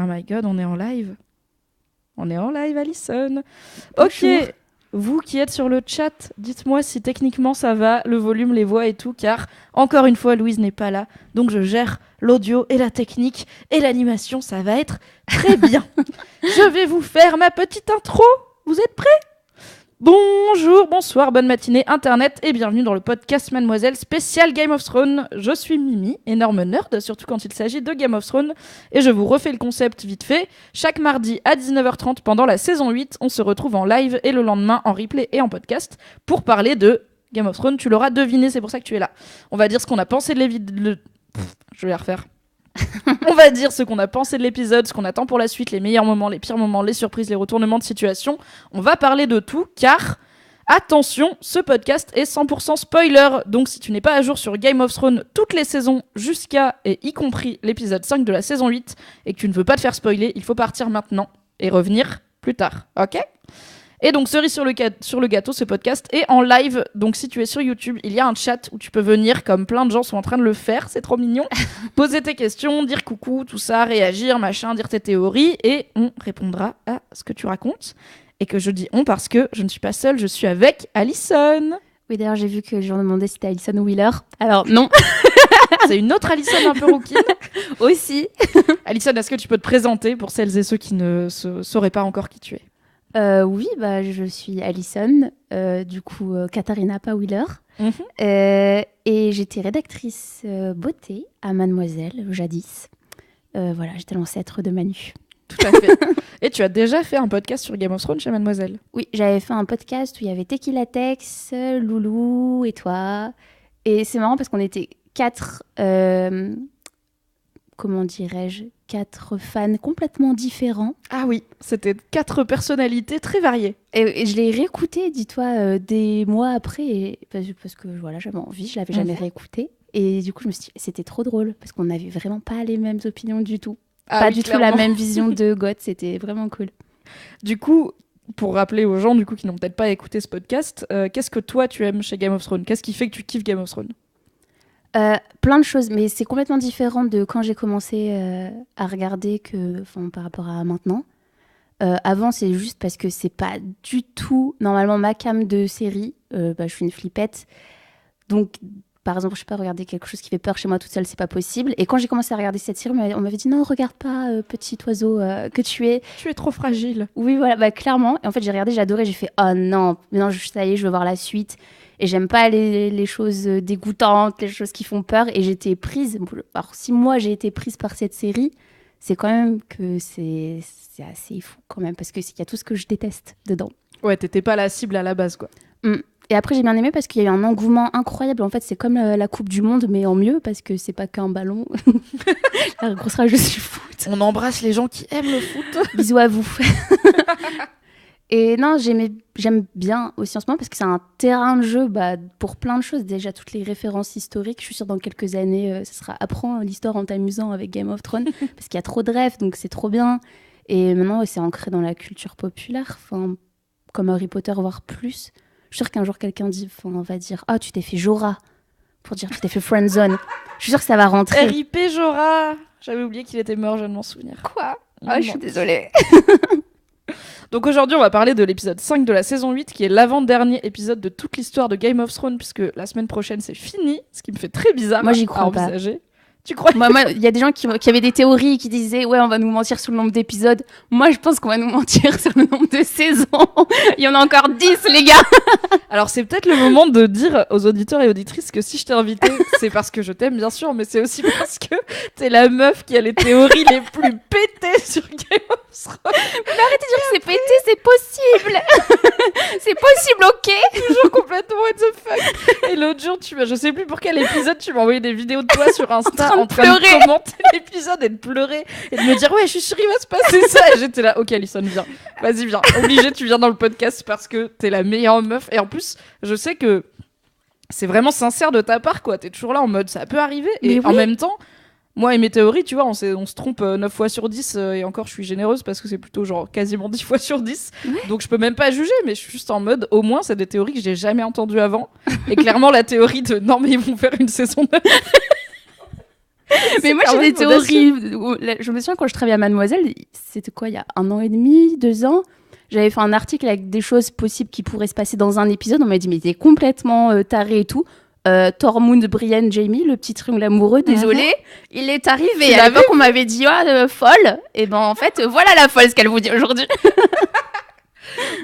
Oh my god, on est en live. On est en live, Alison. Ok, vous qui êtes sur le chat, dites-moi si techniquement ça va, le volume, les voix et tout, car encore une fois, Louise n'est pas là, donc je gère l'audio et la technique et l'animation, ça va être très bien. Je vais vous faire ma petite intro. Vous êtes prêts ? Bonjour, bonsoir, bonne matinée internet et bienvenue dans le podcast Mademoiselle spécial Game of Thrones. Je suis Mimi, énorme nerd, surtout quand il s'agit de Game of Thrones, et je vous refais le concept vite fait. Chaque mardi à 19h30 pendant la saison 8, on se retrouve en live et le lendemain en replay et en podcast pour parler de Game of Thrones. Tu l'auras deviné, c'est pour ça que tu es là. On va dire ce qu'on a pensé de Je vais la refaire. On va dire ce qu'on a pensé de l'épisode, ce qu'on attend pour la suite, les meilleurs moments, les pires moments, les surprises, les retournements de situation. On va parler de tout, car, attention, ce podcast est 100% spoiler. Donc si tu n'es pas à jour sur Game of Thrones toutes les saisons jusqu'à et y compris l'épisode 5 de la saison 8, et que tu ne veux pas te faire spoiler, il faut partir maintenant et revenir plus tard, ok ? Et donc, cerise sur le gâteau, ce podcast est en live. Donc, si tu es sur YouTube, il y a un chat où tu peux venir, comme plein de gens sont en train de le faire. C'est trop mignon. Poser tes questions, dire coucou, tout ça, réagir, machin, dire tes théories. Et on répondra à ce que tu racontes. Et que je dis on parce que je ne suis pas seule, je suis avec Alison. Oui, d'ailleurs, j'ai vu que les gens demandaient si c'était Alison Wheeler. Alors, non. C'est une autre Alison un peu rouquine. Aussi. Alison, est-ce que tu peux te présenter pour celles et ceux qui ne sauraient pas encore qui tu es ? Oui, je suis Alison, du coup Katharina, pas Wheeler. Et j'étais rédactrice beauté à Mademoiselle, jadis. Voilà, j'étais l'ancêtre de Manu. Tout à fait. Et tu as déjà fait un podcast sur Game of Thrones chez Mademoiselle ? Oui, j'avais fait un podcast où il y avait Tequila Tex, Loulou et toi. Et c'est marrant parce qu'on était 4... comment dirais-je, 4 fans complètement différents. Ah oui, c'était 4 personnalités très variées. Et je l'ai réécouté, dis-toi, des mois après, parce que voilà, j'avais envie, je l'avais jamais réécouté. Et du coup, je me suis dit, c'était trop drôle, parce qu'on n'avait vraiment pas les mêmes opinions du tout. Pas du tout la même vision de Goth, c'était vraiment cool. Du coup, pour rappeler aux gens qui n'ont peut-être pas écouté ce podcast, qu'est-ce que toi tu aimes chez Game of Thrones ? Qu'est-ce qui fait que tu kiffes Game of Thrones ? Plein de choses, mais c'est complètement différent de quand j'ai commencé à regarder par rapport à maintenant. Avant, c'est juste parce que c'est pas du tout normalement ma came de série. Je suis une flippette, donc par exemple, je sais pas, regarder quelque chose qui fait peur chez moi toute seule, c'est pas possible. Et quand j'ai commencé à regarder cette série, on m'avait dit non, regarde pas, petit oiseau que tu es. Tu es trop fragile. Oui, voilà, clairement. Et en fait, j'ai regardé, j'ai adoré, j'ai fait oh non, maintenant ça y est, je veux voir la suite. Et j'aime pas les choses dégoûtantes, les choses qui font peur. Et j'étais prise. Alors, si moi j'ai été prise par cette série, c'est quand même que c'est assez fou quand même. Parce qu'il y a tout ce que je déteste dedans. Ouais, t'étais pas la cible à la base, quoi. Et après, j'ai bien aimé parce qu'il y a eu un engouement incroyable. En fait, c'est comme la Coupe du Monde, mais en mieux, parce que c'est pas qu'un ballon. La grosse rage du foot. On embrasse les gens qui aiment le foot. Bisous à vous. Et non, j'aime bien aussi en ce moment parce que c'est un terrain de jeu pour plein de choses. Déjà, toutes les références historiques. Je suis sûre dans quelques années, ça sera apprends l'histoire en t'amusant avec Game of Thrones parce qu'il y a trop de rêves, donc c'est trop bien. Et maintenant, c'est ancré dans la culture populaire, comme Harry Potter, voire plus. Je suis sûre qu'un jour, quelqu'un va dire « Ah, tu t'es fait Jorah » pour dire « Tu t'es fait Friendzone ». Je suis sûre que ça va rentrer. RIP Jorah. J'avais oublié qu'il était mort, je viens de m'en souvenir. Quoi ? Ah, je suis désolée. Donc aujourd'hui, on va parler de l'épisode 5 de la saison 8, qui est l'avant-dernier épisode de toute l'histoire de Game of Thrones, puisque la semaine prochaine, c'est fini, ce qui me fait très bizarre. Moi, j'y crois pas. Tu crois ? Moi, il y a des gens qui avaient des théories qui disaient « Ouais, on va nous mentir sur le nombre d'épisodes. » Moi, je pense qu'on va nous mentir sur le nombre de saisons. Il y en a encore 10, les gars. Alors, c'est peut-être le moment de dire aux auditeurs et auditrices que si je t'ai invité, c'est parce que je t'aime, bien sûr, mais c'est aussi parce que t'es la meuf qui a les théories les plus pétées sur Game of Thrones. Mais arrêtez de dire que c'est pété, c'est possible. C'est possible, ok. Toujours complètement what the fuck. Et l'autre jour, je sais plus pour quel épisode, tu m'as envoyé des vidéos de toi sur Insta en train de commenter l'épisode et de pleurer et de me dire ouais, je suis sûre il va se passer ça. Et j'étais là, ok Alison, viens, vas-y viens, obligé, tu viens dans le podcast parce que t'es la meilleure meuf. Et en plus, je sais que c'est vraiment sincère de ta part, quoi. T'es toujours là en mode ça peut arriver. Et en même temps, moi et mes théories, tu vois, on se trompe 9 fois sur 10 et encore je suis généreuse parce que c'est plutôt genre quasiment 10 fois sur 10. Donc je peux même pas juger, mais je suis juste en mode au moins c'est des théories que j'ai jamais entendues avant. Et clairement la théorie de non mais ils vont faire une saison 9. Mais moi, j'ai des théories. Je me souviens quand je travaillais à Mademoiselle, c'était quoi, il y a 1 an et demi, 2 ans, j'avais fait un article avec des choses possibles qui pourraient se passer dans un épisode. On m'a dit, mais t'es complètement taré et tout. Tormund, Brienne, Jaime, le petit triangle amoureux, désolé, il est arrivé. À l'époque, on m'avait dit, folle. Et ben, en fait, voilà la folle, ce qu'elle vous dit aujourd'hui.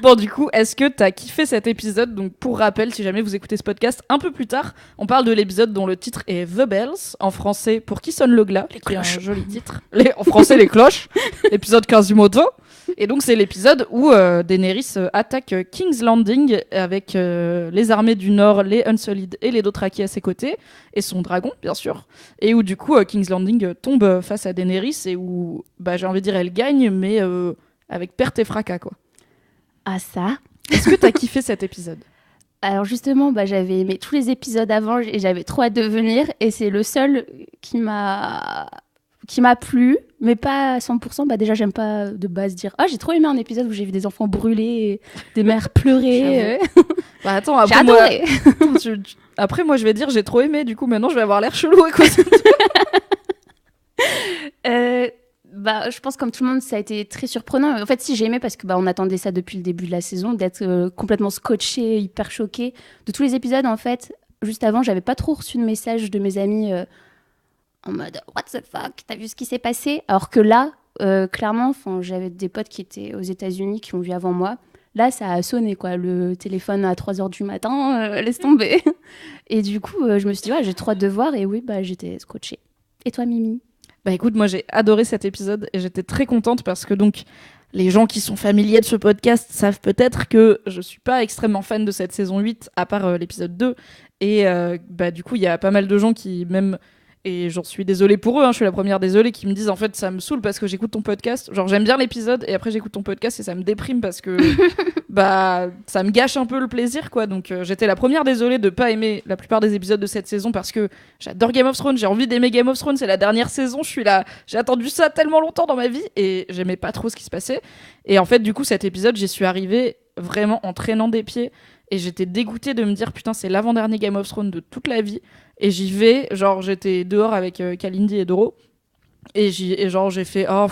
Bon, du coup, est-ce que t'as kiffé cet épisode? Donc, pour rappel, si jamais vous écoutez ce podcast un peu plus tard, on parle de l'épisode dont le titre est The Bells, en français Pour qui sonne le glas, qui est un joli titre. En français, les cloches, l'épisode Quasimodo. Et donc, c'est l'épisode où Daenerys attaque King's Landing avec les armées du Nord, les Unsullied et les Dothraki à ses côtés, et son dragon, bien sûr. Et où, du coup, King's Landing tombe face à Daenerys et où, j'ai envie de dire, elle gagne, mais avec perte et fracas, quoi. Ah ça. Est-ce que t'as kiffé cet épisode? Alors justement, j'avais aimé tous les épisodes avant et j'avais trop hâte de venir. Et c'est le seul qui m'a plu, mais pas à 100%. Déjà, j'aime pas de base dire « Ah, j'ai trop aimé un épisode où j'ai vu des enfants brûler, des mères pleurer. » Attends, après, j'ai adoré. Après, moi, je vais dire « J'ai trop aimé », du coup, maintenant, je vais avoir l'air chelou à cause de je pense comme tout le monde, ça a été très surprenant. En fait, si j'ai aimé parce que on attendait ça depuis le début de la saison, d'être complètement scotché, hyper choqué. De tous les épisodes, en fait, juste avant, j'avais pas trop reçu de messages de mes amis en mode « What the fuck, t'as vu ce qui s'est passé ?» Alors que là, clairement, j'avais des potes qui étaient aux États-Unis, qui l'ont vu avant moi. Là, ça a sonné, quoi. Le téléphone à 3h du matin, laisse tomber. Et du coup, je me suis dit « J'ai trop hâte de voir. » Et oui, j'étais scotchée. Et toi, Mimi? Écoute, moi j'ai adoré cet épisode et j'étais très contente parce que donc les gens qui sont familiers de ce podcast savent peut-être que je suis pas extrêmement fan de cette saison 8 à part l'épisode 2 et du coup il y a pas mal de gens qui même, et j'en suis désolée pour eux, je suis la première désolée, qui me disent en fait ça me saoule parce que j'écoute ton podcast, genre j'aime bien l'épisode et après j'écoute ton podcast et ça me déprime parce que ça me gâche un peu le plaisir, quoi. Donc j'étais la première désolée de pas aimer la plupart des épisodes de cette saison parce que j'adore Game of Thrones, j'ai envie d'aimer Game of Thrones, c'est la dernière saison, je suis là, j'ai attendu ça tellement longtemps dans ma vie et j'aimais pas trop ce qui se passait. Et en fait du coup cet épisode j'y suis arrivée vraiment en traînant des pieds et j'étais dégoûtée de me dire putain c'est l'avant-dernier Game of Thrones de toute la vie et j'y vais, genre j'étais dehors avec Kalindi et Doro et j'ai fait ah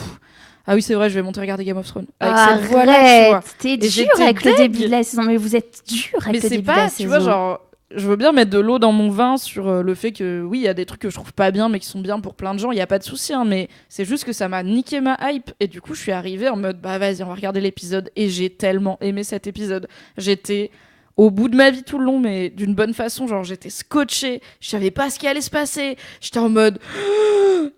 oui c'est vrai je vais monter regarder Game of Thrones avec cette voix-là, t'es dur avec le début de la saison, mais vous êtes dur avec le début de la saison. Mais c'est pas, tu vois, genre je veux bien mettre de l'eau dans mon vin sur le fait que oui il y a des trucs que je trouve pas bien mais qui sont bien pour plein de gens, il y a pas de souci mais c'est juste que ça m'a niqué ma hype et du coup je suis arrivée en mode vas-y on va regarder l'épisode et j'ai tellement aimé cet épisode, j'étais au bout de ma vie tout le long, mais d'une bonne façon, genre j'étais scotchée, je savais pas ce qui allait se passer, j'étais en mode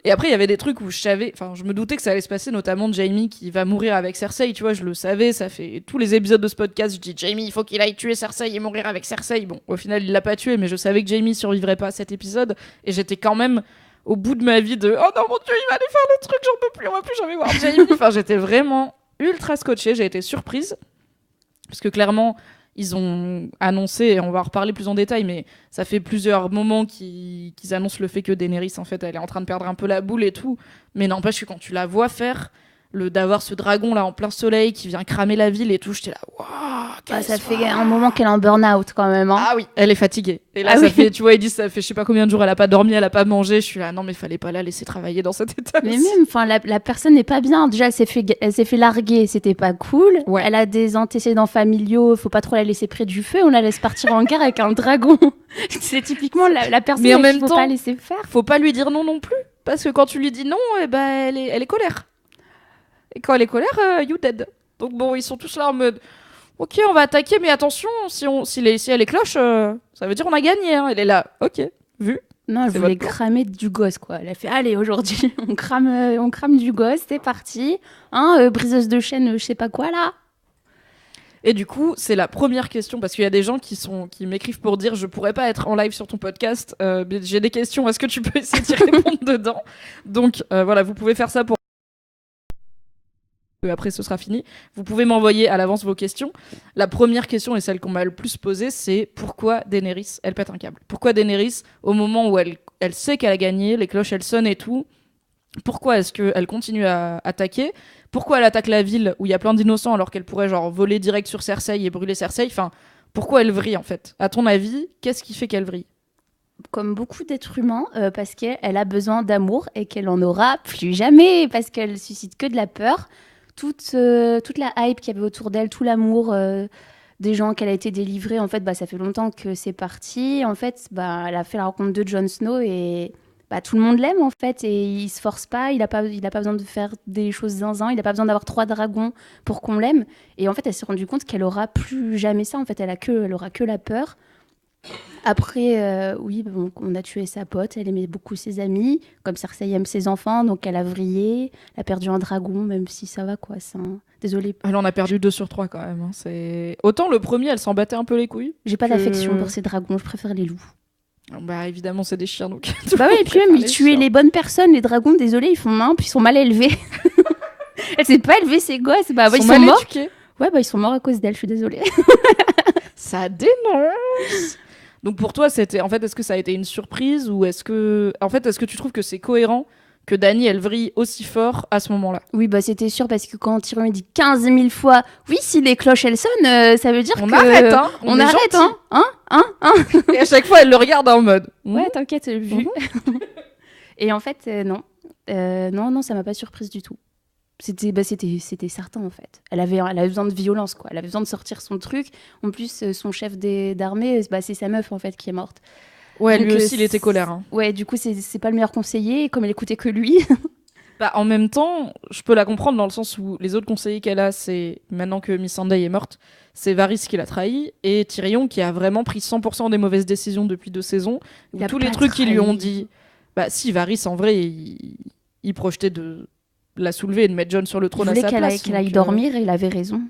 et après il y avait des trucs où je me doutais que ça allait se passer, notamment Jaime qui va mourir avec Cersei, tu vois, je le savais, ça fait tous les épisodes de ce podcast, je dis Jaime il faut qu'il aille tuer Cersei et mourir avec Cersei. Bon, au final il l'a pas tué, mais je savais que Jaime survivrait pas à cet épisode et j'étais quand même au bout de ma vie de oh non mon dieu il va aller faire le truc, j'en peux plus, on va plus jamais voir Jaime. J'étais vraiment ultra scotchée, j'ai été surprise parce que clairement ils ont annoncé, et on va en reparler plus en détail, mais ça fait plusieurs moments qu'ils annoncent le fait que Daenerys, en fait, elle est en train de perdre un peu la boule et tout. Mais n'empêche que quand tu la vois faire, d'avoir ce dragon là en plein soleil qui vient cramer la ville et tout, j'étais là, waouh, ça fait un moment qu'elle est en burn-out quand même. Hein. Ah oui, elle est fatiguée. Et là, fait, tu vois, ils disent, ça fait je sais pas combien de jours, elle a pas dormi, elle a pas mangé. Je suis là, non, mais fallait pas la laisser travailler dans cet état. Mais même, la personne n'est pas bien. Déjà, elle s'est fait larguer, c'était pas cool. Ouais. Elle a des antécédents familiaux, faut pas trop la laisser près du feu, on la laisse partir en guerre avec un dragon. C'est typiquement la personne qu'il faut pas laisser faire. Faut pas lui dire non plus. Parce que quand tu lui dis non, elle est colère. Et quand elle est colère, you dead. Donc bon, ils sont tous là en mode ok, on va attaquer, mais attention, si elle est cloche, ça veut dire on a gagné. Hein. Elle est là, ok, vu. Non, elle voulait cramer du gosse, quoi. Elle a fait, allez, aujourd'hui, on crame du gosse, c'est parti. Briseuse de chaîne, je sais pas quoi, là. Et du coup, c'est la première question, parce qu'il y a des gens qui m'écrivent pour dire je pourrais pas être en live sur ton podcast, mais j'ai des questions, est-ce que tu peux essayer d'y répondre dedans? Donc voilà, vous pouvez faire ça pour après ce sera fini. Vous pouvez m'envoyer à l'avance vos questions. La première question et celle qu'on m'a le plus posée, c'est pourquoi Daenerys, elle pète un câble? Pourquoi Daenerys, au moment où elle sait qu'elle a gagné, les cloches elles sonnent et tout, pourquoi est-ce qu'elle continue à attaquer? Pourquoi elle attaque la ville où il y a plein d'innocents alors qu'elle pourrait genre voler direct sur Cersei et brûler Cersei? Enfin, pourquoi elle vrille en fait? À ton avis, qu'est-ce qui fait qu'elle vrille? comme beaucoup d'êtres humains, parce qu'elle a besoin d'amour et qu'elle en aura plus jamais, parce qu'elle suscite que de la peur. Toute la hype qu'il y avait autour d'elle, tout l'amour des gens qu'elle a été délivrée, en fait, bah, ça fait longtemps que c'est parti. En fait, bah, elle a fait la rencontre de Jon Snow et bah, tout le monde l'aime, en fait, et il se force pas, il a pas besoin de faire des choses zinzin, il a pas besoin d'avoir 3 dragons pour qu'on l'aime. Et en fait, elle s'est rendue compte qu'elle aura plus jamais ça, en fait, elle aura que la peur. Après, oui, bon, on a tué sa pote, elle aimait beaucoup ses amis, comme Cersei aime ses enfants, donc elle a vrillé, elle a perdu un dragon, même si ça va, quoi. Désolée. Elle en a perdu 2 sur 3 quand même. Hein. Autant le premier, elle s'en battait un peu les couilles. J'ai pas d'affection pour ces dragons, je préfère les loups. Bah évidemment, c'est des chiens, donc... Bah oui, et puis même, ils tuaient les bonnes personnes, les dragons, désolé, ils font main, puis ils sont mal élevés. Elle s'est pas élevée, ces gosses, bah ils sont morts. Éduqués. Ouais, bah ils sont morts à cause d'elle, je suis désolée. Ça dénonce. Donc pour toi, c'était en fait, est-ce que ça a été une surprise ou est-ce que tu trouves que c'est cohérent que Dany elle vrille aussi fort à ce moment-là? Oui, bah c'était sûr parce que quand Tyrion dit 15 000 fois oui, si les cloches elles sonnent, ça veut dire on que arrête, hein. On arrête, hein. Et à chaque fois, elle le regarde en mode. Ouais, t'inquiète, vu. Et en fait, non, non, ça m'a pas surprise du tout. C'était certain en fait. Elle avait besoin de violence, quoi. Elle avait besoin de sortir son truc. En plus, son chef d'armée, bah, c'est sa meuf en fait qui est morte. Ouais, donc, lui aussi, il était colère. Hein. Ouais, du coup, c'est pas le meilleur conseiller. Et comme elle écoutait que lui. Bah, en même temps, je peux la comprendre dans le sens où les autres conseillers qu'elle a, c'est maintenant que Missandei est morte, c'est Varys qui l'a trahi et Tyrion qui a vraiment pris 100% des mauvaises décisions depuis 2 saisons. Tous les trucs qu'ils lui ont dit. Bah, si, Varys en vrai, il projetait de la soulever et de mettre Jon sur le trône à sa place. Qu'elle aille dormir et il avait raison.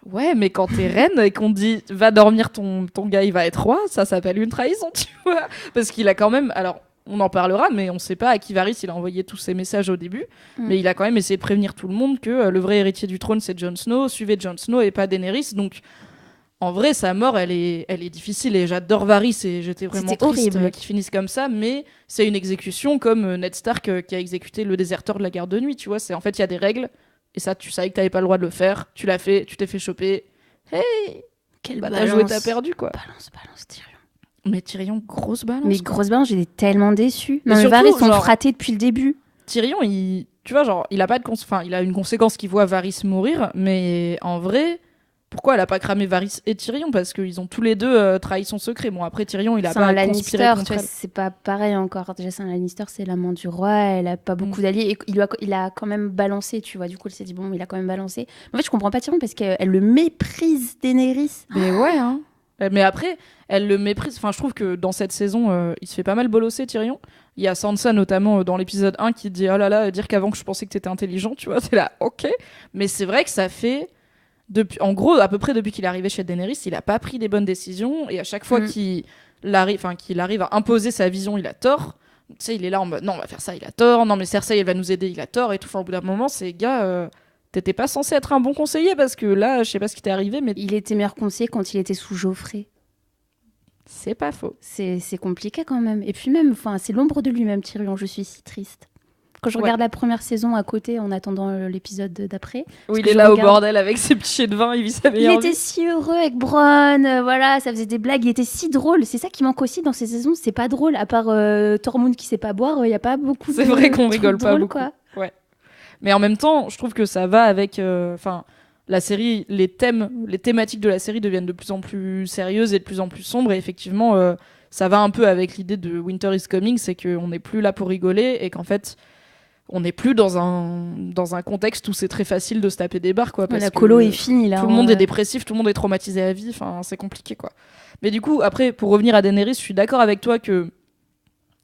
Ouais, mais quand t'es reine et qu'on dit va dormir, ton gars il va être roi, ça s'appelle une trahison, tu vois. Parce qu'il a quand même. Alors, on en parlera, mais on sait pas à qui Varys il a envoyé tous ces messages au début. Mais il a quand même essayé de prévenir tout le monde que le vrai héritier du trône c'est Jon Snow, suivez Jon Snow et pas Daenerys. Donc, en vrai, sa mort elle est difficile et j'adore Varys et j'étais vraiment triste qu'il finisse comme ça. Mais c'est une exécution comme Ned Stark qui a exécuté le déserteur de la garde de nuit, tu vois. En fait, il y a des règles. Et ça, tu savais que t'avais pas le droit de le faire. Tu l'as fait, tu t'es fait choper. Hey, quelle t'as joué, t'as perdu, quoi. Balance, Tyrion. Mais Tyrion, grosse balance. Mais grosse balance, j'étais tellement déçue. Mais surtout, Varys sont fratés depuis le début. Tyrion, tu vois, genre, il a pas de il a une conséquence qui voit Varys mourir, mais en vrai, pourquoi elle a pas cramé Varys et Tyrion? Parce qu'ils ont tous les deux trahi son secret. Bon, après, Tyrion, il a pas conspiré contre elle. C'est pas pareil encore. Déjà, c'est un Lannister, c'est l'amant du roi. Elle a pas beaucoup d'alliés. Et il a quand même balancé, tu vois. Du coup, elle s'est dit, bon, il a quand même balancé. En fait, je comprends pas Tyrion parce qu'elle le méprise, Daenerys. Mais ouais, hein. Mais après, elle le méprise. Enfin, je trouve que dans cette saison, il se fait pas mal bolosser, Tyrion. Il y a Sansa, notamment, dans l'épisode 1, qui dit, oh là là, dire qu'avant que je pensais que t'étais intelligent, tu vois. C'est là, ok. Mais c'est vrai que ça fait... en gros, à peu près depuis qu'il est arrivé chez Daenerys, il a pas pris des bonnes décisions et à chaque fois qu'il arrive à imposer sa vision, il a tort. Tu sais, il est là en mode non, on va faire ça, il a tort. Non, mais Cersei, elle va nous aider, il a tort et tout. Enfin, au bout d'un moment, c'est gars, t'étais pas censé être un bon conseiller parce que là, je sais pas ce qui t'est arrivé, mais il était meilleur conseiller quand il était sous Joffrey. C'est pas faux. C'est compliqué quand même. Et puis même, enfin, c'est l'ombre de lui-même, Tyrion. Je suis si triste. Quand je regarde la première saison à côté en attendant l'épisode d'après. Où il est là au bordel avec ses pichets de vin, il vit sa meilleure vie. Il était si heureux avec Bronn, voilà, ça faisait des blagues, il était si drôle. C'est ça qui manque aussi dans ces saisons, c'est pas drôle. À part Tormund qui sait pas boire, il y a pas beaucoup. C'est vrai qu'on rigole pas beaucoup. Quoi. Ouais. Mais en même temps, je trouve que ça va avec, la série, les thématiques de la série deviennent de plus en plus sérieuses et de plus en plus sombres. Et effectivement, ça va un peu avec l'idée de Winter is Coming, c'est qu'on n'est plus là pour rigoler et qu'en fait. On n'est plus dans un contexte où c'est très facile de se taper des barres, quoi. Parce la colo est finie, là. Tout le monde est dépressif, tout le monde est traumatisé à vie. Enfin, c'est compliqué, quoi. Mais du coup, après, pour revenir à Daenerys, je suis d'accord avec toi que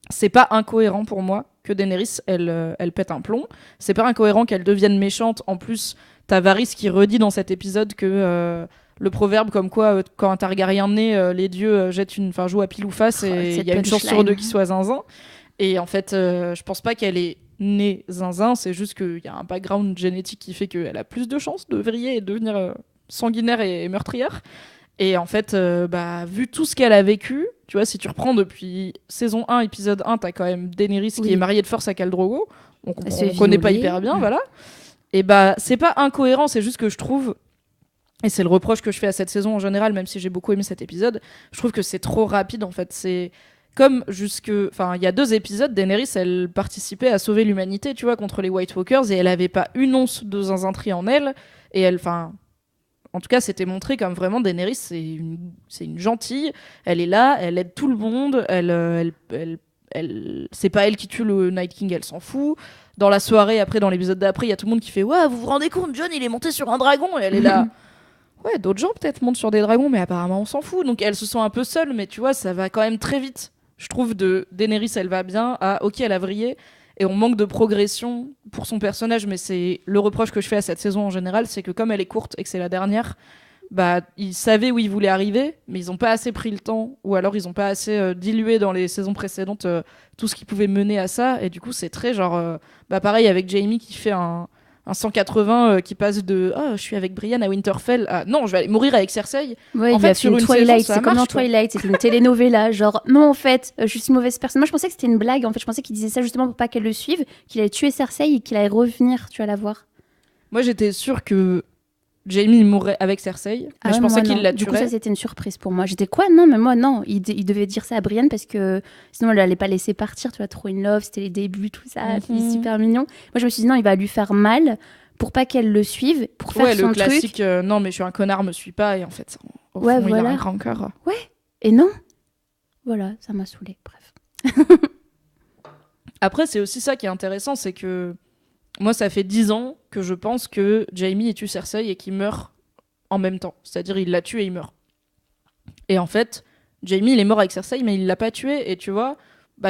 c'est pas incohérent pour moi que Daenerys, elle pète un plomb. C'est pas incohérent qu'elle devienne méchante. En plus, t'as Varys qui redit dans cet épisode que le proverbe comme quoi, quand un Targaryen naît, les dieux jouent à pile ou face et il y a une chance sur 2 qu'il soit zinzin. Et en fait, je pense pas qu'elle est née zinzin, c'est juste qu'il y a un background génétique qui fait qu'elle a plus de chances de vriller et de devenir sanguinaire et meurtrière. Et en fait, vu tout ce qu'elle a vécu, tu vois, si tu reprends depuis saison 1, épisode 1, t'as quand même Daenerys qui est mariée de force à Khal Drogo, on connaît pas hyper bien, voilà. Et c'est pas incohérent, c'est juste que je trouve, et c'est le reproche que je fais à cette saison en général, même si j'ai beaucoup aimé cet épisode, je trouve que c'est trop rapide en fait. comme il y a 2 épisodes, Daenerys, elle participait à sauver l'humanité, tu vois, contre les White Walkers, et elle avait pas une once de zinzintrie en elle, et en tout cas, c'était montré comme vraiment Daenerys, c'est une gentille, elle est là, elle aide tout le monde, c'est pas elle qui tue le Night King, elle s'en fout. Dans la soirée, après, dans l'épisode d'après, il y a tout le monde qui fait « Ouais, vous vous rendez compte, Jon, il est monté sur un dragon !» Et elle est là « Ouais, d'autres gens peut-être montent sur des dragons, mais apparemment on s'en fout. » Donc elles se sent un peu seules, mais tu vois, ça va quand même très vite. Je trouve de Daenerys, elle va bien, à ok, elle a vrillé, et on manque de progression pour son personnage, mais c'est le reproche que je fais à cette saison en général, c'est que comme elle est courte et que c'est la dernière, ils savaient où ils voulaient arriver, mais ils ont pas assez pris le temps, ou alors ils ont pas assez dilué dans les saisons précédentes tout ce qui pouvait mener à ça, et du coup c'est très genre, pareil avec Jaime qui fait un 180 qui passe de je suis avec Brienne à Winterfell à non, je vais aller mourir avec Cersei. Ouais, en il fait, a fait une Twilight, saison, c'est comme dans Twilight, c'était une telenovela, genre non en fait, je suis une mauvaise personne. Moi je pensais que c'était une blague, en fait, je pensais qu'il disait ça justement pour pas qu'elle le suive, qu'il allait tuer Cersei et qu'il allait revenir, tu vas la voir. Moi j'étais sûre que Jaime mourrait avec Cersei, mais je pensais qu'il la tuerait. Du coup ça c'était une surprise pour moi. J'étais quoi? Non mais moi non, il devait dire ça à Brienne parce que sinon elle allait pas laisser partir, tu vois, trop in love, c'était les débuts, tout ça, c'est super mignon. Moi je me suis dit non, il va lui faire mal pour pas qu'elle le suive, pour faire son truc. Ouais, le classique, non mais je suis un connard, me suis pas, et en fait, au fond, voilà. il a un grand cœur. Ouais, et non. Voilà, ça m'a saoulée, bref. Après, c'est aussi ça qui est intéressant, c'est que moi, ça fait 10 ans que je pense que Jaime tue Cersei et qu'il meurt en même temps. C'est-à-dire, il la tue et il meurt. Et en fait, Jaime, il est mort avec Cersei, mais il l'a pas tué, et tu vois,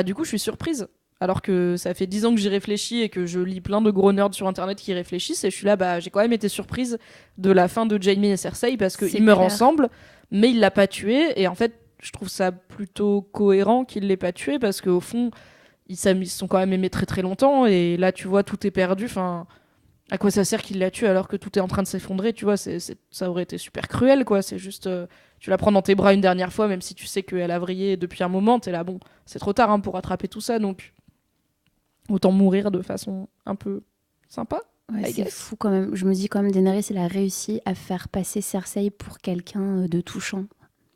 du coup, je suis surprise. Alors que ça fait 10 ans que j'y réfléchis et que je lis plein de gros nerds sur internet qui réfléchissent, et je suis là, j'ai quand même été surprise de la fin de Jaime et Cersei parce qu'ils meurent ensemble, mais il l'a pas tué, et en fait, je trouve ça plutôt cohérent qu'il l'ait pas tué parce qu'au fond, ils se sont quand même aimés très très longtemps, et là, tu vois, tout est perdu. Enfin, à quoi ça sert qu'il la tue alors que tout est en train de s'effondrer, tu vois, ça aurait été super cruel, quoi. C'est juste, tu la prends dans tes bras une dernière fois, même si tu sais qu'elle a vrillé depuis un moment, t'es là, bon, c'est trop tard pour rattraper tout ça, donc autant mourir de façon un peu sympa. Ouais, c'est fou quand même. Je me dis quand même, Daenerys, elle a réussi à faire passer Cersei pour quelqu'un de touchant.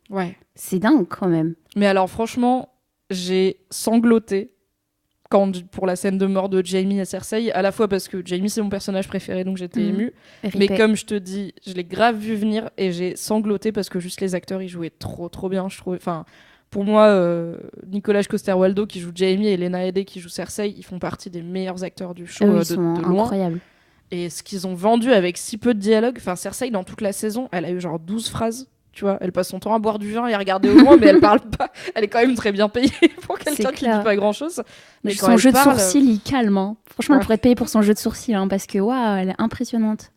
Ouais. C'est dingue quand même. Mais alors franchement, j'ai sangloté pour la scène de mort de Jaime et Cersei, à la fois parce que Jaime c'est mon personnage préféré, donc j'étais émue, mais comme je te dis, je l'ai grave vu venir et j'ai sangloté parce que juste les acteurs ils jouaient trop trop bien, je trouvais. Enfin, pour moi, Nicolas Coster-Waldau qui joue Jaime et Lena Headey qui joue Cersei, ils font partie des meilleurs acteurs du show ils sont de loin. Incroyables. Et ce qu'ils ont vendu avec si peu de dialogue, enfin Cersei dans toute la saison, elle a eu genre 12 phrases. Tu vois, elle passe son temps à boire du vin et à regarder au loin, mais elle parle pas. Elle est quand même très bien payée pour quelqu'un qui dit pas grand chose. Mais son jeu de sourcils, il calme. Hein. Franchement, elle pourrait être payée pour son jeu de sourcils, parce que waouh, elle est impressionnante.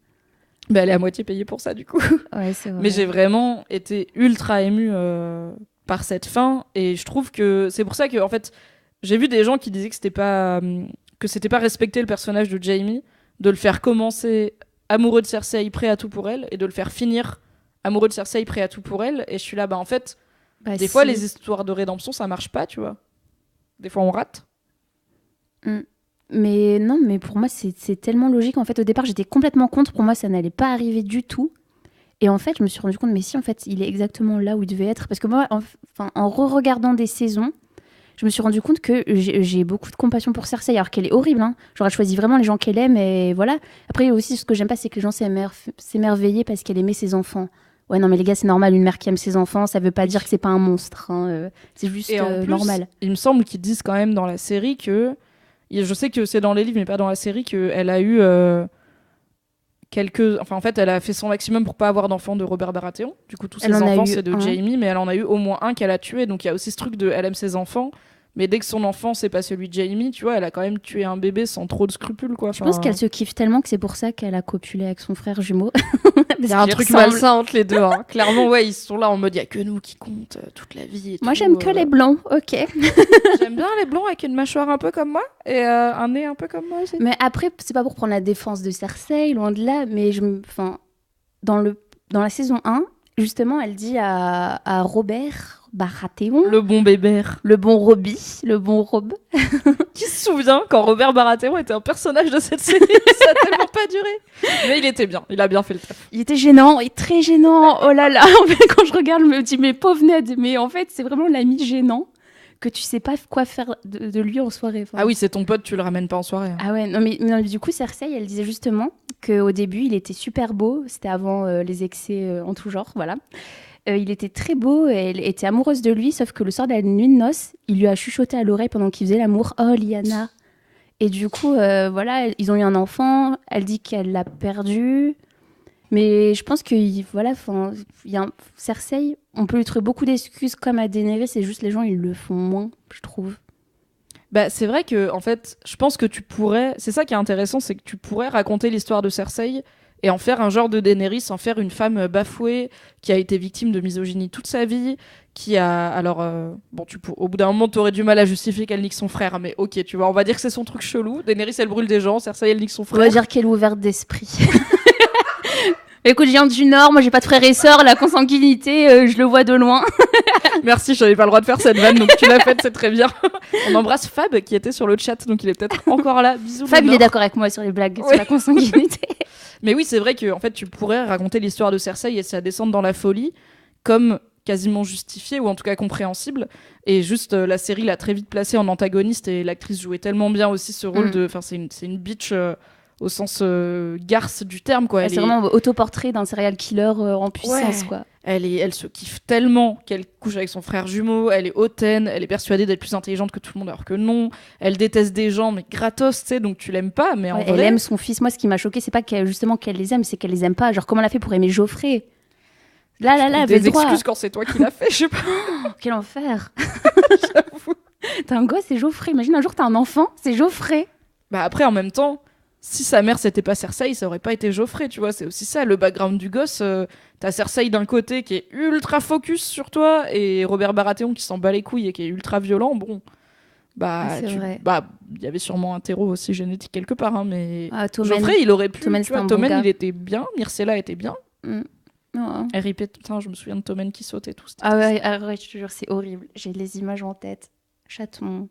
Elle est à moitié payée pour ça, du coup. Ouais, c'est vrai. Mais j'ai vraiment été ultra émue par cette fin, et je trouve que c'est pour ça que, en fait, j'ai vu des gens qui disaient que c'était pas respecter le personnage de Jaime, de le faire commencer amoureux de Cersei, prêt à tout pour elle, et de le faire finir amoureux de Cersei, prêt à tout pour elle. Et je suis là, en fait, des fois, les histoires de rédemption, ça marche pas, tu vois. Des fois, on rate. Mais non, mais pour moi, c'est tellement logique. En fait, au départ, j'étais complètement contre. Pour moi, ça n'allait pas arriver du tout. Et en fait, je me suis rendu compte, mais si, en fait, il est exactement là où il devait être. Parce que moi, en re-regardant des saisons, je me suis rendu compte que j'ai beaucoup de compassion pour Cersei, alors qu'elle est horrible. Genre, elle choisit vraiment les gens qu'elle aime, et voilà. Après, aussi, ce que j'aime pas, c'est que les gens s'émerveillaient parce qu'elle aimait ses enfants. Ouais, non, mais les gars, c'est normal, une mère qui aime ses enfants, ça veut pas dire que c'est pas un monstre. C'est juste normal. Il me semble qu'ils disent quand même dans la série que... Je sais que c'est dans les livres, mais pas dans la série, qu'elle a eu quelques... Enfin, en fait, elle a fait son maximum pour pas avoir d'enfants de Robert Baratheon. Du coup, tous ses enfants, c'est de Jaime, mais elle en a eu au moins un qu'elle a tué. Donc, il y a aussi ce truc de... Elle aime ses enfants, mais dès que son enfant, c'est pas celui de Jaime, tu vois, elle a quand même tué un bébé sans trop de scrupules, quoi. Je pense qu'elle se kiffe tellement que c'est pour ça qu'elle a copulé avec son frère jumeau. Il y a un truc malsain entre les deux. Clairement, ouais, ils sont là en mode, il y a que nous qui comptent toute la vie. Moi, j'aime que les blancs, ok. J'aime bien les blancs avec une mâchoire un peu comme moi et un nez un peu comme moi aussi. Mais après, c'est pas pour prendre la défense de Cersei, loin de là, mais dans la saison 1, justement, elle dit à Robert Baratheon, le bon bébert, le bon Robbie, le bon Rob. Qui se souvient quand Robert Baratheon était un personnage de cette série? Ça a tellement pas duré. Mais il était bien, il a bien fait le taf. Il était gênant, et très gênant. Oh là là, en fait, quand je regarde, je me dis, mais pauvre Ned, mais en fait, c'est vraiment l'ami gênant que tu sais pas quoi faire de lui en soirée. Enfin. Ah oui, c'est ton pote, tu le ramènes pas en soirée. Ah ouais, non mais du coup, Cersei, elle disait justement qu'au début, il était super beau. C'était avant les excès en tout genre, voilà. Il était très beau, et elle était amoureuse de lui, sauf que le soir de la nuit de noces, il lui a chuchoté à l'oreille pendant qu'il faisait l'amour. Oh, Lyanna. Et du coup, voilà, ils ont eu un enfant. Elle dit qu'elle l'a perdu. Mais je pense que voilà, Cersei, on peut lui trouver beaucoup d'excuses comme à Daenerys, c'est juste les gens ils le font moins, je trouve. Bah, c'est vrai que en fait, je pense que tu pourrais. C'est ça qui est intéressant, c'est que tu pourrais raconter l'histoire de Cersei et en faire un genre de Daenerys, en faire une femme bafouée qui a été victime de misogynie toute sa vie, qui a alors bon, au bout d'un moment, t'aurais du mal à justifier qu'elle nique son frère, mais ok, tu vois, on va dire que c'est son truc chelou. Daenerys, elle brûle des gens, Cersei, elle nique son frère. On va dire qu'elle est ouverte d'esprit. Écoute, je viens du Nord, moi j'ai pas de frères et sœurs, la consanguinité, je le vois de loin. Merci, j'avais pas le droit de faire cette vanne, donc tu l'as faite, c'est très bien. On embrasse Fab qui était sur le chat, donc il est peut-être encore là. Bisous. Fab, il est d'accord avec moi sur les blagues, sur la consanguinité. Mais oui, c'est vrai que en fait, tu pourrais raconter l'histoire de Cersei et sa descente dans la folie comme quasiment justifiée ou en tout cas compréhensible. Et juste, la série l'a très vite placée en antagoniste et l'actrice jouait tellement bien aussi ce rôle de. Enfin, c'est une bitch. Au sens garce du terme, quoi. C'est vraiment autoportrait d'un serial killer en puissance, quoi. Elle se kiffe tellement qu'elle couche avec son frère jumeau, elle est hautaine, elle est persuadée d'être plus intelligente que tout le monde alors que non, elle déteste des gens mais gratos, tu sais, donc tu l'aimes pas, mais en vrai... Elle aime son fils. Moi, ce qui m'a choqué, c'est pas justement qu'elle les aime, c'est qu'elle les aime pas. Genre, comment elle a fait pour aimer Geoffrey? Là, des excuses quand c'est toi qui l'as fait, je sais pas. Oh, quel enfer. J'avoue. T'as un gosse, c'est Geoffrey. Imagine un jour, t'as un enfant, c'est Geoffrey. Bah après, en même temps... Si sa mère c'était pas Cersei, ça aurait pas été Geoffrey, tu vois. C'est aussi ça, le background du gosse. T'as Cersei d'un côté qui est ultra focus sur toi et Robert Baratheon qui s'en bat les couilles et qui est ultra violent. Bon, bah, il y avait sûrement un terreau aussi génétique quelque part, hein, mais Geoffrey, il aurait pu. Tommen, il était bien, Myrcella était bien. RIP, putain, je me souviens de Tommen qui saute et tout. Ah ouais, je te jure, c'est horrible. J'ai les images en tête. Chaton.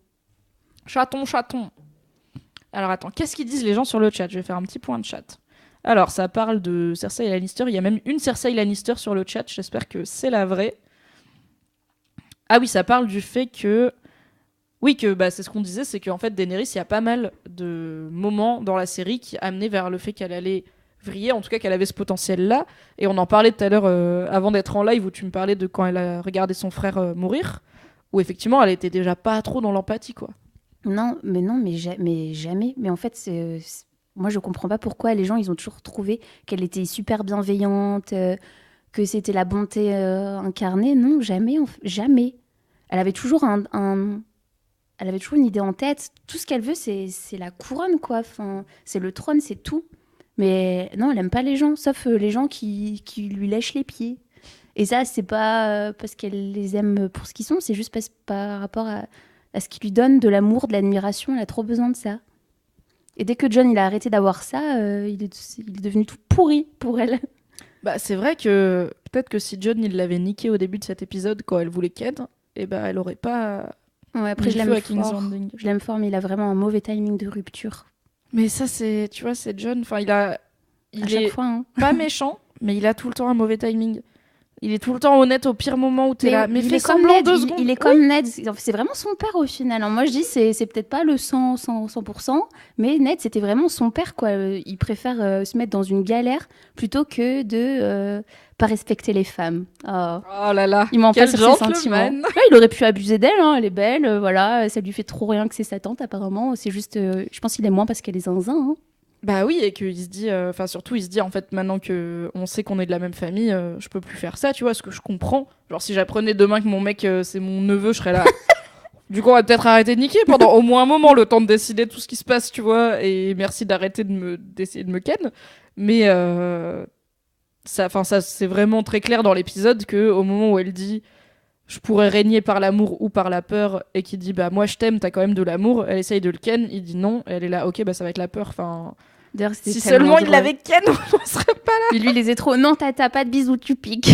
Alors attends, qu'est-ce qu'ils disent les gens sur le chat? Je vais faire un petit point de chat. Alors, ça parle de Cersei Lannister. Il y a même une Cersei Lannister sur le chat. J'espère que c'est la vraie. Ah oui, ça parle du fait que... Oui, que bah, c'est ce qu'on disait, c'est qu'en fait, Daenerys, il y a pas mal de moments dans la série qui amenaient vers le fait qu'elle allait vriller, en tout cas qu'elle avait ce potentiel-là. Et on en parlait tout à l'heure, avant d'être en live, où tu me parlais de quand elle a regardé son frère mourir, où effectivement, elle était déjà pas trop dans l'empathie, quoi. Non, mais jamais. Mais en fait, moi, je comprends pas pourquoi les gens, ils ont toujours trouvé qu'elle était super bienveillante, que c'était la bonté incarnée. Non, jamais. Elle avait toujours elle avait toujours une idée en tête. Tout ce qu'elle veut, c'est la couronne, quoi. Enfin, c'est le trône, c'est tout. Mais non, elle aime pas les gens, sauf les gens qui lui lèchent les pieds. Et ça, c'est pas parce qu'elle les aime pour ce qu'ils sont, c'est juste par rapport à ce qui lui donne de l'amour, de l'admiration. Elle a trop besoin de ça. Et dès que Jon il a arrêté d'avoir ça, il est devenu tout pourri pour elle. Bah, c'est vrai que peut-être que si Jon il l'avait niqué au début de cet épisode quand elle voulait Ken, et bah, elle aurait pas... Ouais, après je l'aime fort, mais il a vraiment un mauvais timing de rupture. Mais ça, c'est, tu vois, c'est Jon. Enfin, il à est chaque fois, hein. Pas méchant, mais il a tout le temps un mauvais timing. Il est tout le temps honnête au pire moment où t'es là. Mais fais semblant 2 secondes. Il est comme Ned. C'est vraiment son père au final. Alors moi je dis c'est peut-être pas le 100%, mais Ned c'était vraiment son père, quoi. Il préfère se mettre dans une galère plutôt que de pas respecter les femmes. Oh là là. Il m'en passe sur ses sentiments. Ouais, il aurait pu abuser d'elle, hein. Elle est belle, voilà. Ça lui fait trop rien que c'est sa tante apparemment. C'est juste, je pense qu'il est moins parce qu'elle est zinzin. Hein. Bah oui, et qu'il se dit, surtout il se dit en fait maintenant que on sait qu'on est de la même famille, je peux plus faire ça, tu vois, ce que je comprends. Genre si j'apprenais demain que mon mec c'est mon neveu, je serais là. Du coup on va peut-être arrêter de niquer pendant au moins un moment, le temps de décider tout ce qui se passe, tu vois, et merci d'arrêter d'essayer de me ken. Mais ça c'est vraiment très clair dans l'épisode que au moment où elle dit je pourrais régner par l'amour ou par la peur, et qui dit bah moi je t'aime, t'as quand même de l'amour, elle essaye de le ken, il dit non, et elle est là ok bah ça va être la peur, enfin si seulement il l'avait ken on serait pas là. Il lui les est trop non t'as pas de bisous tu piques.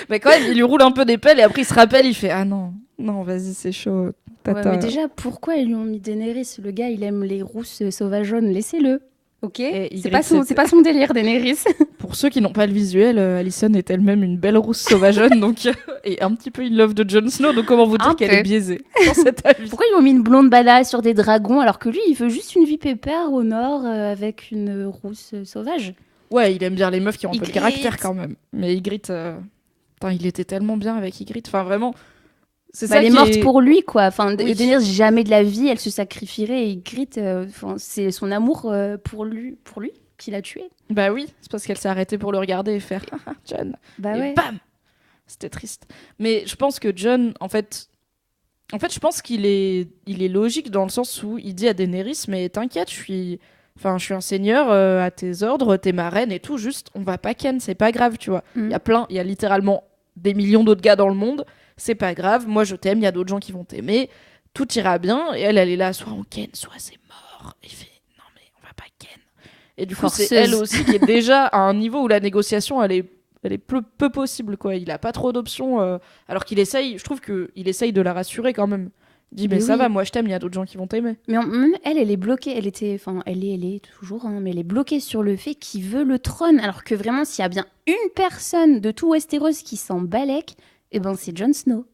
Mais quand même il lui roule un peu des pelles et après il se rappelle, il fait ah non vas-y c'est chaud tata. Ouais, mais déjà pourquoi ils lui ont mis Daenerys, le gars il aime les rousses sauvageonnes, laissez-le. Ok, Et c'est pas son délire, Daenerys. Pour ceux qui n'ont pas le visuel, Alicent est elle-même une belle rousse sauvageonne, donc et un petit peu in love de Jon Snow, donc comment vous dire qu'elle est biaisée dans cet avis. Pourquoi ils ont mis une blonde badass sur des dragons alors que lui, il veut juste une vie pépère au nord avec une rousse sauvage? Ouais, il aime bien les meufs qui ont un peu de Ygritte. caractère quand même. Mais Ygritte, putain, il était tellement bien avec Ygritte, enfin vraiment... C'est Elle est qui morte pour lui, quoi. Enfin, Oui. Daenerys, jamais de la vie, elle se sacrifierait. Et Ygritte, c'est son amour pour lui qui l'a tué. Bah oui, c'est parce qu'elle s'est arrêtée pour le regarder et faire Jon. Bah Et ouais. bam. C'était triste. Mais je pense que Jon, en fait, je pense qu'il est logique dans le sens où il dit à Daenerys, mais t'inquiète, je suis un seigneur à tes ordres, t'es ma reine et tout. Juste, on va pas ken, c'est pas grave, tu vois. Il y a littéralement des millions d'autres gars dans le monde. C'est pas grave. Moi, je t'aime. Il y a d'autres gens qui vont t'aimer. Tout ira bien. Et elle est là, soit on ken, soit c'est mort. Il fait non mais on va pas ken. Et du coup, c'est elle aussi qui est déjà à un niveau où la négociation, elle est peu possible, quoi. Il a pas trop d'options, alors qu'il essaye. Je trouve qu'il essaye de la rassurer quand même. Il dit mais ça va, moi je t'aime. Il y a d'autres gens qui vont t'aimer. Mais même elle est bloquée. Elle est toujours, hein, mais elle est bloquée sur le fait qu'il veut le trône. Alors que vraiment, s'il y a bien une personne de tout Westeros qui s'en balèque, eh ben c'est Jon Snow.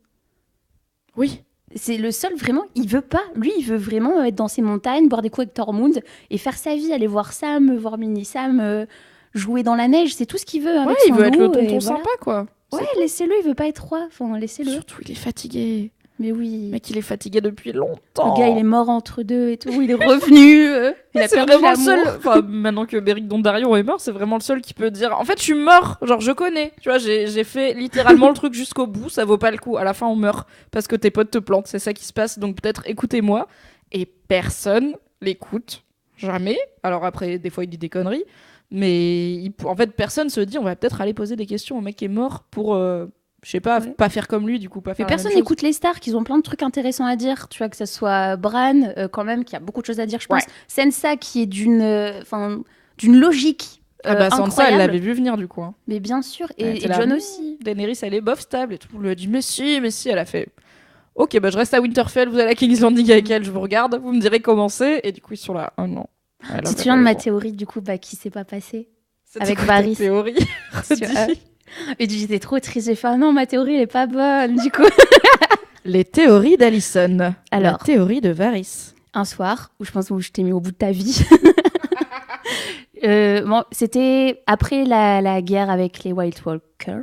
Oui. C'est le seul, vraiment, il veut pas. Lui, il veut vraiment être dans ses montagnes, boire des coups avec Tormund et faire sa vie, aller voir Sam, voir Mini Sam, jouer dans la neige. C'est tout ce qu'il veut. Avec il veut être le tonton voilà. sympa, quoi. Ouais, laissez-le, il veut pas être roi. Enfin, laissez-le. Surtout, il est fatigué. Mais oui. Le mec, il est fatigué depuis longtemps. Le gars, il est mort entre deux et tout. Il est revenu. Il a c'est perdu vraiment le seul. l'amour. Enfin, maintenant que Beric Dondarrion est mort, c'est vraiment le seul qui peut dire. En fait, je suis mort. Genre, je connais. Tu vois, j'ai fait littéralement le truc jusqu'au bout. Ça vaut pas le coup. À la fin, on meurt parce que tes potes te plantent. C'est ça qui se passe. Donc peut-être écoutez-moi. Et personne l'écoute. Jamais. Alors après, des fois, il dit des conneries. Mais en fait, personne se dit on va peut-être aller poser des questions au mec qui est mort pour. Je sais pas, pas faire comme lui, du coup, pas faire Mais la personne même chose. n'écoute les stars, qui ont plein de trucs intéressants à dire. Tu vois, que ce soit Bran, quand même, qui a beaucoup de choses à dire, je pense. Ouais. Sansa, qui est d'une logique Ah bah Sansa, incroyable. elle l'avait vu venir, du coup. Hein. Mais bien sûr. Elle Et était là, Jon aussi. Daenerys, elle est bof stable et tout. On lui a dit, mais si, elle a fait. Ok, bah je reste à Winterfell, vous allez à King's Landing avec elle, je vous regarde, vous me direz comment c'est. Et du coup, ils sont là, oh non. Si tu viens de ma théorie, du coup, qui s'est pas passé avec Varys. Théorie. Et j'étais trop triste. J'ai fait, ah non, ma théorie, elle est pas bonne, du coup. Les théories d'Alicent. Alors. La théorie de Varys. Un soir, où je t'ai mis au bout de ta vie. C'était après la guerre avec les White Walkers.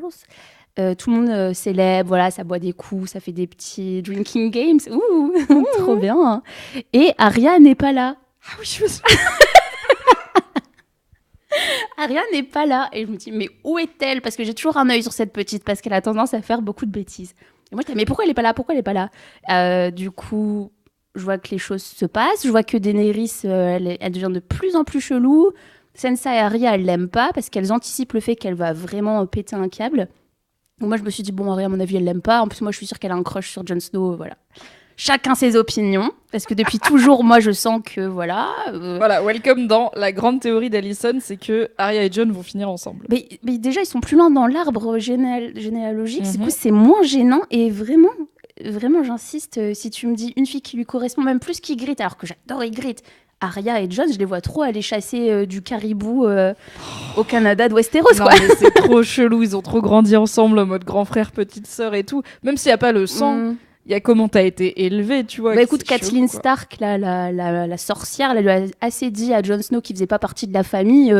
Tout le monde célèbre, voilà, ça boit des coups, ça fait des petits drinking games. Ouh, trop bien. Hein. Et Arya n'est pas là. Ah oui, je me suis... Arya n'est pas là. Et je me dis, mais où est-elle? Parce que j'ai toujours un œil sur cette petite, parce qu'elle a tendance à faire beaucoup de bêtises. Et moi, je dis, mais pourquoi elle n'est pas là? Pourquoi elle n'est pas là? Du coup, je vois que les choses se passent. Je vois que Daenerys, elle devient de plus en plus chelou. Sansa et Arya, elles l'aiment pas, parce qu'elles anticipent le fait qu'elle va vraiment péter un câble. Donc moi, je me suis dit, bon, Arya, à mon avis, elle l'aime pas. En plus, moi, je suis sûre qu'elle a un crush sur Jon Snow, voilà. Chacun ses opinions, parce que depuis toujours, moi, je sens que, voilà... Voilà, welcome dans la grande théorie d'Alicent, c'est que Arya et Jon vont finir ensemble. Mais déjà, ils sont plus loin dans l'arbre généalogique, du coup, c'est moins gênant, et vraiment, j'insiste, si tu me dis une fille qui lui correspond, même plus qu'Ygritte, alors que j'adore Ygritte, Arya et Jon, je les vois trop aller chasser du caribou au Canada de Westeros, non, quoi. mais c'est trop chelou, ils ont trop grandi ensemble en mode grand frère, petite sœur et tout. Même s'il n'y a pas le sang, il y a comment t'as été élevé, tu vois. Bah écoute, Catelyn Stark, la sorcière, elle lui a assez dit à Jon Snow qu'il faisait pas partie de la famille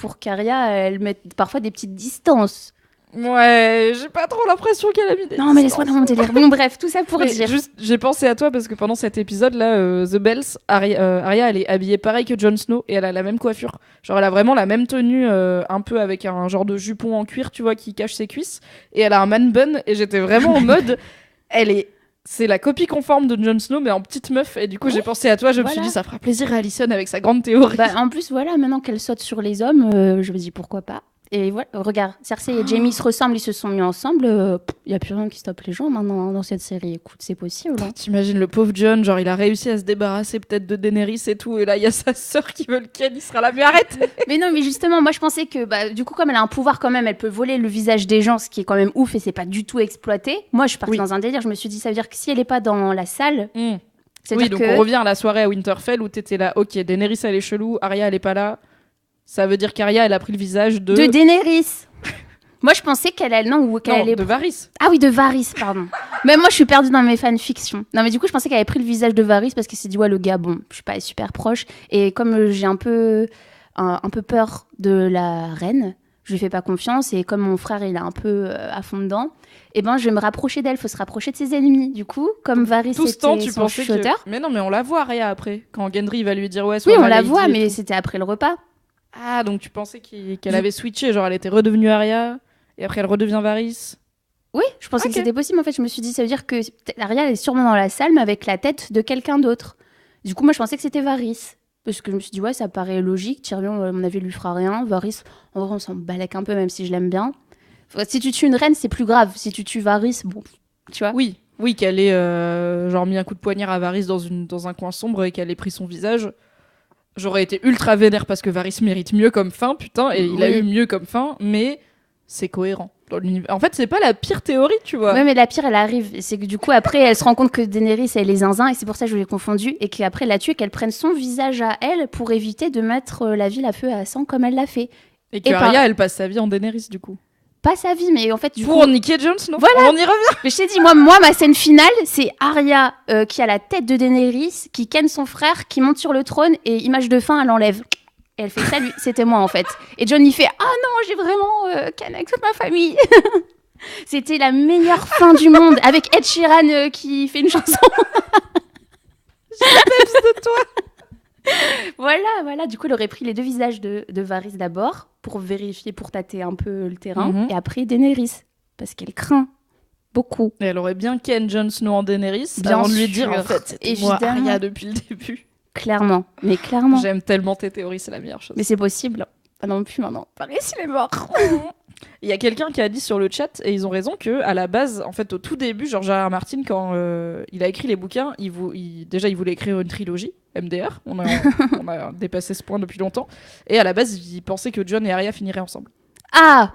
pour qu'Arya, elle mette parfois des petites distances. Ouais, j'ai pas trop l'impression qu'elle a mis des Non, mais laisse-moi dans mon délire. Bon, bref, tout ça pour dire. Juste, j'ai pensé à toi parce que pendant cet épisode-là, The Bells, Arya, elle est habillée pareil que Jon Snow et elle a la même coiffure. Genre, elle a vraiment la même tenue, un peu avec un genre de jupon en cuir, tu vois, qui cache ses cuisses. Et elle a un man bun et j'étais vraiment en mode, c'est la copie conforme de Jon Snow, mais en petite meuf. Et du coup, j'ai pensé à toi, je me suis dit, ça fera plaisir à Alicent avec sa grande théorie. Bah, en plus, voilà, maintenant qu'elle saute sur les hommes, je me dis pourquoi pas. Et voilà, regarde, Cersei et Jaime se ressemblent, ils se sont mis ensemble. Il n'y a plus rien qui stoppe les gens maintenant dans cette série. Écoute, c'est possible. Hein. T'imagines le pauvre Jon, genre il a réussi à se débarrasser peut-être de Daenerys et tout, et là il y a sa sœur qui veut le ken, il sera là, mais arrête. Mais non, mais justement, moi je pensais que du coup, comme elle a un pouvoir quand même, elle peut voler le visage des gens, ce qui est quand même ouf et c'est pas du tout exploité. Moi je suis partie dans un délire, je me suis dit, ça veut dire que si elle est pas dans la salle, Oui, donc on revient à la soirée à Winterfell où t'étais là, ok, Daenerys elle est chelou, Arya elle est pas là. Ça veut dire qu'Arya elle a pris le visage de Daenerys. Moi je pensais qu'elle allait de Varys. Ah oui, de Varys, pardon. Mais moi je suis perdue dans mes fanfictions. Non mais du coup je pensais qu'elle avait pris le visage de Varys parce qu'elle s'est dit ouais le gars bon, je suis pas super proche et comme j'ai un peu peur de la reine, je lui fais pas confiance et comme mon frère il est un peu à fond dedans, et ben je vais me rapprocher d'elle, faut se rapprocher de ses ennemis. Du coup, comme Varys tout ce temps était tu son pensais chuchoteur. Mais non mais on la voit Arya après quand Gendry va lui dire ouais Oui, sois on la Lady voit et mais tout. c'était après le repas. Ah donc tu pensais qu'elle avait switché, genre elle était redevenue Arya et après elle redevient Varys. Oui, je pensais que c'était possible en fait, je me suis dit ça veut dire que Arya elle est sûrement dans la salle mais avec la tête de quelqu'un d'autre. Du coup, moi je pensais que c'était Varys. Parce que je me suis dit, ouais, ça paraît logique. Tyrion, à mon avis, lui fera rien. Varys, en vrai, on s'en balèque un peu, même si je l'aime bien. Enfin, si tu tues une reine, c'est plus grave. Si tu tues Varys, bon, tu vois. Oui, qu'elle ait genre mis un coup de poignard à Varys dans un coin sombre et qu'elle ait pris son visage. J'aurais été ultra vénère parce que Varys mérite mieux comme fin, putain, et il a eu mieux comme fin, mais c'est cohérent. Dans l'univers. En fait, c'est pas la pire théorie, tu vois. Ouais, mais la pire, elle arrive. C'est que du coup, après, elle se rend compte que Daenerys, elle est zinzin, et c'est pour ça que je l'ai confondue, et qu'après, elle la tue, et qu'elle prenne son visage à elle pour éviter de mettre la ville à feu et à sang comme elle l'a fait. Et que Arya, elle passe sa vie en Daenerys, du coup. Pas sa vie, mais en fait, pour niquer Jon Snow. Voilà. On y revient. Mais je t'ai dit, moi, ma scène finale, c'est Arya qui a la tête de Daenerys, qui ken son frère, qui monte sur le trône, et image de fin, elle enlève. Et elle fait salut, c'était moi en fait. Et Jon il fait ah non, j'ai vraiment ken avec toute ma famille. C'était la meilleure fin du monde avec Ed Sheeran qui fait une chanson. Je de toi. Voilà. Du coup, elle aurait pris les deux visages de Varys d'abord pour vérifier, pour tâter un peu le terrain. Et après Daenerys, parce qu'elle craint beaucoup. Et elle aurait bien ken Jon Snow en Daenerys bien avant de lui sûr. dire en fait c'était moi Arya depuis le début. Clairement, mais clairement. J'aime tellement tes théories, c'est la meilleure chose. Mais c'est possible. Pas non plus maintenant. Varys, il est mort. Il y a quelqu'un qui a dit sur le chat, et ils ont raison, que à la base, en fait, au tout début, George R. R. Martin, quand il a écrit les bouquins, il voulait écrire une trilogie, MDR. On a dépassé ce point depuis longtemps. Et à la base, il pensait que Jon et Arya finiraient ensemble. Ah!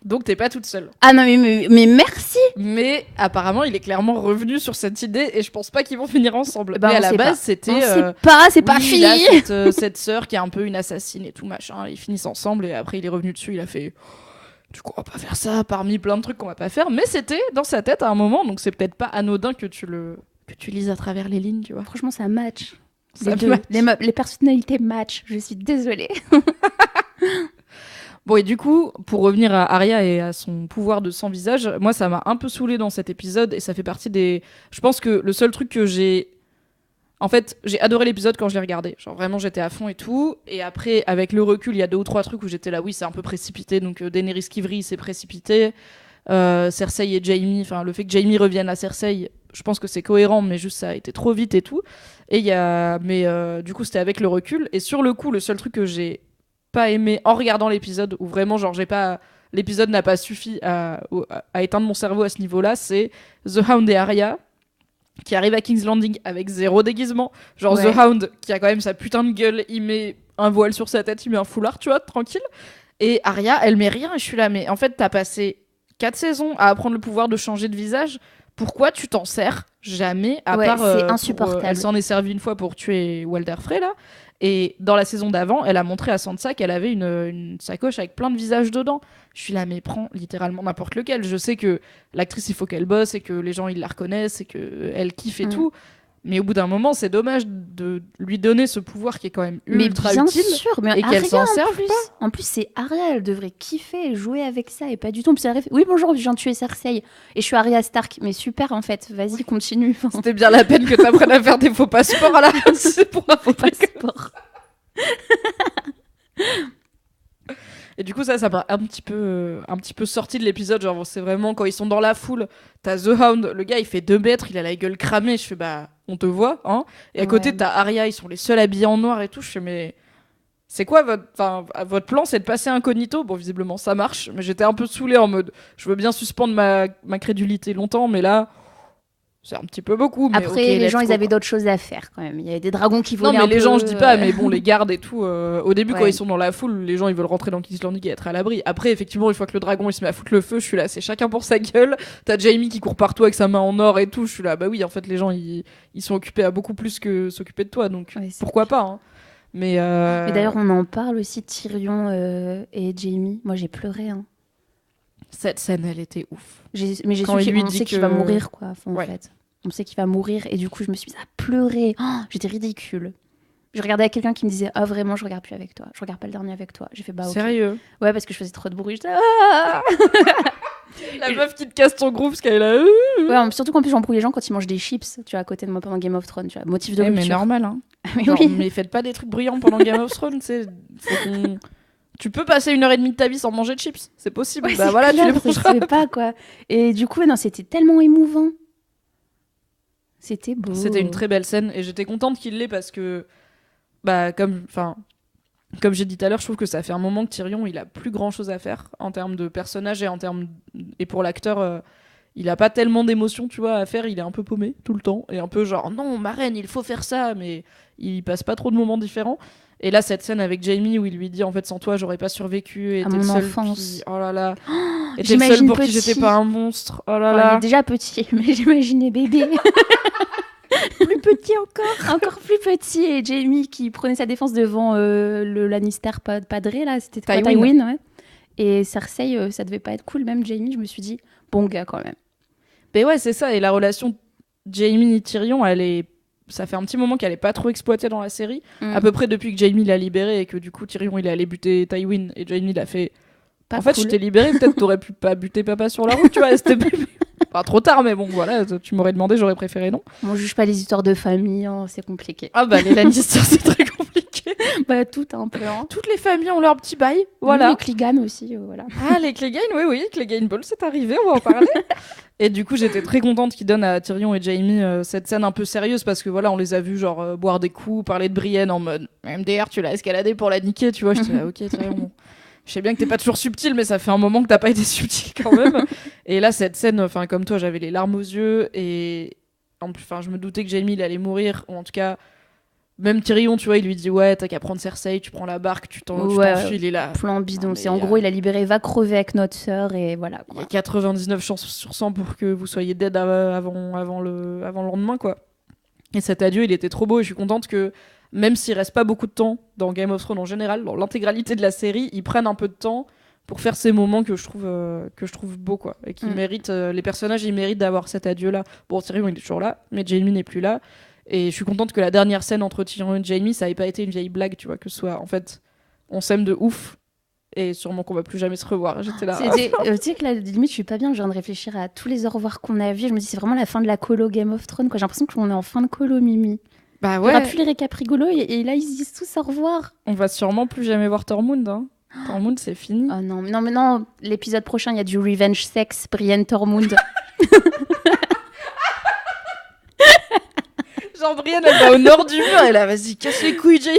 Donc t'es pas toute seule. Ah non, mais merci! Mais apparemment, il est clairement revenu sur cette idée, et je pense pas qu'ils vont finir ensemble. Mais à la base, c'était... c'est pas fini! Il a cette sœur qui est un peu une assassine et tout, machin. Ils finissent ensemble, et après, il est revenu dessus, il a fait... Du coup, on va pas faire ça parmi plein de trucs qu'on va pas faire, mais c'était dans sa tête à un moment, donc c'est peut-être pas anodin que tu lises à travers les lignes, tu vois. Franchement, ça match. Ça match. Les personnalités match. Je suis désolée. Bon, et du coup, pour revenir à Arya et à son pouvoir de sans visage, moi, ça m'a un peu saoulée dans cet épisode, et ça fait partie des... Je pense que le seul truc que j'ai... En fait, j'ai adoré l'épisode quand je l'ai regardé. Genre vraiment, j'étais à fond et tout. Et après, avec le recul, il y a 2 ou 3 trucs où j'étais là, oui, c'est un peu précipité. Donc Daenerys qui vrille, c'est précipité. Cersei et Jaime, enfin le fait que Jaime revienne à Cersei, je pense que c'est cohérent, mais juste ça a été trop vite et tout. Et il y a... Mais du coup, c'était avec le recul. Et sur le coup, le seul truc que j'ai pas aimé en regardant l'épisode, où vraiment, genre, l'épisode n'a pas suffi à éteindre mon cerveau à ce niveau-là, c'est The Hound et Arya qui arrive à King's Landing avec 0 déguisement. Genre The Hound, qui a quand même sa putain de gueule, il met un voile sur sa tête, il met un foulard, tu vois, tranquille. Et Arya, elle met rien, et je suis là, mais en fait, t'as passé 4 saisons à apprendre le pouvoir de changer de visage. Pourquoi tu t'en sers jamais, à part... c'est insupportable. Elle s'en est servie une fois pour tuer Walder Frey, là. Et dans la saison d'avant, elle a montré à Sansa qu'elle avait une sacoche avec plein de visages dedans. Je suis là, mais prends littéralement n'importe lequel. Je sais que l'actrice, il faut qu'elle bosse et que les gens, ils la reconnaissent et qu'elle kiffe et tout. Mais au bout d'un moment, c'est dommage de lui donner ce pouvoir qui est quand même ultra utile. Sûr, mais et qu'elle s'en serve pas. En plus, c'est Arya, elle devrait kiffer et jouer avec ça et pas du tout. Puis elle oui, bonjour, je viens de tuer Cersei et je suis Arya Stark. Mais super, en fait, vas-y, continue. C'était bien la peine que t'apprennes à faire des faux passeports, là. C'est pour un faux passeport. Et du coup, ça m'a un petit peu sorti de l'épisode. Genre, c'est vraiment quand ils sont dans la foule, t'as The Hound, le gars il fait 2 mètres, il a la gueule cramée. Je fais bah, on te voit, hein. Et à côté, t'as Arya, ils sont les seuls habillés en noir et tout. Je fais mais c'est quoi votre plan, c'est de passer incognito? Bon, visiblement ça marche, mais j'étais un peu saoulée en mode je veux bien suspendre ma crédulité longtemps, mais là, C'est un petit peu beaucoup. Mais après, okay, les gens, ils avaient d'autres choses à faire quand même. Il y avait des dragons qui volaient. Non, mais les gens, je dis pas, mais bon, les gardes et tout. Au début, quand ils sont dans la foule, les gens, ils veulent rentrer dans King's Landing et être à l'abri. Après, effectivement, une fois que le dragon, il se met à foutre le feu, je suis là, c'est chacun pour sa gueule. T'as Jaime qui court partout avec sa main en or et tout. Je suis là, bah oui, en fait, les gens, ils sont occupés à beaucoup plus que s'occuper de toi. Donc, pourquoi pas, hein. Mais d'ailleurs, on en parle aussi de Tyrion et Jaime. Moi, j'ai pleuré, hein. Cette scène, elle était ouf. Mais j'ai su qu'on sait qu'il va mourir, quoi, en fait. On sait qu'il va mourir et du coup, je me suis mise à pleurer. Oh, j'étais ridicule. Je regardais à quelqu'un qui me disait « Ah, vraiment, je regarde plus avec toi. Je regarde pas le dernier avec toi. » J'ai fait « Bah, ok. » Sérieux? Ouais, parce que je faisais trop de bruit. J'étais ah La meuf qui te casse ton groove parce qu'elle est là. Ouais, surtout qu'en plus, j'embrouille les gens quand ils mangent des chips, tu vois, à côté de moi pendant Game of Thrones, tu vois. Motif de rupture. Mais normal, hein. Genre, oui. Mais faites pas des trucs bruyants pendant Game of Thrones, tu sais. Tu peux passer 1h30 de ta vie sans manger de chips, c'est possible. Ouais, bah voilà, clair, tu les mangeras. Je sais pas, quoi. Et du coup, non, c'était tellement émouvant. C'était beau. C'était une très belle scène et j'étais contente qu'il l'ait parce que, bah, comme j'ai dit tout à l'heure, je trouve que ça fait un moment que Tyrion, il a plus grand chose à faire en termes de personnage et pour l'acteur, il a pas tellement d'émotions, tu vois, à faire. Il est un peu paumé tout le temps et un peu genre non, ma reine, il faut faire ça, mais il passe pas trop de moments différents. Et là, cette scène avec Jaime où il lui dit en fait, sans toi, j'aurais pas survécu. Et à t'es mon le seul enfance. oh là là. Oh, et t'es le seul pour qui j'étais pas un monstre. Oh là là. Il est déjà petit, mais j'imaginais bébé. Plus petit encore. Encore plus petit. Et Jaime qui prenait sa défense devant le Lannister padré, là. C'était Tywin, ouais. Et Cersei, ça devait pas être cool. Même Jaime, je me suis dit, bon gars quand même. Mais ouais, c'est ça. Et la relation Jaime et Tyrion, ça fait un petit moment qu'elle est pas trop exploitée dans la série. À peu près depuis que Jaime l'a libérée et que du coup Tyrion il est allé buter Tywin et Jaime il a fait. Pas en fait, je t'ai libéré, peut-être t'aurais pu pas buter papa sur la route, tu vois. C'était pas trop tard, mais bon, voilà, tu m'aurais demandé, j'aurais préféré non. On juge pas les histoires de famille, hein, c'est compliqué. Ah bah les Lannister, c'est très compliqué. Bah tout un peu. Hein. Toutes les familles ont leur petit bail, voilà. Les Clegane aussi, voilà. Ah les Clegane, oui, Clegane Ball, c'est arrivé, on va en parler. Et du coup, j'étais très contente qu'ils donnent à Tyrion et Jaime cette scène un peu sérieuse parce que voilà, on les a vus genre boire des coups, parler de Brienne en mode MDR, tu l'as escaladé pour la niquer, tu vois. J'étais là, ok, Tyrion. Je sais bien que t'es pas toujours subtil, mais ça fait un moment que t'as pas été subtil quand même. Et là, cette scène, enfin comme toi, j'avais les larmes aux yeux et enfin, je me doutais que Jaime il allait mourir, ou en tout cas. Même Tyrion, tu vois, il lui dit ouais, t'as qu'à prendre Cersei, tu prends la barque, tu t'enfuis, il est là. Plan bidon, c'est en gros, il a libéré, va crever avec notre sœur et voilà. Il y a 99 chances sur 100 pour que vous soyez dead avant le lendemain, quoi. Et cet adieu, il était trop beau et je suis contente que même s'il reste pas beaucoup de temps dans Game of Thrones en général, dans l'intégralité de la série, ils prennent un peu de temps pour faire ces moments que je trouve beaux, quoi, et qui méritent. Les personnages, ils méritent d'avoir cet adieu-là. Bon, Tyrion, il est toujours là, mais Jaime n'est plus là. Et je suis contente que la dernière scène entre Tyrion et Jaime, ça ait pas été une vieille blague, tu vois, que ce soit, en fait, on s'aime de ouf, et sûrement qu'on va plus jamais se revoir. J'étais là. Tu sais que là, limite, je suis pas bien, je viens de réfléchir à tous les au revoir qu'on a vus. Je me dis, c'est vraiment la fin de la colo Game of Thrones, quoi. J'ai l'impression qu'on est en fin de colo, Mimi. Bah ouais. Il n'y aura plus les récaps rigolos, et là, ils se disent tous au revoir. On va sûrement plus jamais voir Tormund, hein. Tormund, c'est fini. Oh non, l'épisode prochain, il y a du revenge sex, Brienne Tormund. Genre Brienne, elle va au nord du mur, elle a vas-y, casse les couilles, Jaime.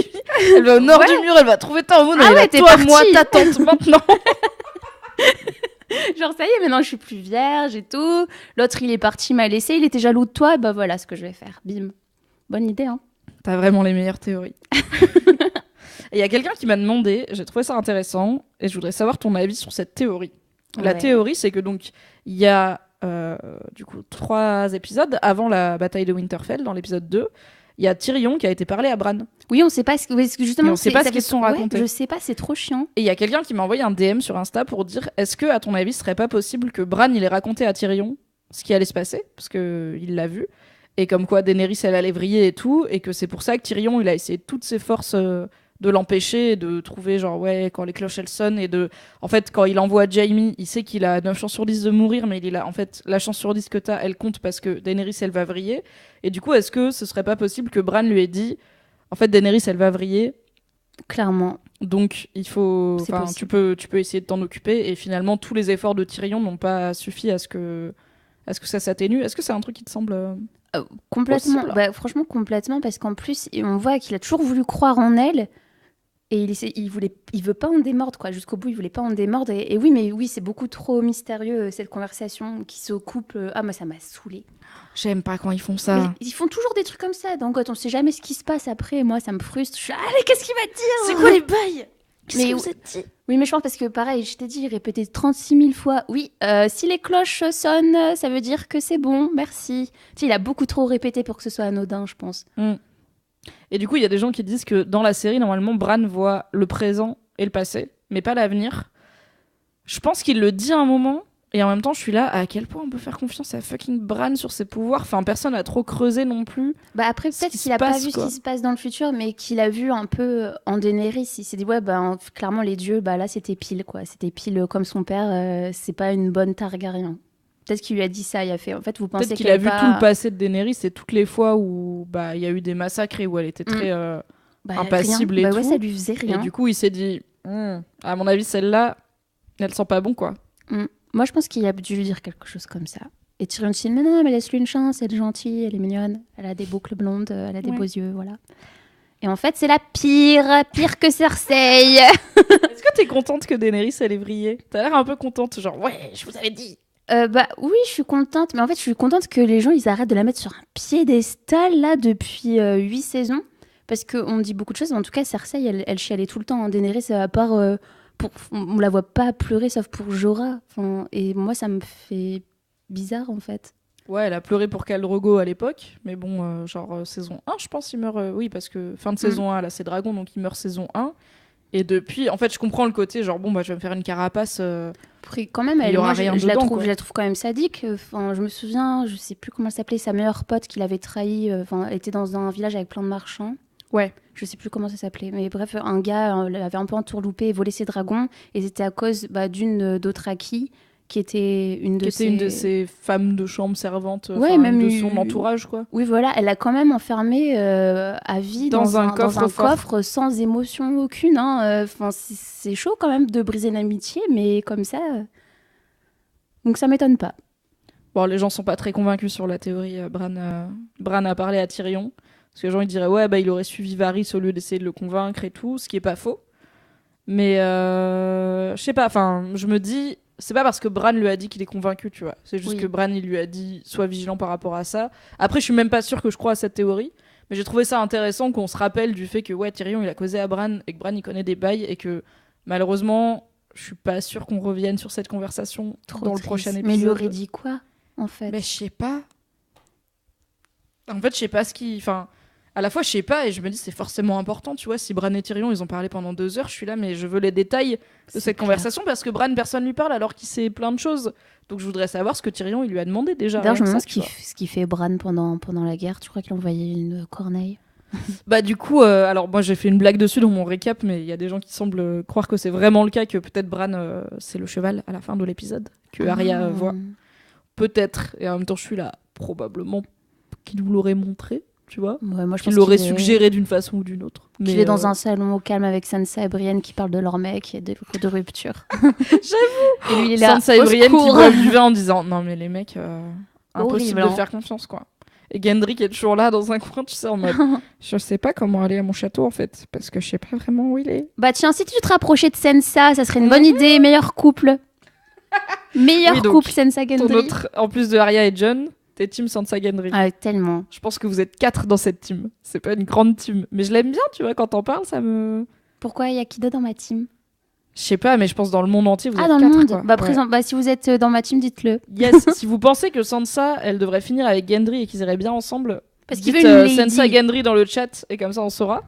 Elle va au nord du mur, elle va trouver Tormund, elle va toi, moi, ta tante, maintenant. Genre ça y est, maintenant je suis plus vierge et tout. L'autre, il est parti, m'a laissé, il était jaloux de toi, et bah voilà ce que je vais faire. Bim. Bonne idée, hein. T'as vraiment les meilleures théories. Et il y a quelqu'un qui m'a demandé, j'ai trouvé ça intéressant, et je voudrais savoir ton avis sur cette théorie. La théorie, c'est que donc, il y a du coup 3 épisodes avant la bataille de Winterfell, dans l'épisode 2, il y a Tyrion qui a été parlé à Bran. Oui, on sait pas justement, on sait pas ce qu'ils se sont racontés. Je sais pas, c'est trop chiant. Et il y a quelqu'un qui m'a envoyé un DM sur Insta pour dire est-ce que à ton avis, ce serait pas possible que Bran il ait raconté à Tyrion ce qui allait se passer parce que il l'a vu et comme quoi Daenerys elle allait vriller et tout et que c'est pour ça que Tyrion il a essayé de toutes ses forces de l'empêcher, de trouver genre ouais quand les cloches elles sonnent et de en fait quand il envoie Jaime, il sait qu'il a 9 chances sur 10 de mourir mais il a en fait la chance sur 10 que t'as, elle compte parce que Daenerys elle va vriller et du coup est-ce que ce serait pas possible que Bran lui ait dit en fait Daenerys elle va vriller clairement donc il faut tu peux essayer de t'en occuper et finalement tous les efforts de Tyrion n'ont pas suffi à ce que ça s'atténue. Est-ce que c'est un truc qui te semble complètement, franchement complètement parce qu'en plus on voit qu'il a toujours voulu croire en elle. Et il veut pas en démordre, quoi. Jusqu'au bout, il voulait pas en démordre. Et oui, mais oui, c'est beaucoup trop mystérieux, cette conversation qui se couple. Ah, moi, ça m'a saoulée. J'aime pas quand ils font ça. Mais ils font toujours des trucs comme ça. Donc, on sait jamais ce qui se passe après. Moi, ça me frustre. Je suis allez, qu'est-ce qu'il va dire? C'est quoi les bails? Mais vous êtes dit? Oui, mais je pense parce que, pareil, je t'ai dit, répété 36 000 fois. Oui, si les cloches sonnent, ça veut dire que c'est bon, merci. Tu sais, il a beaucoup trop répété pour que ce soit anodin, je pense. Et du coup, il y a des gens qui disent que dans la série, normalement, Bran voit le présent et le passé, mais pas l'avenir. Je pense qu'il le dit à un moment, et en même temps, je suis là, à quel point on peut faire confiance à fucking Bran sur ses pouvoirs? Enfin, personne n'a trop creusé non plus. Bah après, peut-être qu'il a pas vu ce qui se passe dans le futur, mais qu'il a vu un peu en Daenerys. Il s'est dit, ouais, bah, clairement, les dieux, bah là, c'était pile, quoi. C'était pile comme son père, c'est pas une bonne Targaryen. Peut-être qu'il lui a dit ça, il a fait. En fait, vous pensez peut-être qu'il a vu tout le passé de Daenerys et toutes les fois où il y a eu des massacres et où elle était très impassible rien. et tout. Ouais, ça lui faisait rien. Et du coup, il s'est dit, à mon avis, celle-là, elle sent pas bon, quoi. Moi, je pense qu'il a dû lui dire quelque chose comme ça. Et Tyrion se dit, mais non, mais laisse-lui une chance, elle est gentille, elle est mignonne, elle a des boucles blondes, elle a des beaux yeux, voilà. Et en fait, c'est la pire que Cersei. Est-ce que t'es contente que Daenerys, elle ait vrillé? T'as l'air un peu contente, genre, ouais, je vous avais dit. Bah oui, je suis contente, mais en fait, je suis contente que les gens, ils arrêtent de la mettre sur un piédestal, là, depuis 8 saisons. Parce qu'on dit beaucoup de choses, mais en tout cas, Cersei, elle chialait tout le temps. Daenerys, à part... on la voit pas pleurer, sauf pour Jorah. Enfin, et moi, ça me fait bizarre, en fait. Ouais, elle a pleuré pour Khal Drogo à l'époque, mais bon, saison 1, je pense, il meurt... oui, parce que fin de saison 1, là, c'est Dragon, donc il meurt saison 1. Et depuis, en fait, je comprends le côté, genre, bon, bah, je vais me faire une carapace... Après, quand même, je la trouve quand même sadique. Enfin, je me souviens, je sais plus comment elle s'appelait, sa meilleure pote qui l'avait trahi. Elle était dans un village avec plein de marchands. Ouais. Je sais plus comment ça s'appelait. Mais bref, un gars l'avait un peu entourloupé et volé ses dragons. Et c'était à cause d'une d'Othraki, qui était une de ses femmes de chambre servantes, même de son entourage, quoi. Oui, voilà, elle l'a quand même enfermée à vie dans un coffre sans émotion aucune. C'est chaud quand même de briser l'amitié, mais comme ça... Donc ça m'étonne pas. Bon, les gens sont pas très convaincus sur la théorie. Bran a parlé à Tyrion. Parce que les gens, ils diraient, ouais, bah, il aurait suivi Varys au lieu d'essayer de le convaincre et tout, ce qui est pas faux. Mais, je sais pas, enfin, je me dis... C'est pas parce que Bran lui a dit qu'il est convaincu, tu vois. C'est juste que Bran, il lui a dit sois vigilant par rapport à ça. Après, je suis même pas sûre que je crois à cette théorie. Mais j'ai trouvé ça intéressant qu'on se rappelle du fait que ouais, Tyrion, il a causé à Bran et que Bran, il connaît des bails et que malheureusement, je suis pas sûre qu'on revienne sur cette conversation dans le prochain épisode. Mais il lui aurait dit quoi, en fait? Mais je sais pas. En fait, je sais pas ce qui... Enfin, à la fois, je sais pas, et je me dis, c'est forcément important, tu vois. Si Bran et Tyrion, ils ont parlé pendant 2 heures, je suis là, mais je veux les détails de cette conversation, parce que Bran, personne lui parle, alors qu'il sait plein de choses. Donc, je voudrais savoir ce que Tyrion, il lui a demandé déjà. D'ailleurs, je me demande ce qu'il fait Bran pendant la guerre. Tu crois qu'il envoyait une corneille? Bah, du coup, alors, moi, j'ai fait une blague dessus dans mon récap, mais il y a des gens qui semblent croire que c'est vraiment le cas, que peut-être Bran, c'est le cheval à la fin de l'épisode, que Arya voit. Peut-être. Et en même temps, je suis là, probablement qu'il vous l'aurait montré. Tu vois, ouais, moi, qu'il l'aurait suggéré d'une façon ou d'une autre. Mais il est dans un salon au calme avec Sansa et Brienne qui parlent de leur mec et de rupture. J'avoue. Et lui, il est là. Sansa et Brienne qui boivent du vin en disant non mais les mecs, impossible de faire confiance quoi. Et Gendry qui est toujours là dans un coin, tu sais, en mode je sais pas comment aller à mon château en fait, parce que je sais pas vraiment où il est. Bah tiens, si tu te rapprochais de Sansa, ça serait une bonne idée, meilleur couple. Couple Sansa Gendry. En plus de Arya et Jon. T'es team Sansa Gendry. Ah, tellement. Je pense que vous êtes 4 dans cette team. C'est pas une grande team. Mais je l'aime bien, tu vois, quand t'en parles, ça me... Pourquoi il y a qui d'autre dans ma team? Je sais pas, mais je pense dans le monde entier, vous êtes 4. Ah, dans le monde. Quoi. Bah, si vous êtes dans ma team, dites-le. Yes, si vous pensez que Sansa, elle devrait finir avec Gendry et qu'ils iraient bien ensemble, parce qu'il veut une lady. Sansa Gendry dans le chat, et comme ça on saura.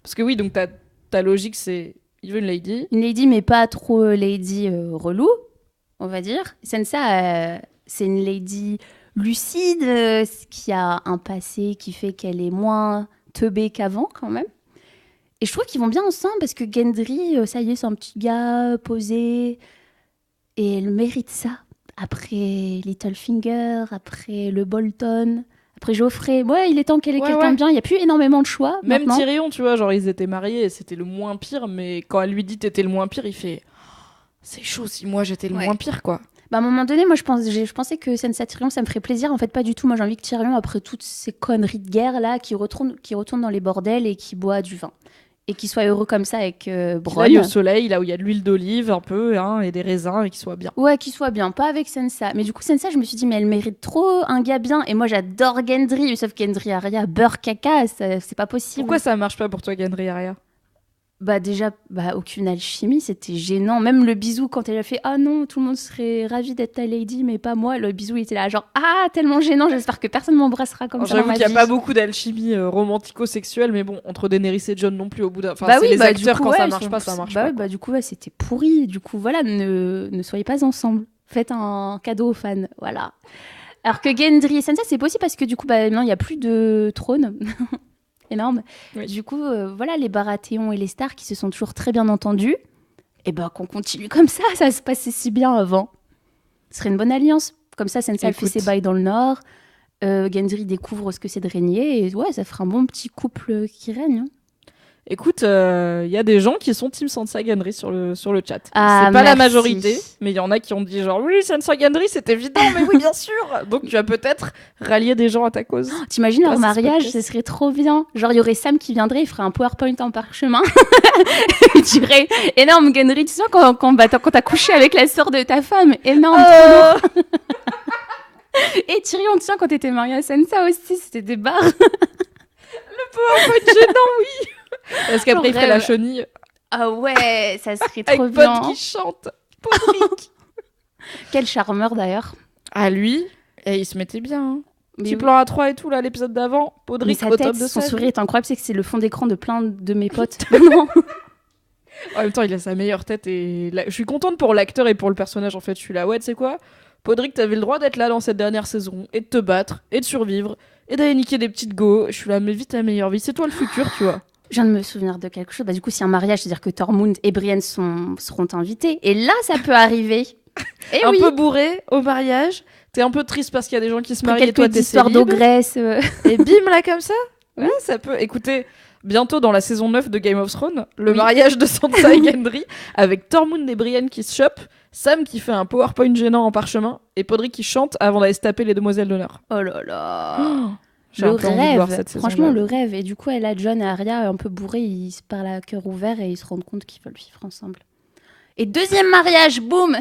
Parce que oui, donc ta logique, c'est... Il veut une lady. Une lady, mais pas trop lady relou, on va dire. Sansa, c'est une lady... lucide, qui a un passé qui fait qu'elle est moins teubée qu'avant quand même. Et je trouve qu'ils vont bien ensemble parce que Gendry, ça y est, c'est un petit gars posé et elle mérite ça. Après Littlefinger, après le Bolton, après Joffrey. Ouais, il est temps qu'elle ait quelqu'un de bien. Il n'y a plus énormément de choix. Même maintenant. Tyrion, tu vois, genre ils étaient mariés et c'était le moins pire, mais quand elle lui dit t'étais le moins pire, il fait c'est chaud si moi j'étais le moins pire quoi. Bah à un moment donné, moi je pensais que Sansa Tyrion ça me ferait plaisir. En fait, pas du tout. Moi j'ai envie que Tyrion, après toutes ces conneries de guerre là, qui retourne dans les bordels et qui boit du vin. et qu'il soit heureux comme ça avec Qu'il Bronn. aille au soleil, là où il y a de l'huile d'olive un peu, hein, et des raisins, et qu'il soit bien. Ouais, qu'il soit bien, pas avec Sansa. Mais du coup, Sansa, je me suis dit, mais elle mérite trop un gars bien. Et moi, j'adore Gendry, sauf Gendry Arya, beurre caca, c'est pas possible. Pourquoi ça marche pas pour toi, Gendry Arya? Bah déjà, aucune alchimie, c'était gênant. Même le bisou, quand elle a fait « Ah non, tout le monde serait ravi d'être ta lady, mais pas moi », le bisou, il était là genre « Ah, tellement gênant, j'espère que personne m'embrassera comme ça dans J'avoue ma qu'il n'y a vie. pas beaucoup d'alchimie romantico-sexuelle, mais bon, entre Daenerys et Jon non plus au bout d'un... Enfin, Bah c'est oui, les du acteurs, coup, quand ouais, ça marche pas, ça marche pas. du coup, ouais, c'était pourri. Du coup, voilà, ne soyez pas ensemble. Faites un cadeau aux fans, voilà. Alors que Gendry et Sansa, c'est possible parce que du coup, maintenant, il n'y a plus de trône. Énorme. Oui. Du coup, voilà, les Baratheon et les Stark qui se sont toujours très bien entendus. Et ben qu'on continue comme ça se passait si bien avant. Ce serait une bonne alliance. Comme ça, Sansa elle fait ses bails dans le nord. Gendry découvre ce que c'est de régner. Et ouais, ça fera un bon petit couple qui règne. Hein. Écoute, il y a des gens qui sont Team Sansa Gendry sur le chat. Ah, c'est pas merci. la majorité, mais il y en a qui ont dit genre oui, Sansa Gendry, c'est évident, mais oui, bien sûr. Donc tu vas peut-être rallier des gens à ta cause. T'imagines leur Grâce à ce mariage, podcast. ce serait trop bien. Genre, il y aurait Sam qui viendrait, il ferait un PowerPoint en parchemin. Il dirait énorme Gendry, tu sais, quand t'as couché avec la sœur de ta femme, énorme. Trop lourd. Et Tyrion, tu sais, quand t'étais mariée à Sansa aussi, c'était des barres. Le PowerPoint gênant, oui. Parce qu'après, il ferait la rêve. chenille Ah ouais, ça serait trop avec bien. Pod qui chante. Podrick. Quel charmeur d'ailleurs. Ah, lui, et il se mettait bien. Hein. Mais Petit oui. plan A3 et tout, là, l'épisode d'avant. Mais Podrick sa au tête, top de son sa sourire vie. est incroyable, c'est que c'est le fond d'écran de plein de mes potes. Vraiment. En même temps, il a sa meilleure tête et je suis contente pour l'acteur et pour le personnage en fait. Je suis là, ouais, tu sais quoi, Podrick, t'avais le droit d'être là dans cette dernière saison et de te battre et de survivre et d'aller niquer des petites go. Je suis là, mais vite la meilleure vie, c'est toi le futur, tu vois. Je viens de me souvenir de quelque chose. Du coup, c'est un mariage, c'est-à-dire que Tormund et Brienne seront invités. Et là, ça peut arriver. Et Un oui. peu bourré au mariage, t'es un peu triste parce qu'il y a des gens qui se marient et Quelques toi t'es histoires célib. d'ogresse. Et bim là comme ça. Ouais, ça peut. Écoutez, bientôt dans la saison 9 de Game of Thrones, le mariage de Sansa et Gendry avec Tormund et Brienne qui se chopent, Sam qui fait un PowerPoint gênant en parchemin et Podrick qui chante avant d'aller se taper les demoiselles d'honneur. Oh là là. Oh, j'ai Le un peu envie de voir rêve. cette saison-là. Franchement, le rêve. Et du coup, elle a Jon et Arya un peu bourrés. Ils se parlent à cœur ouvert et ils se rendent compte qu'ils veulent vivre ensemble. Et deuxième mariage, boum.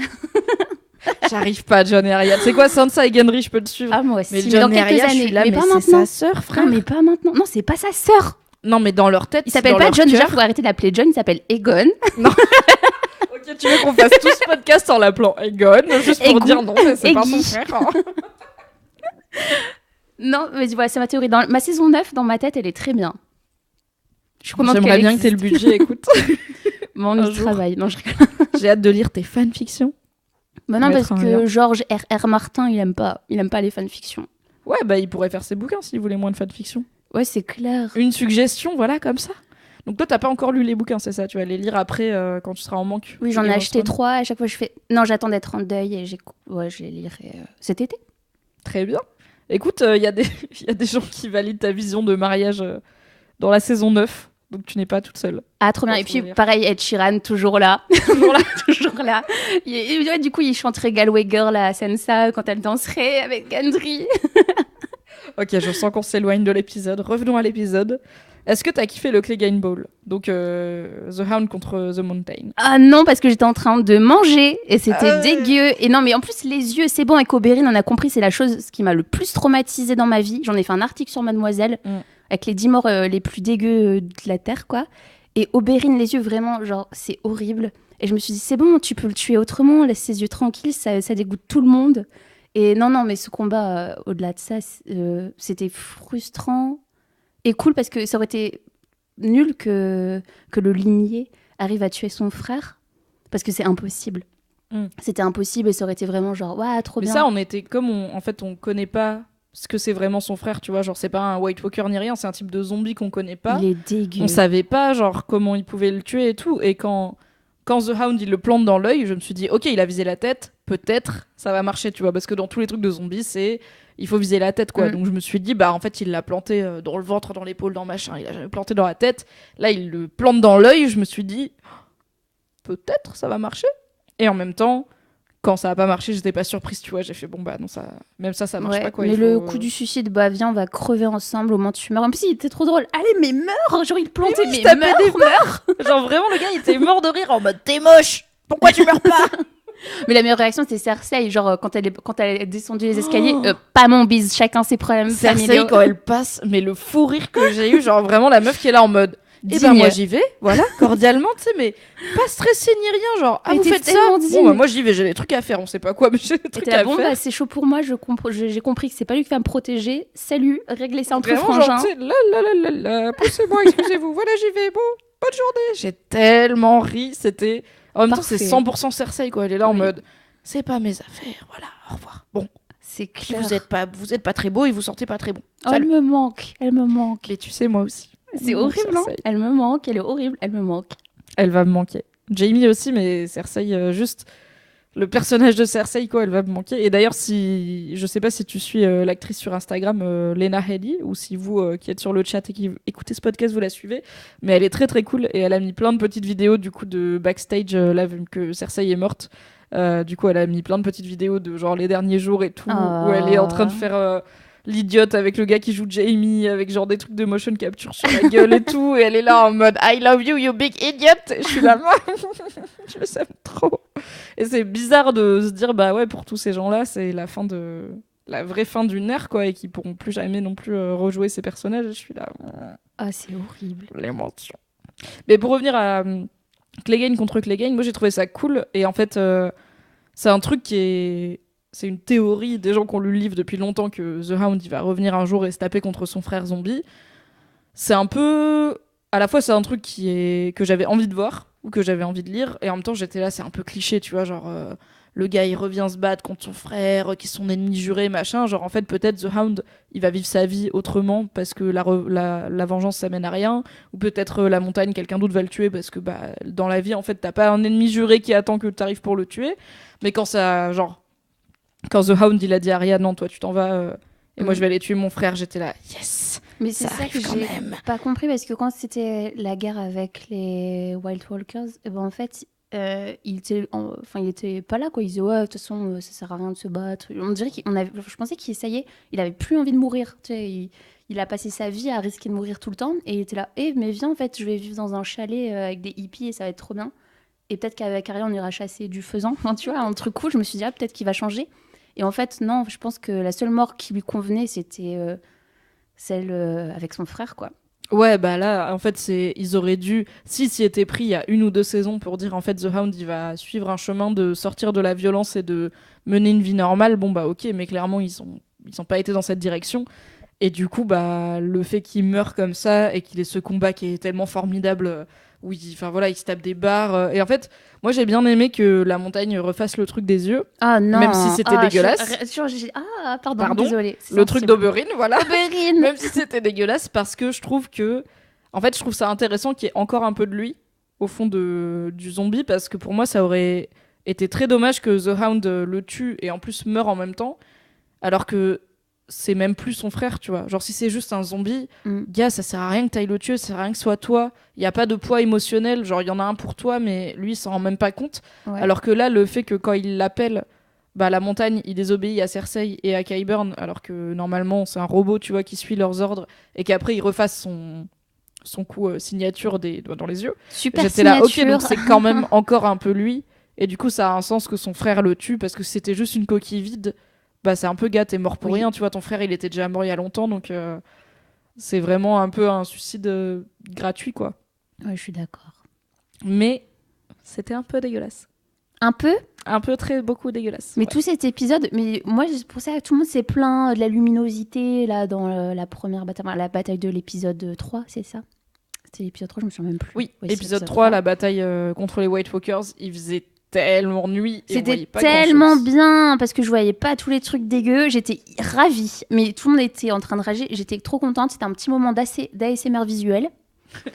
J'arrive pas, Jon et Arya. C'est quoi, Sansa et Gendry, je peux te suivre. Ah, moi aussi. Mais Mais Jon dans et quelques Arya, je années. suis là, mais mais pas c'est maintenant. sa sœur, frère. Non, mais pas maintenant. Non, c'est pas sa sœur. Non, mais dans leur tête, Il s'appelle dans pas leur John. Déjà, cœur. faut arrêter d'appeler John. Il s'appelle Aegon. Ok, tu veux qu'on fasse tout ce podcast en l'appelant Aegon, juste pour Aegon. dire non, mais c'est pas son Aegui. frère. Hein. Non, mais voilà, c'est ma théorie. Dans ma saison 9, dans ma tête, elle est très bien. Je suis contente J'aimerais qu'elle bien que t'aies le existe. budget, écoute. Bon, on un y jour. travaille. Non, je rigole. J'ai hâte de lire tes fanfictions. Bah non, Mettre parce un que lien. George R.R. Martin, il aime pas les fanfictions. Ouais, bah il pourrait faire ses bouquins s'il voulait moins de fanfiction. Ouais, c'est clair. Une suggestion, voilà, comme ça. Donc toi, t'as pas encore lu les bouquins, c'est ça? Tu vas les lire après quand tu seras en manque. Oui, j'en de ai Game of acheté Thrones. 3. À chaque fois, je fais. Non, j'attends d'être en deuil et je les lirai cet été. Très bien. Écoute, il y a des gens qui valident ta vision de mariage dans la saison 9. Donc tu n'es pas toute seule. Ah, trop bien. Pour Et puis, lire. pareil, Ed Sheeran, toujours là. Toujours là. toujours là. Ouais, du coup, il chanterait Galway Girl à Sansa quand elle danserait avec Gendry. Ok, je sens qu'on s'éloigne de l'épisode. Revenons à l'épisode. Est-ce que t'as kiffé le Clegane Bowl? Donc The Hound contre The Mountain. Ah non, parce que j'étais en train de manger et c'était dégueu. Et non, mais en plus, les yeux, c'est bon. Et qu'Oberyn, on a compris, c'est la chose qui m'a le plus traumatisée dans ma vie. J'en ai fait un article sur Mademoiselle avec les 10 morts les plus dégueux de la Terre, quoi. Et Oberyn, les yeux, vraiment, genre, c'est horrible. Et je me suis dit, c'est bon, tu peux le tuer autrement, laisse ses yeux tranquilles, ça dégoûte tout le monde. Et non, mais ce combat, au-delà de ça, c'était frustrant et cool parce que ça aurait été nul que le limier arrive à tuer son frère parce que c'est impossible. C'était impossible et ça aurait été vraiment genre, ouais, trop Mais bien. ça, on était comme en fait, on connaît pas ce que c'est vraiment son frère, tu vois. Genre, c'est pas un White Walker ni rien, c'est un type de zombie qu'on connaît pas. Il est dégueu. On savait pas, genre, comment il pouvait le tuer et tout. Et quand The Hound, il le plante dans l'œil, je me suis dit, ok, il a visé la tête, peut-être ça va marcher, tu vois. Parce que dans tous les trucs de zombies, il faut viser la tête, quoi. Donc je me suis dit, bah, en fait, il l'a planté dans le ventre, dans l'épaule, dans machin. Il a jamais planté dans la tête. Là, il le plante dans l'œil. Je me suis dit, peut-être ça va marcher. Et en même temps, quand ça a pas marché, j'étais pas surprise, tu vois. J'ai fait bon bah non, ça marche pas quoi. Mais le coup du suicide, bah viens, on va crever ensemble, au moins tu meurs. En plus, il était trop drôle. Allez, mais meurs. Genre il plantait, mais meurs. Genre vraiment, le gars il était mort de rire en mode t'es moche. Pourquoi tu meurs pas? Mais la meilleure réaction, c'était Cersei. Genre, quand elle est descendue les escaliers, pas mon bise, chacun ses problèmes Cersei, familiaux. quand elle passe, mais le fou rire que j'ai eu, genre vraiment la meuf qui est là en mode. Et Digne. moi j'y vais, voilà, cordialement, tu sais, mais pas stressé ni rien, genre, ah Mais vous t'es faites ça? tellement digne. Bon bah moi j'y vais, j'ai des trucs à faire, on sait pas quoi, mais j'ai des Et trucs t'es là, à bon, faire. bah, c'est chaud pour moi, j'ai compris que c'est pas lui qui va me protéger. Salut, réglez ça entre Vraiment, frangins. genre, tu sais, là, poussez-moi, excusez-vous, voilà j'y vais, bon, bonne journée. J'ai tellement ri, c'était... En même temps, c'est Parfait. 100% Cersei, quoi, elle est là en Oui. mode, c'est pas mes affaires, voilà, au revoir. Bon, C'est puis clair. vous êtes pas très beau et vous sortez pas très bon. Oh, elle me manque. Mais tu sais, moi aussi. C'est horrible, hein. Cersei. Elle me manque, elle est horrible, elle me manque. Elle va me manquer. Jamie aussi, mais Cersei, juste le personnage de Cersei, quoi, elle va me manquer. Et d'ailleurs, je sais pas si tu suis l'actrice sur Instagram, Lena Headey, ou si vous qui êtes sur le chat et qui écoutez ce podcast, vous la suivez, mais elle est très très cool et elle a mis plein de petites vidéos du coup de backstage, là, vu que Cersei est morte. Du coup, elle a mis plein de petites vidéos de genre les derniers jours et tout, où elle est en train de faire l'idiote avec le gars qui joue Jamie, avec genre des trucs de motion capture sur la gueule et tout, et elle est là en mode I love you, you big idiot. Et je suis là, je le sens trop. Et c'est bizarre de se dire, bah ouais, pour tous ces gens-là, c'est la vraie fin d'une ère, quoi, et qui pourront plus jamais non plus rejouer ces personnages. Je suis là, Ah, c'est horrible. l'émotion. Mais pour revenir à Clegane contre Clegane, moi j'ai trouvé ça cool, et en fait, c'est un truc c'est une théorie des gens qui ont lu le livre depuis longtemps que The Hound il va revenir un jour et se taper contre son frère zombie. C'est un peu... À la fois c'est un truc que j'avais envie de voir ou que j'avais envie de lire et en même temps j'étais là, c'est un peu cliché, tu vois, genre le gars il revient se battre contre son frère qui est son ennemi juré, machin. Genre en fait peut-être The Hound il va vivre sa vie autrement parce que la vengeance ça mène à rien, ou peut-être la montagne quelqu'un d'autre va le tuer parce que bah, dans la vie en fait t'as pas un ennemi juré qui attend que t'arrives pour le tuer. Mais quand The Hound il a dit à Arya non toi tu t'en vas et moi je vais aller tuer mon frère, j'étais là yes. Mais c'est Ça ça que arrive quand j'ai même. pas compris parce que quand c'était la guerre avec les White Walkers, eh ben en fait, il était pas là quoi. Il disait ouais, de toute façon, ça sert à rien de se battre. On dirait je pensais qu'il essayait, il avait plus envie de mourir. Tu sais, il a passé sa vie à risquer de mourir tout le temps et il était là. Mais viens en fait, je vais vivre dans un chalet avec des hippies et ça va être trop bien. Et peut-être qu'avec Arya on ira chasser du faisan. Enfin, tu vois, un truc cool. Je me suis dit peut-être qu'il va changer. Et en fait non, je pense que la seule mort qui lui convenait c'était celle avec son frère, quoi. Ouais, bah là, en fait, ils auraient dû, s'ils s'y étaient pris il y a 1 ou 2 saisons pour dire, en fait, The Hound, il va suivre un chemin de sortir de la violence et de mener une vie normale, bon, bah, ok, mais clairement, ils ont pas été dans cette direction. Et du coup, bah, le fait qu'il meure comme ça et qu'il ait ce combat qui est tellement formidable, où il se tape des barres. Et en fait, moi, j'ai bien aimé que la montagne refasse le truc des yeux. Ah non. Même si c'était dégueulasse. Pardon, désolée. c'est Le truc sensible. d'Oberyn, voilà. Oberyn. Même si c'était dégueulasse, parce que je trouve ça intéressant qu'il y ait encore un peu de lui au fond du zombie, parce que pour moi, ça aurait été très dommage que The Hound le tue et en plus meure en même temps, alors que c'est même plus son frère, tu vois. Genre, si c'est juste un zombie, gars, ça sert à rien que t'ailles le tuer, ça sert à rien que ce soit toi. Il n'y a pas de poids émotionnel, genre, il y en a un pour toi, mais lui, il s'en rend même pas compte. Ouais. Alors que là, le fait que quand il l'appelle, bah, la montagne, il désobéit à Cersei et à Qyburn, alors que normalement, c'est un robot, tu vois, qui suit leurs ordres, et qu'après, il refasse son coup signature des doigts dans les yeux. Super J'étais là, ok, signature. donc c'est quand même encore un peu lui. Et du coup, ça a un sens que son frère le tue, parce que si c'était juste une coquille vide, bah c'est un peu gars, t'es mort pour Oui. rien, tu vois, ton frère, il était déjà mort il y a longtemps, donc c'est vraiment un peu un suicide gratuit, quoi. Ouais, je suis d'accord. Mais c'était un peu dégueulasse. Un peu. Un peu beaucoup dégueulasse. Mais ouais. tout cet épisode, mais moi, pour ça, tout le monde s'est plaint de la luminosité là dans la première bataille, la bataille de l'épisode 3, c'est ça? C'était l'épisode 3, je me souviens même plus. Oui, c'est épisode 3, la bataille contre les White Walkers, il faisait tellement nuit. Et on C'était voyait pas tellement grand-chose. bien parce que je voyais pas tous les trucs dégueux. J'étais ravie, mais tout le monde était en train de rager. J'étais trop contente. C'était un petit moment d'ASMR visuel.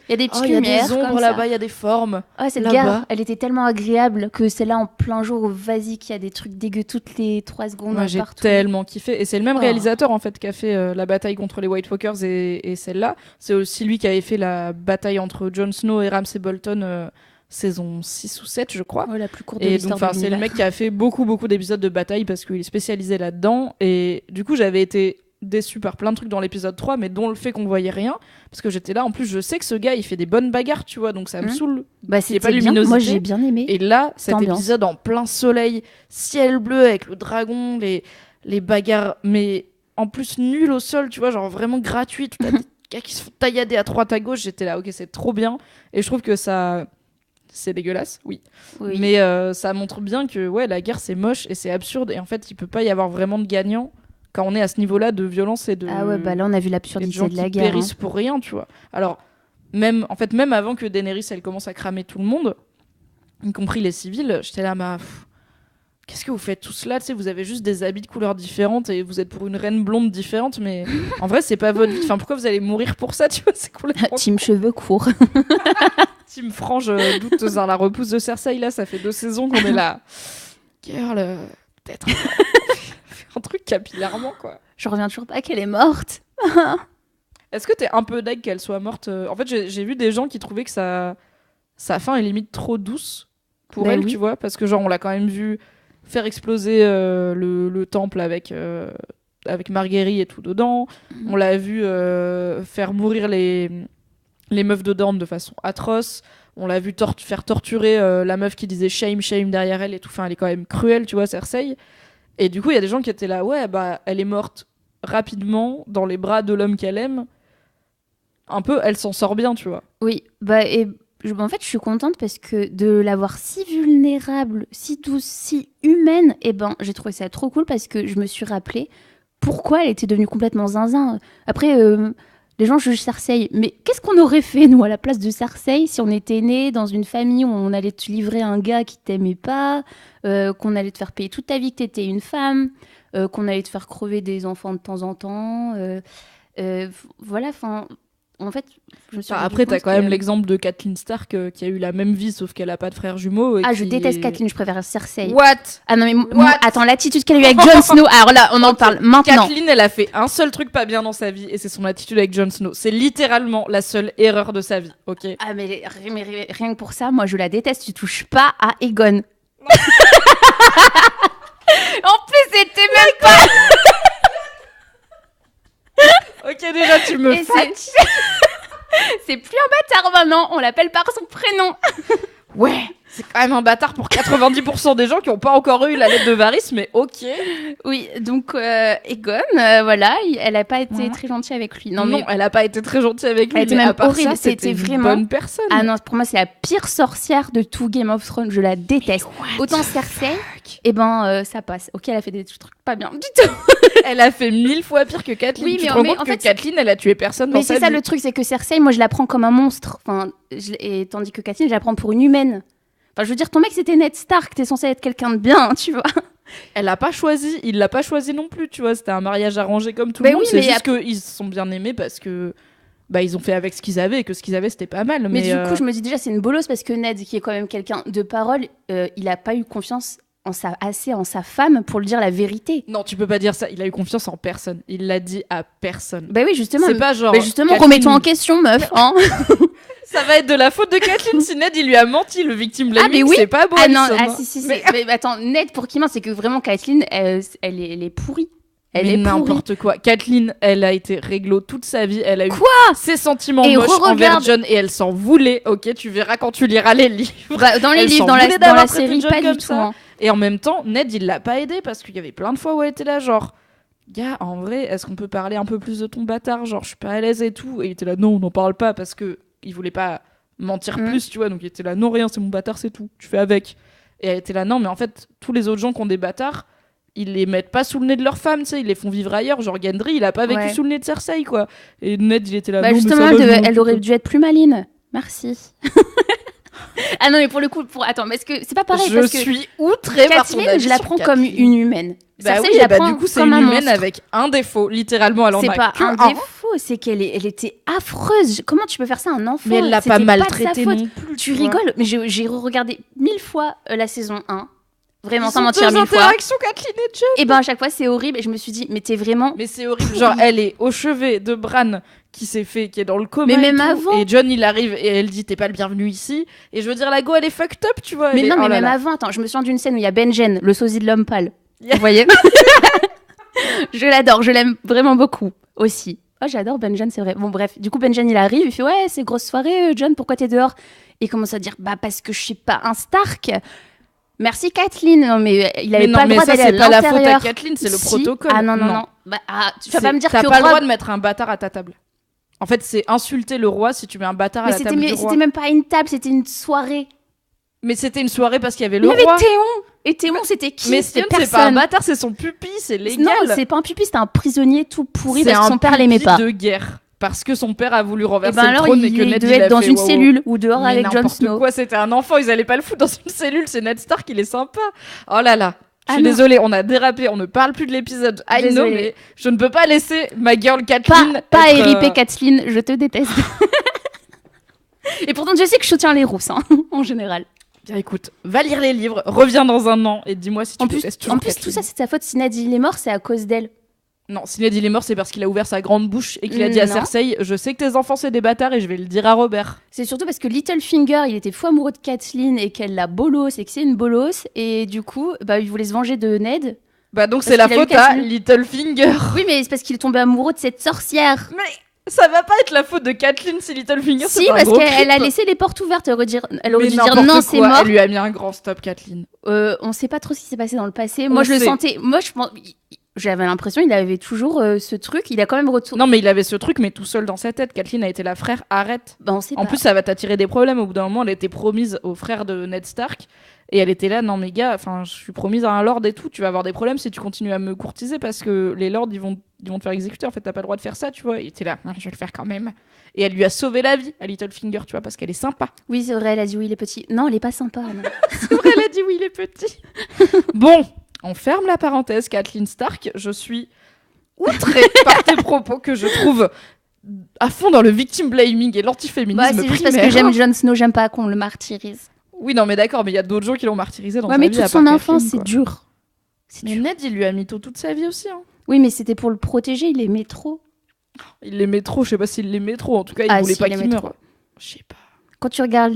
Il y a des petites Il y a lumières des ombres comme là-bas, ça. il y a des formes. Ah, cette là-bas. gare, elle était tellement agréable que celle-là en plein jour, vas-y, qu'il y a des trucs dégueux toutes les 3 secondes. Moi, j'ai partout. tellement kiffé. Et c'est le même Oh. réalisateur en fait qui a fait la bataille contre les White Walkers et celle-là. C'est aussi lui qui avait fait la bataille entre Jon Snow et Ramsay Bolton saison 6 ou 7, je crois. La plus courte de Et l'histoire donc, de c'est le l'univers. mec qui a fait beaucoup d'épisodes de bataille parce qu'il est spécialisé là-dedans. Et du coup, j'avais été déçue par plein de trucs dans l'épisode 3, mais dont le fait qu'on voyait rien. Parce que j'étais là, en plus, je sais que ce gars, il fait des bonnes bagarres, tu vois, donc ça me saoule. Bah, Il y a pas c'était de bien. luminosité. Moi, j'ai bien aimé. Et là, cet ambiance. épisode en plein soleil, ciel bleu avec le dragon, les bagarres, mais en plus nul au sol, tu vois, genre vraiment gratuit. Tout à des gars qui se font taillader à droite à gauche. J'étais là, ok, c'est trop bien. Et je trouve que ça. C'est dégueulasse, oui. Mais ça montre bien que ouais, la guerre, c'est moche et c'est absurde. Et en fait, il peut pas y avoir vraiment de gagnant quand on est à ce niveau-là de violence et de. Ah ouais, bah là, on a vu et de l'absurdité gens de la qui guerre. périssent pour rien, tu vois. Alors, même avant que Daenerys, elle commence à cramer tout le monde, y compris les civils, j'étais là, qu'est-ce que vous faites tout cela, tu sais, vous avez juste des habits de couleurs différentes et vous êtes pour une reine blonde différente, mais en vrai, c'est pas votre vie. Enfin, pourquoi vous allez mourir pour ça, tu vois, c'est complètement... Team cheveux courts. Team frange douteuse, la repousse de Cersei, là, ça fait 2 saisons qu'on est là. Girl, peut-être un truc capillairement, quoi. Je reviens toujours pas qu'elle est morte. Est-ce que t'es un peu deg qu'elle soit morte En fait, j'ai vu des gens qui trouvaient que sa fin est limite trop douce pour Bah elle, oui. tu vois, parce que genre on l'a quand même vu faire exploser le temple avec Marguerite et tout dedans. On l'a vu faire mourir les meufs de Dorne de façon atroce. On l'a vu faire torturer la meuf qui disait shame, shame derrière elle et tout. Enfin, elle est quand même cruelle, tu vois, Cersei. Et du coup, il y a des gens qui étaient là, ouais, bah, elle est morte rapidement dans les bras de l'homme qu'elle aime. Un peu, elle s'en sort bien, tu vois. Oui, bah en fait, je suis contente parce que de l'avoir si vulnérable, si douce, si humaine, j'ai trouvé ça trop cool parce que je me suis rappelé pourquoi elle était devenue complètement zinzin. Après, les gens jugent Cersei, mais qu'est-ce qu'on aurait fait, nous, à la place de Cersei, si on était né dans une famille où on allait te livrer un gars qui t'aimait pas, qu'on allait te faire payer toute ta vie que t'étais une femme, qu'on allait te faire crever des enfants de temps en temps, voilà, enfin... En fait, je me suis rendu Après, compte t'as quand que- même l'exemple de Catelyn Stark qui a eu la même vie, sauf qu'elle a pas de frère jumeau. Ah, je déteste Catelyn, je préfère Cersei. What? Ah non, mais What? attends, l'attitude qu'elle a eue avec Jon Snow, alors là, on en parle maintenant. Catelyn, elle a fait un seul truc pas bien dans sa vie, et c'est son attitude avec Jon Snow. C'est littéralement la seule erreur de sa vie, ok? Ah, mais rien que pour ça, moi, je la déteste. Tu touches pas à Aegon. En plus, c'était même pas... Ok, déjà, tu me Et fâches. c'est plus un bâtard maintenant, on l'appelle par son prénom. Ouais, c'est quand même un bâtard pour 90% des gens qui n'ont pas encore eu la lettre de Varys, mais ok. Oui, donc Aegon, voilà, elle a pas été très gentille avec lui. Non, mais... elle a pas été très gentille avec lui, Elle était mais même à part horrible, ça, c'était c'était une vraiment- bonne personne. Ah non, pour moi, c'est la pire sorcière de tout Game of Thrones. Je la déteste. Autant Cersei, ça passe. Ok, elle a fait des trucs pas bien du tout. Elle a fait 1000 fois pire que Catelyn. Oui, tu mais- te rends mais compte en que fait, Catelyn, elle a tué personne dans Mais sa c'est ça vie. le truc, c'est que Cersei, moi, je la prends comme un monstre. Enfin, et tandis que Catelyn, je la prends pour une humaine. Enfin, je veux dire, ton mec, c'était Ned Stark. T'es censé être quelqu'un de bien, tu vois. Elle l'a pas choisi, il l'a pas choisi non plus, tu vois. C'était un mariage arrangé comme tout Mais le monde. oui, C'est mais juste qu'ils se sont bien aimés parce que ils ont fait avec ce qu'ils avaient et que ce qu'ils avaient c'était pas mal. Mais Mais, du coup, je me dis déjà, c'est une bolosse parce que Ned, qui est quand même quelqu'un de parole, il a pas eu confiance assez en sa femme pour lui dire la vérité. non, tu peux pas dire ça. Il a eu confiance en personne. Il l'a dit à personne. Bah oui, justement. C'est pas genre. Mais justement, Catelyn- remets-toi en question, meuf. Hein. Ça va être de la faute de Catelyn si Ned il lui a menti. Le victime blaming, mais oui. c'est pas beau. Ah non, Alison, si. Mais- Mais attends, Ned, pour qui ment, c'est que vraiment, Catelyn, elle est pourrie. Elle mais est pourrie. n'importe quoi. Catelyn, elle a été réglo toute sa vie. Elle a eu Quoi ses sentiments Et moches envers re-regarde. Jon et elle s'en voulait. Ok, tu verras quand tu liras les livres. Bah, dans les Elle livres, s'en dans la voulait d'avoir traité série, Jon pas comme du tout. ça. Hein. Et en même temps, Ned, il l'a pas aidé parce qu'il y avait plein de fois où elle était là, genre, gars, en vrai, est-ce qu'on peut parler un peu plus de ton bâtard? Genre, je suis pas à l'aise et tout. Et il était là, non, on n'en parle pas parce que il voulait pas mentir plus, tu vois. Donc il était là, non, rien, c'est mon bâtard, c'est tout. Tu fais avec. Et elle était là, non, mais en fait, tous les autres gens qui ont des bâtards, ils les mettent pas sous le nez de leur femme, tu sais, ils les font vivre ailleurs. Genre, Gendry, il a pas vécu Ouais. sous le nez de Cersei, quoi. Et Ned, il était là, Bah non, mais justement, ça va, je m'en elle aurait occupe. dû être plus maline. Merci. Ah non, mais pour le coup, attends, mais est-ce que c'est pas pareil Je parce que suis outrée par ton Catelyn, avis je la sur prends comme Catelyn. une humaine. Bah Cersei, oui, je la bah prends du coup, c'est comme une un humaine monstre. avec un défaut. Littéralement, elle en C'est a pas que un un. défaut, c'est qu'elle était affreuse. Comment tu peux faire ça à un enfant? Mais elle l'a C'était pas de sa maltraité faute. non plus. Tu vois. rigoles, mais j'ai regardé 1000 fois la saison 1. Vraiment, Ils sans ont mentir, 2 mille fois. interactions, Kathleen et John. Et ben à chaque fois, c'est horrible. Et je me suis dit, mais t'es vraiment. Mais c'est horrible. Genre, elle est au chevet de Bran qui est dans le coma. Mais et même tout, avant. Et John, il arrive et elle dit, t'es pas le bienvenu ici. Et je veux dire, la go, elle est fucked up, tu vois. Mais elle non, est... mais oh là même là. avant, attends, je me souviens d'une scène où il y a Benjen, le sosie de l'homme pâle. Yeah. Vous voyez Je l'adore, je l'aime vraiment beaucoup aussi. Oh, j'adore Benjen, c'est vrai. Bon, bref, du coup, Benjen, il arrive, il fait ouais, c'est grosse soirée, John, pourquoi t'es dehors? Et il commence à dire bah parce que je suis pas un Stark. Merci Kathleen. Non, mais il avait pas le droit d'aller à c'est pas la faute à l'intérieur. Kathleen, c'est le Si. protocole. Ah non. Bah, tu vas pas me dire t'as que pas le roi- droit de mettre un bâtard à ta table. En fait, c'est insulter le roi si tu mets un bâtard à Mais la table du roi. c'était même pas une table, c'était une soirée. Mais c'était une soirée parce qu'il y avait Il le y avait roi. Théon. Et Théon, c'était qui? Mais C'était Sion, c'est pas un personne. bâtard, c'est son pupille, c'est légal. Non, c'est pas un pupille, c'était un prisonnier tout pourri C'est parce que un son père l'aimait pupille pas. de guerre. Parce que son père a voulu Et renverser ben le alors, trône et que il Ned devait il a être dans fait, une wow, wow. cellule ou dehors Mais avec Jon n'importe Snow. quoi, c'était un enfant, ils allaient pas le foutre dans une cellule, c'est Ned Stark, il est sympa. Oh là là. Je suis Ah non. désolée, on a dérapé, on ne parle plus de l'épisode. I know, Désolée. mais je ne peux pas laisser ma girl Kathleen. Pas être, RIP Kathleen, je te déteste. Et pourtant, je sais que je soutiens les rousses, hein, en général. Bien écoute, va lire les livres, reviens dans un an et dis-moi si tu En plus, détestes toujours tout Kathleen. ça, c'est sa faute. Si Ned il est mort, c'est à cause d'elle. Non, si Ned il est mort, c'est parce qu'il a ouvert sa grande bouche et qu'il a dit à Non. Cersei, je sais que tes enfants c'est des bâtards et je vais le dire à Robert. C'est surtout parce que Littlefinger, il était fou amoureux de Kathleen et qu'elle l'a bolos et que c'est une bolos. Et du coup, bah, il voulait se venger de Ned. Bah donc Parce c'est la qu'il a eu faute à Kathleen. Littlefinger. Oui, mais c'est parce qu'il est tombé amoureux de cette sorcière. Mais ça va pas être la faute de Kathleen si Littlefinger Si, c'est un parce gros qu'elle a creep. laissé les portes ouvertes. Elle aurait dû Mais dire n'importe non, c'est quoi, mort. Elle lui a mis un grand stop, Kathleen. On sait pas trop ce qui s'est passé dans le passé. On Moi, je le sait. sentais. Moi, j'avais l'impression qu'il avait toujours ce truc. Il a quand même retourné. Non mais il avait ce truc mais tout seul dans sa tête. Kathleen a été la frère, arrête. Bah, on sait En pas. plus ça va t'attirer des problèmes. Au bout d'un moment elle était promise au frère de Ned Stark. Et elle était là, non mais gars, enfin je suis promise à un lord et tout, tu vas avoir des problèmes si tu continues à me courtiser parce que les lords ils vont te faire exécuter, en fait t'as pas le droit de faire ça, tu vois. Il était là, je vais le faire quand même. Et elle lui a sauvé la vie à Littlefinger, tu vois, parce qu'elle est sympa. Oui, c'est vrai. Elle a dit oui, il est petit. Non, il est pas sympa. Non. C'est vrai, elle a dit oui, il est petit. Bon, on ferme la parenthèse, Kathleen Stark. Je suis outrée par tes propos que je trouve à fond dans le victim blaming et l'antiféminisme Bah, c'est juste parce que primaire. j'aime Jon Snow. J'aime pas qu'on le martyrise. Oui, non mais d'accord, mais il y a d'autres gens qui l'ont martyrisé dans Ouais, sa mais vie. toute à son part enfance, Kathleen, c'est quoi. dur. C'est Mais dur. Ned, il lui a mytho toute sa vie aussi. Hein. Oui, mais c'était pour le protéger. Il aimait trop. Il l'aimait trop, je sais pas s'il l'aimait trop. En tout cas, il Ah, voulait si, pas il qu'il l'aimait meure. trop. Je sais pas. Quand tu regardes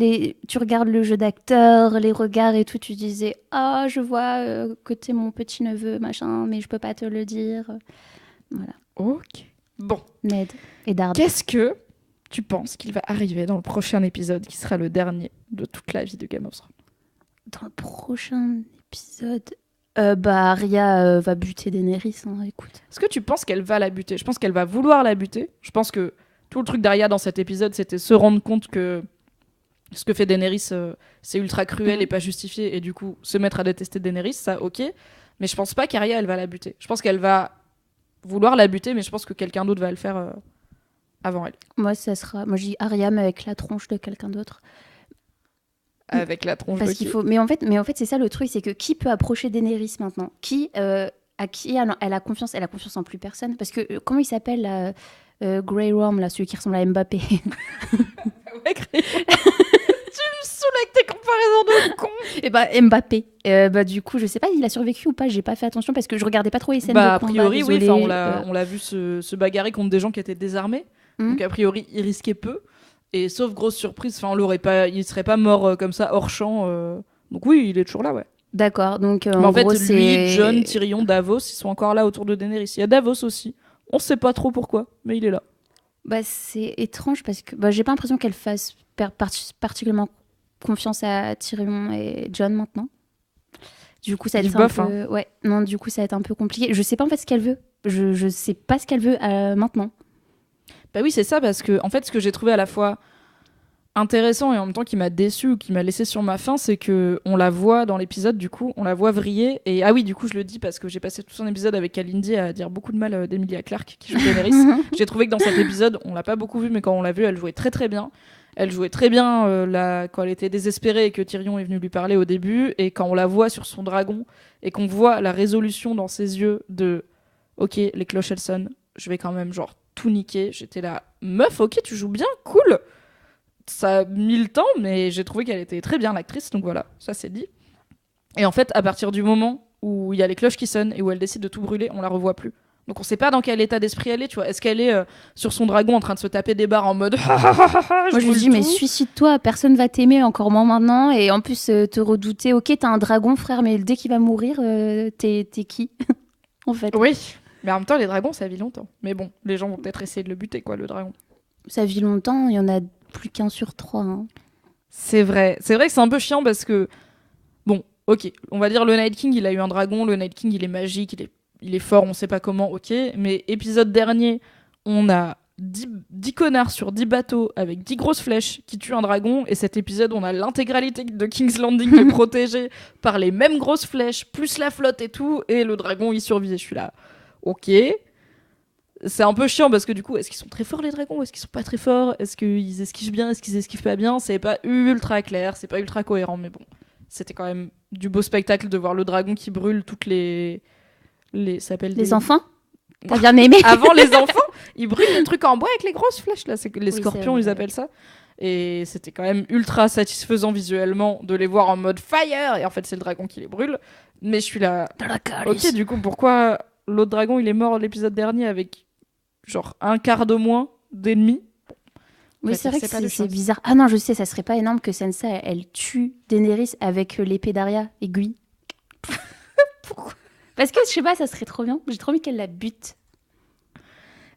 le jeu d'acteur, les regards et tout, tu disais ah, je vois que t'es mon petit neveu, machin, mais je peux pas te le dire. Voilà. Ok. Bon, Ned et Dard. qu'est-ce que tu penses qu'il va arriver dans le prochain épisode qui sera le dernier de toute la vie de Game of Thrones? Dans le prochain épisode, bah Arya va buter Daenerys. Hein, écoute. Est-ce que tu penses qu'elle va la buter? Je pense qu'elle va vouloir la buter. Je pense que tout le truc d'Arya dans cet épisode, c'était se rendre compte que ce que fait Daenerys, c'est ultra cruel et pas justifié, et du coup, se mettre à détester Daenerys, ça, ok. Mais je pense pas qu'Arya, elle va la buter. Je pense qu'elle va vouloir la buter, mais je pense que quelqu'un d'autre va le faire avant elle. Moi, ça sera. Moi, je dis Arya, mais avec la tronche de quelqu'un d'autre. Avec la tronche Parce de qu'il qui. faut. Mais en fait, c'est ça le truc, c'est que qui peut approcher Daenerys maintenant? À qui elle a confiance? Elle a confiance en plus personne. Parce que comment il s'appelle là, Grey Worm, là, celui qui ressemble à Mbappé. Ouais, tu me saoules avec tes comparaisons de con. Et bah Mbappé. Bah du coup, je sais pas, il a survécu ou pas. J'ai pas fait attention parce que je regardais pas trop les scènes Bah, a de combat. priori, oui. désolée. Enfin, on l'a vu se bagarrer contre des gens qui étaient désarmés. Donc, a priori, il risquait peu. Et sauf grosse surprise, enfin, il serait pas mort comme ça hors champ. Donc oui, il est toujours là, ouais. D'accord. Donc Mais en en fait, gros, lui, c'est Jon, Tyrion, Davos, ils sont encore là autour de Daenerys. Il y a Davos aussi. On sait pas trop pourquoi, mais il est là. Bah, c'est étrange parce que j'ai pas l'impression qu'elle fasse particulièrement confiance à Tyrion et Jon maintenant. Du coup, ça va Il être bof, un peu... Ouais, non, du coup, ça va être un peu compliqué. Je sais pas en fait ce qu'elle veut. Je sais pas ce qu'elle veut maintenant. Bah oui, c'est ça, parce que en fait, ce que j'ai trouvé à la fois intéressant et en même temps qui m'a déçu ou qui m'a laissé sur ma faim, c'est que on la voit dans l'épisode, du coup, on la voit vriller. Et ah oui, du coup, je le dis parce que j'ai passé tout son épisode avec Kalindi à dire beaucoup de mal d'Emilia Clarke qui joue Daenerys. J'ai trouvé que dans cet épisode, on l'a pas beaucoup vu, mais quand on l'a vue, elle jouait très très bien. Elle jouait très bien quand elle était désespérée et que Tyrion est venu lui parler au début, et quand on la voit sur son dragon et qu'on voit la résolution dans ses yeux de ok, les cloches elles sonnent, je vais quand même genre tout niquer. J'étais là, meuf, ok, tu joues bien, cool. Ça a mis le temps, mais j'ai trouvé qu'elle était très bien l'actrice, donc voilà, ça c'est dit. Et en fait, à partir du moment où il y a les cloches qui sonnent et où elle décide de tout brûler, on la revoit plus. Donc on sait pas dans quel état d'esprit elle est, tu vois. Est-ce qu'elle est sur son dragon en train de se taper des barres en mode Moi je lui dis mais suicide-toi, personne va t'aimer, encore moins maintenant, et en plus te redouter. Ok, t'as un dragon frère, mais dès qu'il va mourir, t'es qui en fait? Oui, mais en même temps les dragons ça vit longtemps. Mais bon, les gens vont peut-être essayer de le buter quoi, le dragon. Ça vit longtemps, il y en a plus qu'un sur 3. Hein. C'est vrai que c'est un peu chiant parce que bon, ok, on va dire le Night King il a eu un dragon, le Night King il est magique, il est fort, on sait pas comment, ok. Mais épisode dernier, on a 10 connards sur 10 bateaux avec 10 grosses flèches qui tuent un dragon. Et cet épisode, on a l'intégralité de King's Landing qui est protégée par les mêmes grosses flèches, plus la flotte et tout. Et le dragon, il survit. Et je suis là, ok. C'est un peu chiant parce que du coup, est-ce qu'ils sont très forts les dragons ou est-ce qu'ils sont pas très forts? Est-ce qu'ils esquivent bien? Est-ce qu'ils esquivent pas bien? C'est pas ultra clair, c'est pas ultra cohérent. Mais bon, c'était quand même du beau spectacle de voir le dragon qui brûle toutes les enfants. T'as bien aimé? Avant les enfants, ils brûlent des trucs en bois avec les grosses flèches là, c'est les scorpions ils appellent ça. Et c'était quand même ultra satisfaisant visuellement de les voir en mode fire et en fait c'est le dragon qui les brûle. Mais je suis là. Ok, du coup pourquoi l'autre dragon il est mort l'épisode dernier avec genre un quart de moins d'ennemis? Oui, c'est vrai que c'est bizarre. Ah non, je sais, ça serait pas énorme que Sansa elle tue Daenerys avec l'épée d'Arya aiguille. Pourquoi? Parce que, je sais pas, ça serait trop bien. J'ai trop envie qu'elle la bute.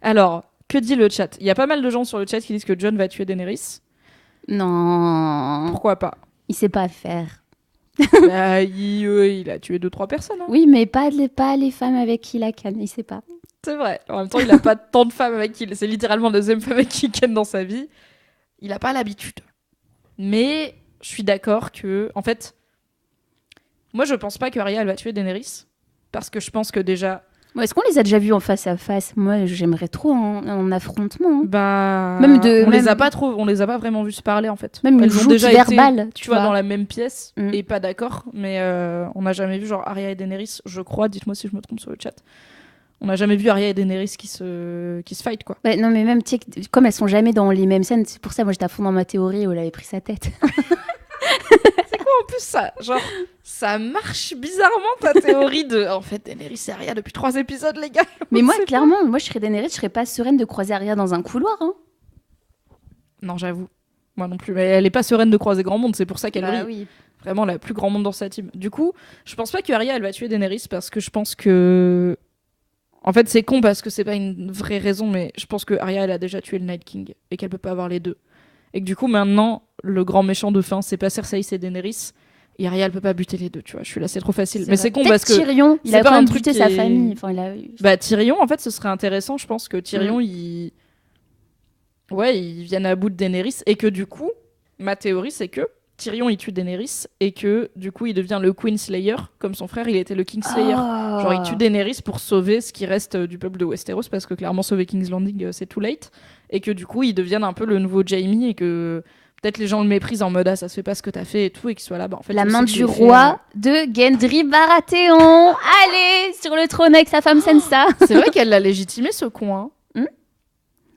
Alors, que dit le chat? Il y a pas mal de gens sur le chat qui disent que Jon va tuer Daenerys. Non. Pourquoi pas? Il sait pas faire. Bah, il a tué 2-3 personnes. Hein. Oui, mais pas les femmes avec qui il a ken, il sait pas. C'est vrai. En même temps, il a pas tant de femmes avec qui... C'est littéralement la deuxième femme avec qui il ken dans sa vie. Il a pas l'habitude. Mais je suis d'accord que... En fait, moi, je pense pas que Arya, elle va tuer Daenerys. Parce que je pense que déjà... Est-ce qu'on les a déjà vus en face à face? Moi, j'aimerais trop en affrontement. Hein. Bah... on les a pas vraiment vus se parler, en fait. Même elles ont déjà verbale, été, tu vois, dans la même pièce, et pas d'accord. Mais on n'a jamais vu, genre, Arya et Daenerys, je crois, dites-moi si je me trompe sur le chat. On n'a jamais vu Arya et Daenerys qui se fight, quoi. Ouais, non, mais même, tu sais, comme elles sont jamais dans les mêmes scènes, c'est pour ça, moi, j'étais à fond dans ma théorie où elle avait pris sa tête. C'est quoi en plus ça? Genre, ça marche bizarrement ta théorie de. En fait, Daenerys c'est Arya depuis 3 épisodes, les gars. Mais moi, clairement, moi je serais Daenerys, je serais pas sereine de croiser Arya dans un couloir. Hein. Non, j'avoue. Moi non plus. Mais elle est pas sereine de croiser grand monde, c'est pour ça qu'elle brille. Oui. Vraiment la plus grand monde dans sa team. Du coup, je pense pas que Arya elle va tuer Daenerys parce que je pense que. En fait, c'est con parce que c'est pas une vraie raison, mais je pense que Arya elle a déjà tué le Night King et qu'elle peut pas avoir les deux. Et que du coup, maintenant, le grand méchant de fin, c'est pas Cersei, c'est Daenerys. Et Arya, elle peut pas buter les deux, tu vois. Je suis là, c'est trop facile. Mais c'est con parce que. Tyrion, il a quand même buté sa famille. Enfin, Bah, Tyrion, en fait, ce serait intéressant. Je pense que Tyrion, il vienne à bout de Daenerys. Et que du coup, ma théorie, c'est que Tyrion, il tue Daenerys. Et que du coup, il devient le Queen Slayer. Comme son frère, il était le King Slayer. Oh. Genre, il tue Daenerys pour sauver ce qui reste du peuple de Westeros. Parce que clairement, sauver King's Landing, c'est too late. Et que du coup, il devienne un peu le nouveau Jaime. Et que. Peut-être les gens le méprisent en mode ça se fait pas ce que t'as fait et tout et qu'il soit là. Bah, en fait, la main du roi de Gendry Baratheon. Allez, sur le trône avec sa femme Sansa. C'est vrai qu'elle l'a légitimé ce con. Hein.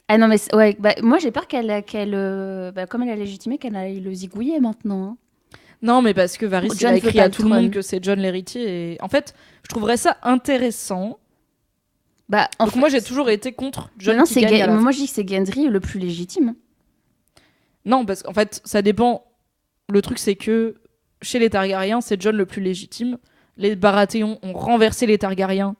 Ah non, mais ouais, bah, moi j'ai peur comme elle a légitimé, qu'elle aille le zigouiller maintenant. Hein. Non, mais parce que Varys il a écrit à tout le monde que c'est Jon l'héritier. Et en fait, je trouverais ça intéressant. Bah, donc moi j'ai toujours été contre Jon qui gagne. Moi je dis que c'est Gendry le plus légitime. Non, parce qu'en fait, ça dépend. Le truc, c'est que chez les Targaryens, c'est Jon le plus légitime. Les Baratheons ont renversé les Targaryens.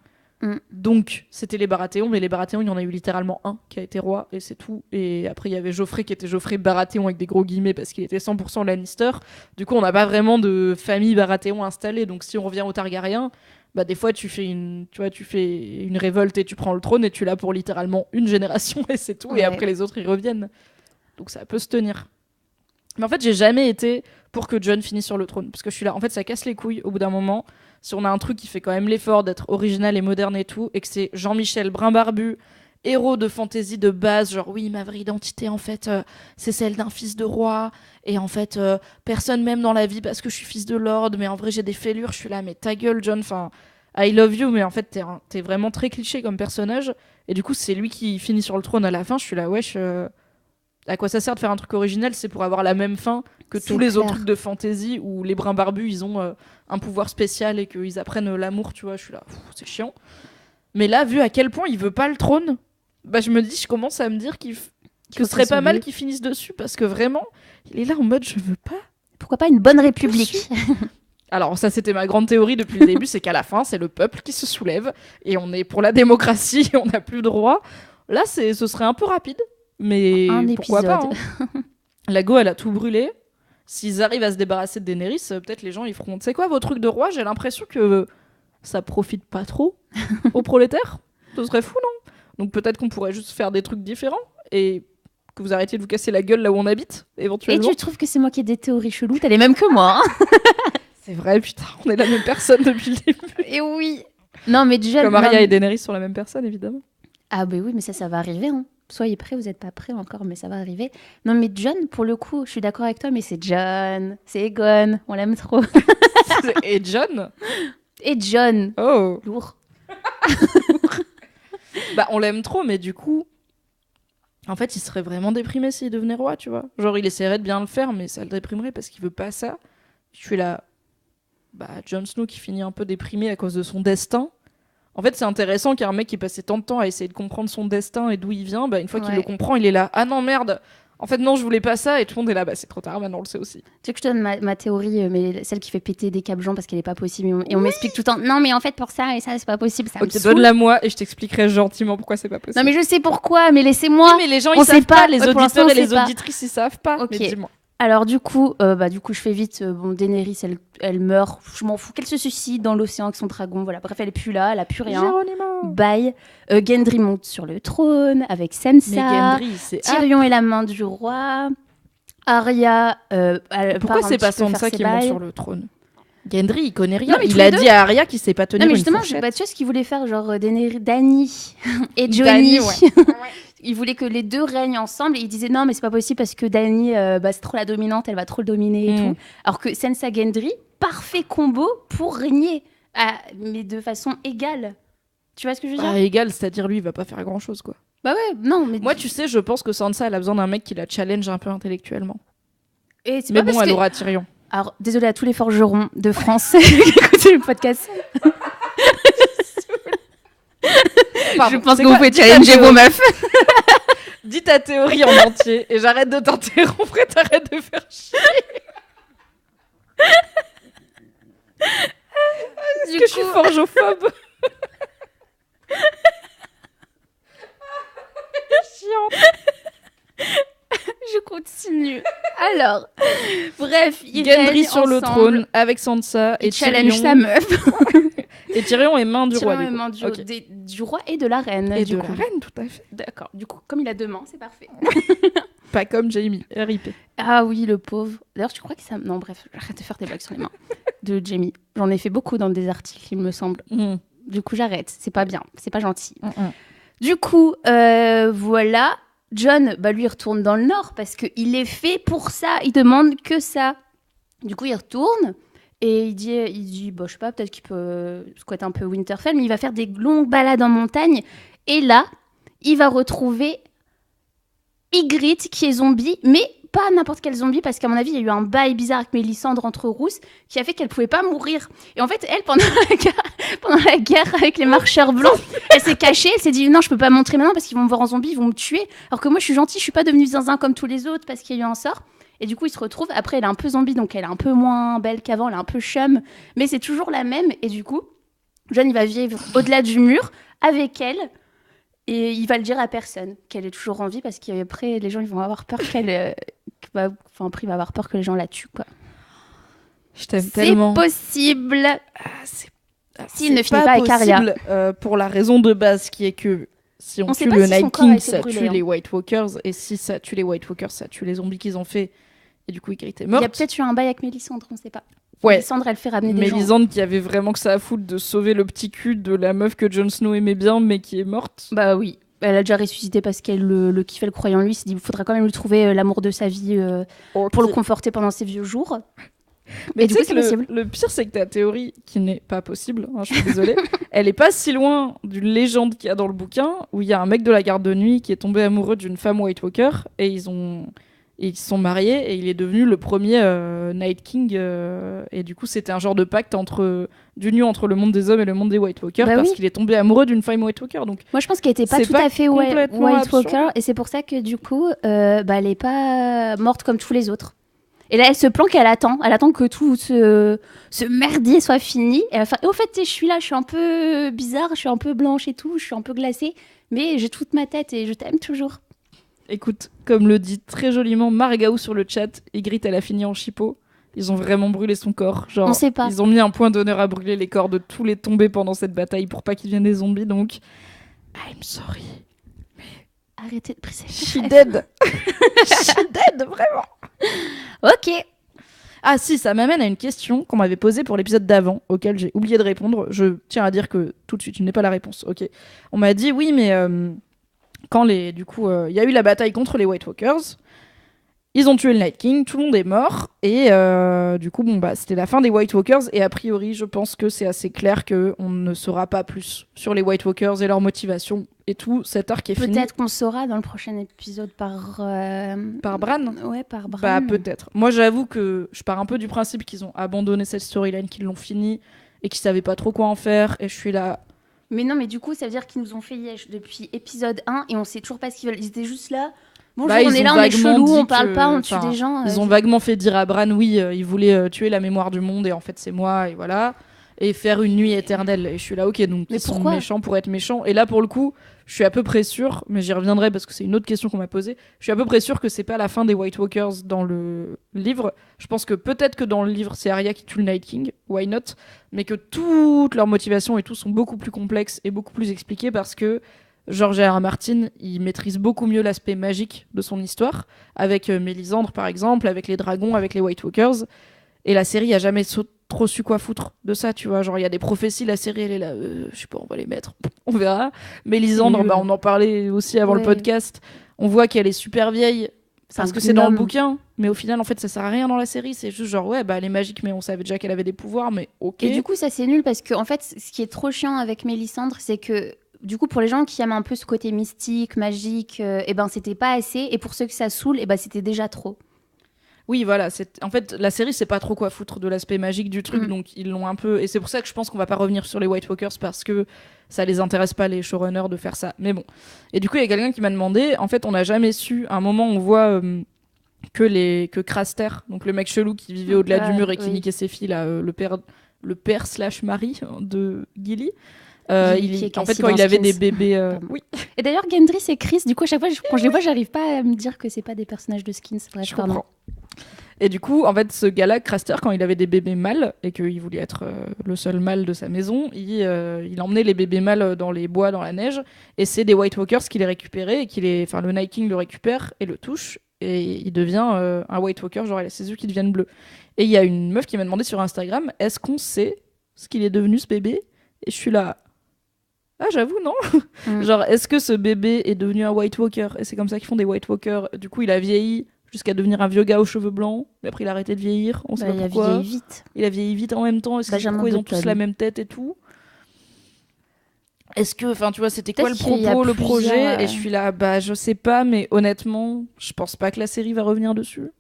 Donc, c'était les Baratheons. Mais les Baratheons, il y en a eu littéralement un qui a été roi, et c'est tout. Et après, il y avait Joffrey qui était Joffrey Baratheon avec des gros guillemets parce qu'il était 100% Lannister. Du coup, on n'a pas vraiment de famille Baratheon installée. Donc, si on revient aux Targaryens, bah, des fois, tu fais une révolte et tu prends le trône et tu l'as pour littéralement une génération et c'est tout. Ouais. Et après, les autres, ils reviennent. Donc ça peut se tenir. Mais en fait, j'ai jamais été pour que Jon finisse sur le trône. Parce que je suis là, en fait, ça casse les couilles au bout d'un moment. Si on a un truc qui fait quand même l'effort d'être original et moderne et tout, et que c'est Jean-Michel Brun-Barbu, héros de fantasy de base, genre oui, ma vraie identité, en fait, c'est celle d'un fils de roi. Et en fait, personne m'aime dans la vie parce que je suis fils de lord, mais en vrai, j'ai des fêlures. Je suis là, mais ta gueule, Jon, enfin, I love you, mais en fait, t'es vraiment très cliché comme personnage. Et du coup, c'est lui qui finit sur le trône à la fin. Je suis là, wesh... À quoi ça sert de faire un truc original? C'est pour avoir la même fin que tous les autres trucs de fantasy où les brins barbus, ils ont un pouvoir spécial et qu'ils apprennent l'amour, tu vois. Je suis là, c'est chiant. Mais là, vu à quel point il veut pas le trône, bah je commence à me dire que ce serait pas mal qu'il finisse dessus parce que vraiment, il est là en mode je veux pas. Pourquoi pas une bonne république? Alors ça, c'était ma grande théorie depuis le début, c'est qu'à la fin, c'est le peuple qui se soulève et on est pour la démocratie, on n'a plus le droit. Là, ce serait un peu rapide, mais pourquoi pas hein. La Go, elle a tout brûlé. S'ils arrivent à se débarrasser de Daenerys, peut-être les gens ils feront. Tu sais quoi, vos trucs de roi, j'ai l'impression que ça profite pas trop aux prolétaires. Ce serait fou, non? Donc peut-être qu'on pourrait juste faire des trucs différents et que vous arrêtiez de vous casser la gueule là où on habite, éventuellement. Et tu trouves que c'est moi qui ai des théories cheloues? T'as les mêmes que moi. Hein. C'est vrai, putain, on est la même personne depuis le début. Et oui. Non, mais Jon... Comme Arya et Daenerys sont la même personne, évidemment. Ah bah oui, mais ça va arriver. Hein. Soyez prêts, vous n'êtes pas prêts encore, mais ça va arriver. Non, mais Jon, pour le coup, je suis d'accord avec toi, mais c'est Jon. C'est Aegon. On l'aime trop. Et Jon? Et Jon. Oh. Lourd. Bah, on l'aime trop, mais du coup... En fait, il serait vraiment déprimé s'il devenait roi, tu vois. Genre, il essaierait de bien le faire, mais ça le déprimerait parce qu'il veut pas ça. Je suis là... Bah, Jon Snow qui finit un peu déprimé à cause de son destin. En fait, c'est intéressant qu'un mec qui passait tant de temps à essayer de comprendre son destin et d'où il vient, bah, une fois qu'il le comprend, il est là. Ah non, merde. En fait, non, je voulais pas ça. Et tout le monde est là. Bah, c'est trop tard, maintenant on le sait aussi. Tu sais que je te donne ma théorie, mais celle qui fait péter des câbles Jean parce qu'elle est pas possible. Et on m'explique tout le temps. Non, mais en fait, pour ça et ça, c'est pas possible. Ça ok, donne-la moi et je t'expliquerai gentiment pourquoi c'est pas possible. Non, mais je sais pourquoi, mais laissez-moi. Oui, mais les gens, ils savent pas. Les auditeurs et les auditrices, ils savent pas. Ok. Mais dis-moi. Alors du coup, je fais vite. Bon, Daenerys, elle meurt. Je m'en fous qu'elle se suicide dans l'océan avec son dragon. Voilà. Bref, elle est plus là. Elle a plus rien. Géronimo. Bye. Gendry monte sur le trône avec Sansa. Mais Gendry, c'est Tyrion est la main du roi. Arya. Pourquoi c'est pas Sansa qui monte sur le trône? Gendry, il connaît rien. Non, il a dit à Arya qu'il sait pas tenir une fourchette. Non, mais justement, tu vois ce qu'il voulait faire, genre Dany et Johnny. Ouais. Il voulait que les deux règnent ensemble et il disait non, mais c'est pas possible parce que Dany, c'est trop la dominante, elle va trop le dominer et tout. Alors que Sansa Gendry, parfait combo pour régner, mais de façon égale. Tu vois ce que je veux dire? Égale, c'est-à-dire lui, il va pas faire grand-chose, quoi. Bah ouais, non, mais... Moi, tu sais, je pense que Sansa, elle a besoin d'un mec qui la challenge un peu intellectuellement. Et c'est mais pas bon, elle aura Tyrion. Alors, désolée à tous les forgerons de France qui écoutent le podcast. Pardon, je pense que vous pouvez challenger vos meufs. Dis ta théorie en entier et j'arrête de t'interrompre et t'arrêtes de faire chier. Est-ce que je suis forgeophobe? Chiant. Je continue. Alors, bref, ils Gendry sur ensemble. le trône avec Sansa et challenge Tyrion. sa meuf. Et Tyrion est main du roi. Tyrion est main du roi et de la reine. Et de la reine, tout à fait. D'accord. Du coup, comme il a deux mains, c'est parfait. Pas comme Jaime, RIP. Ah oui, le pauvre. D'ailleurs, tu crois que ça... Non, bref, j'arrête de faire des blagues sur les mains de Jaime. J'en ai fait beaucoup dans des articles, il me semble. Du coup, j'arrête. C'est pas bien. C'est pas gentil. Du coup, voilà. Jon, lui, il retourne dans le nord parce qu'il est fait pour ça. Il demande que ça. Du coup, il retourne et il dit je sais pas, peut-être qu'il peut squatter un peu Winterfell, mais il va faire des longues balades en montagne. Et là, il va retrouver Ygritte qui est zombie, mais pas n'importe quel zombie, parce qu'à mon avis, il y a eu un bail bizarre avec Mélisandre entre rousses qui a fait qu'elle pouvait pas mourir. Et en fait, elle, pendant la guerre avec les marcheurs blancs, elle s'est cachée, elle s'est dit non, je peux pas montrer maintenant parce qu'ils vont me voir en zombie, ils vont me tuer. Alors que moi, je suis gentille, je suis pas devenue zinzin comme tous les autres parce qu'il y a eu un sort. Et du coup, ils se retrouvent. Après, elle est un peu zombie, donc elle est un peu moins belle qu'avant, elle est un peu chum, mais c'est toujours la même. Et du coup, Jon, il va vivre au-delà du mur avec elle. Et il va le dire à personne qu'elle est toujours en vie parce qu'après, les gens ils vont avoir peur après, il va avoir peur que les gens la tuent, quoi. Je t'aime tellement. C'est possible. S'il ne finit pas pas avec Arya. Pour la raison de base qui est que si on tue le Night King, ça tue les White Walkers. Et si ça tue les White Walkers, ça tue les zombies qu'ils ont fait. Et du coup, Ygritte est morte. Il y a peut-être eu un bail avec Mélisandre, on ne sait pas. Ouais. Mélisandre, elle fait ramener des gens. Mélisandre qui avait vraiment que ça à foutre de sauver le petit cul de la meuf que Jon Snow aimait bien, mais qui est morte. Bah oui. Elle a déjà ressuscité parce qu'elle le kiffait, le croyait en lui. Il s'est dit, il faudra quand même lui trouver l'amour de sa vie pour le conforter pendant ses vieux jours. Mais du coup, c'est possible. Le pire, c'est que ta théorie, qui n'est pas possible, je suis désolée, elle est pas si loin d'une légende qu'il y a dans le bouquin, où il y a un mec de la garde de nuit qui est tombé amoureux d'une femme White Walker, et ils ont Et ils se sont mariés et il est devenu le premier Night King. Et du coup, c'était un genre de pacte d'union entre le monde des hommes et le monde des White Walkers parce qu'il est tombé amoureux d'une femme White Walker. Donc, moi, je pense qu'elle n'était pas tout à fait White Walker. Et c'est pour ça que du coup, elle n'est pas morte comme tous les autres. Et là, elle se planque, elle attend que tout ce merdier soit fini. Et au fait, je suis là, je suis un peu bizarre, je suis un peu blanche et tout, je suis un peu glacée, mais j'ai toute ma tête et je t'aime toujours. Écoute, comme le dit très joliment Margaou sur le chat, Ygritte, elle a fini en chipot. Ils ont vraiment brûlé son corps. Genre, on sait pas. Ils ont mis un point d'honneur à brûler les corps de tous les tombés pendant cette bataille pour pas qu'ils deviennent des zombies. Donc, I'm sorry. Arrêtez de briser. She dead. She dead, vraiment. Ok. Ah si, ça m'amène à une question qu'on m'avait posée pour l'épisode d'avant, auquel j'ai oublié de répondre. Je tiens à dire que tout de suite, je n'ai pas la réponse. Ok. On m'a dit oui, mais quand il y a eu la bataille contre les White Walkers, ils ont tué le Night King, tout le monde est mort, et du coup, c'était la fin des White Walkers, et a priori, je pense que c'est assez clair qu'on ne saura pas plus sur les White Walkers et leur motivation, et tout, cet arc est fini. Peut-être qu'on saura dans le prochain épisode par Bran. Ouais, par Bran. Bah, peut-être. Moi, j'avoue que je pars un peu du principe qu'ils ont abandonné cette storyline, qu'ils l'ont finie, et qu'ils savaient pas trop quoi en faire, et je suis là... Mais non, mais du coup, ça veut dire qu'ils nous ont fait yesh depuis épisode 1, et on sait toujours pas ce qu'ils veulent. Ils étaient juste là... Bonjour, on est là, on est chelou, on parle pas, on tue des gens. Ils ont vaguement fait dire à Bran, oui, ils voulaient tuer la mémoire du monde et en fait c'est moi, et voilà. Et faire une nuit éternelle. Et je suis là, ok, donc ils sont méchants pour être méchants. Et là, pour le coup, je suis à peu près sûre, mais j'y reviendrai parce que c'est une autre question qu'on m'a posée. Je suis à peu près sûre que c'est pas la fin des White Walkers dans le livre. Je pense que peut-être que dans le livre, c'est Arya qui tue le Night King, why not? Mais que toutes leurs motivations et tout sont beaucoup plus complexes et beaucoup plus expliquées parce que George R. R. Martin, il maîtrise beaucoup mieux l'aspect magique de son histoire, avec Mélisandre par exemple, avec les dragons, avec les White Walkers. Et la série a jamais trop su quoi foutre de ça, tu vois. Genre, il y a des prophéties, la série, elle est là, je sais pas, on va les mettre, on verra. Mélisandre, on en parlait aussi avant le podcast. On voit qu'elle est super vieille, parce que c'est dans le bouquin, mais au final, en fait, ça sert à rien dans la série. C'est juste genre, ouais, elle est magique, mais on savait déjà qu'elle avait des pouvoirs, mais ok. Et du coup, ça c'est nul, parce que en fait, ce qui est trop chiant avec Mélisandre, c'est que du coup, pour les gens qui aiment un peu ce côté mystique, magique, c'était pas assez. Et pour ceux que ça saoule, c'était déjà trop. Oui, voilà. En fait, la série, c'est pas trop quoi foutre de l'aspect magique du truc, donc ils l'ont un peu... Et c'est pour ça que je pense qu'on va pas revenir sur les White Walkers, parce que ça les intéresse pas, les showrunners, de faire ça. Mais bon. Et du coup, il y a quelqu'un qui m'a demandé, en fait, on n'a jamais su, à un moment, on voit que Craster, donc le mec chelou qui vivait au-delà du mur et qui niquait ses filles, là, le père/mari de Gilly, en fait, quand il avait des bébés... oui. Et d'ailleurs, Gendry et Chris, du coup, à chaque fois, quand je les vois, j'arrive pas à me dire que c'est pas des personnages de Skins. Bref, je comprends. Et du coup, en fait, ce gars-là, Craster, quand il avait des bébés mâles et qu'il voulait être le seul mâle de sa maison, il emmenait les bébés mâles dans les bois, dans la neige, et c'est des White Walkers qui les récupéraient, et le Night King le récupère et le touche, et il devient un White Walker, genre il a ses yeux qui deviennent bleus. Et il y a une meuf qui m'a demandé sur Instagram, est-ce qu'on sait ce qu'il est devenu, ce bébé? Et je suis là... Ah, j'avoue, non. Genre, est-ce que ce bébé est devenu un White Walker? Et c'est comme ça qu'ils font des White Walkers. Du coup, il a vieilli jusqu'à devenir un vieux gars aux cheveux blancs. Mais après, il a arrêté de vieillir. On sait pas pourquoi. Il a vieilli vite. Il a vieilli vite en même temps. Est-ce que pourquoi ils ont tous la même tête et tout? Est-ce que, enfin, tu vois, c'était quoi le propos, le projet? Et je suis là, je sais pas, mais honnêtement, je pense pas que la série va revenir dessus.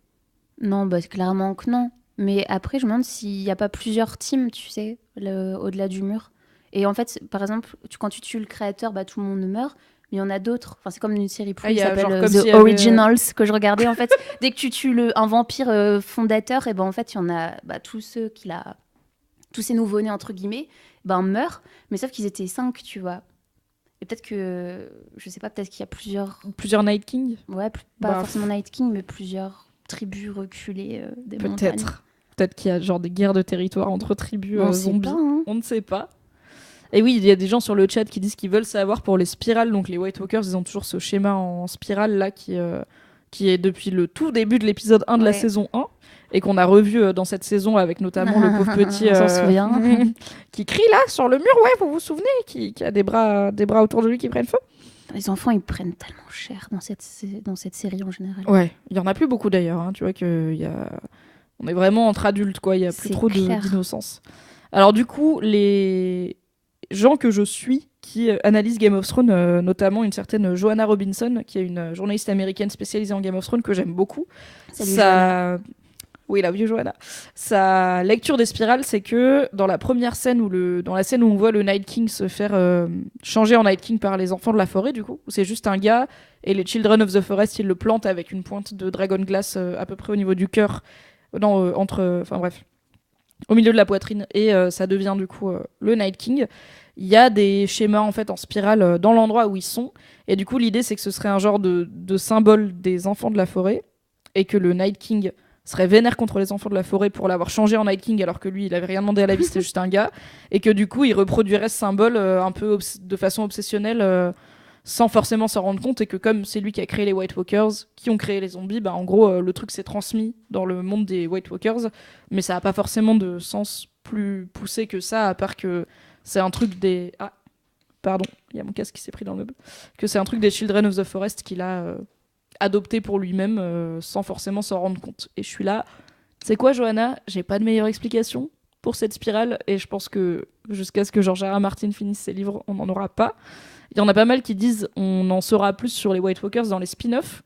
Non, clairement que non. Mais après, je me demande s'il y a pas plusieurs teams, tu sais, au-delà du mur. Et en fait, par exemple, quand tu tues le créateur, tout le monde meurt. Mais il y en a d'autres. Enfin, c'est comme une série qui s'appelle The Originals que je regardais. En fait, dès que tu tues un vampire fondateur, et en fait, il y en a tous ceux tous ces nouveau-nés entre guillemets, meurent. Mais sauf qu'ils étaient 5, tu vois. Et peut-être que, je sais pas, peut-être qu'il y a plusieurs Night King. Ouais, pas forcément Night King, mais plusieurs tribus reculées des montagnes. Peut-être qu'il y a genre des guerres de territoire entre tribus zombies. On ne sait pas. Et oui, il y a des gens sur le chat qui disent qu'ils veulent savoir pour les spirales. Donc les White Walkers, ils ont toujours ce schéma en spirale là qui est depuis le tout début de l'épisode 1 de la saison 1 et qu'on a revu dans cette saison avec notamment le pauvre petit on s'en souvient. qui crie là sur le mur, ouais, vous vous souvenez, qui a des bras autour de lui qui prennent feu. Les enfants, ils prennent tellement cher dans cette série en général. Ouais, il y en a plus beaucoup d'ailleurs. Hein. Tu vois on est vraiment entre adultes, quoi. Il y a plus trop d'innocence. Alors du coup, les gens que je suis qui analyse Game of Thrones, notamment une certaine Joanna Robinson, qui est une journaliste américaine spécialisée en Game of Thrones que j'aime beaucoup. Salut, Joanna. Oui, la vieux Joanna. Sa lecture des spirales, c'est que dans la première scène, dans la scène où on voit le Night King se faire changer en Night King par les enfants de la forêt, du coup, où c'est juste un gars, et les Children of the Forest, ils le plantent avec une pointe de Dragon Glass à peu près au niveau du cœur, enfin bref, au milieu de la poitrine, et ça devient du coup le Night King. Il y a des schémas en fait en spirale dans l'endroit où ils sont, et du coup l'idée c'est que ce serait un genre de symbole des enfants de la forêt, et que le Night King serait vénère contre les enfants de la forêt pour l'avoir changé en Night King alors que lui il avait rien demandé à la vie, c'était juste un gars, et que du coup il reproduirait ce symbole un peu de façon obsessionnelle sans forcément s'en rendre compte, et que comme c'est lui qui a créé les White Walkers, qui ont créé les zombies, bah en gros le truc s'est transmis dans le monde des White Walkers, mais ça a pas forcément de sens plus poussé que ça, à part que c'est un truc des... Ah, pardon, il y a mon casque qui s'est pris dans le meuble. Que c'est un truc des Children of the Forest qu'il a adopté pour lui-même sans forcément s'en rendre compte. Et je suis là, c'est quoi Johanna ? J'ai pas de meilleure explication pour cette spirale, et je pense que jusqu'à ce que George R. R. Martin finisse ses livres, on n'en aura pas. Il y en a pas mal qui disent on en saura plus sur les White Walkers dans les spin-offs,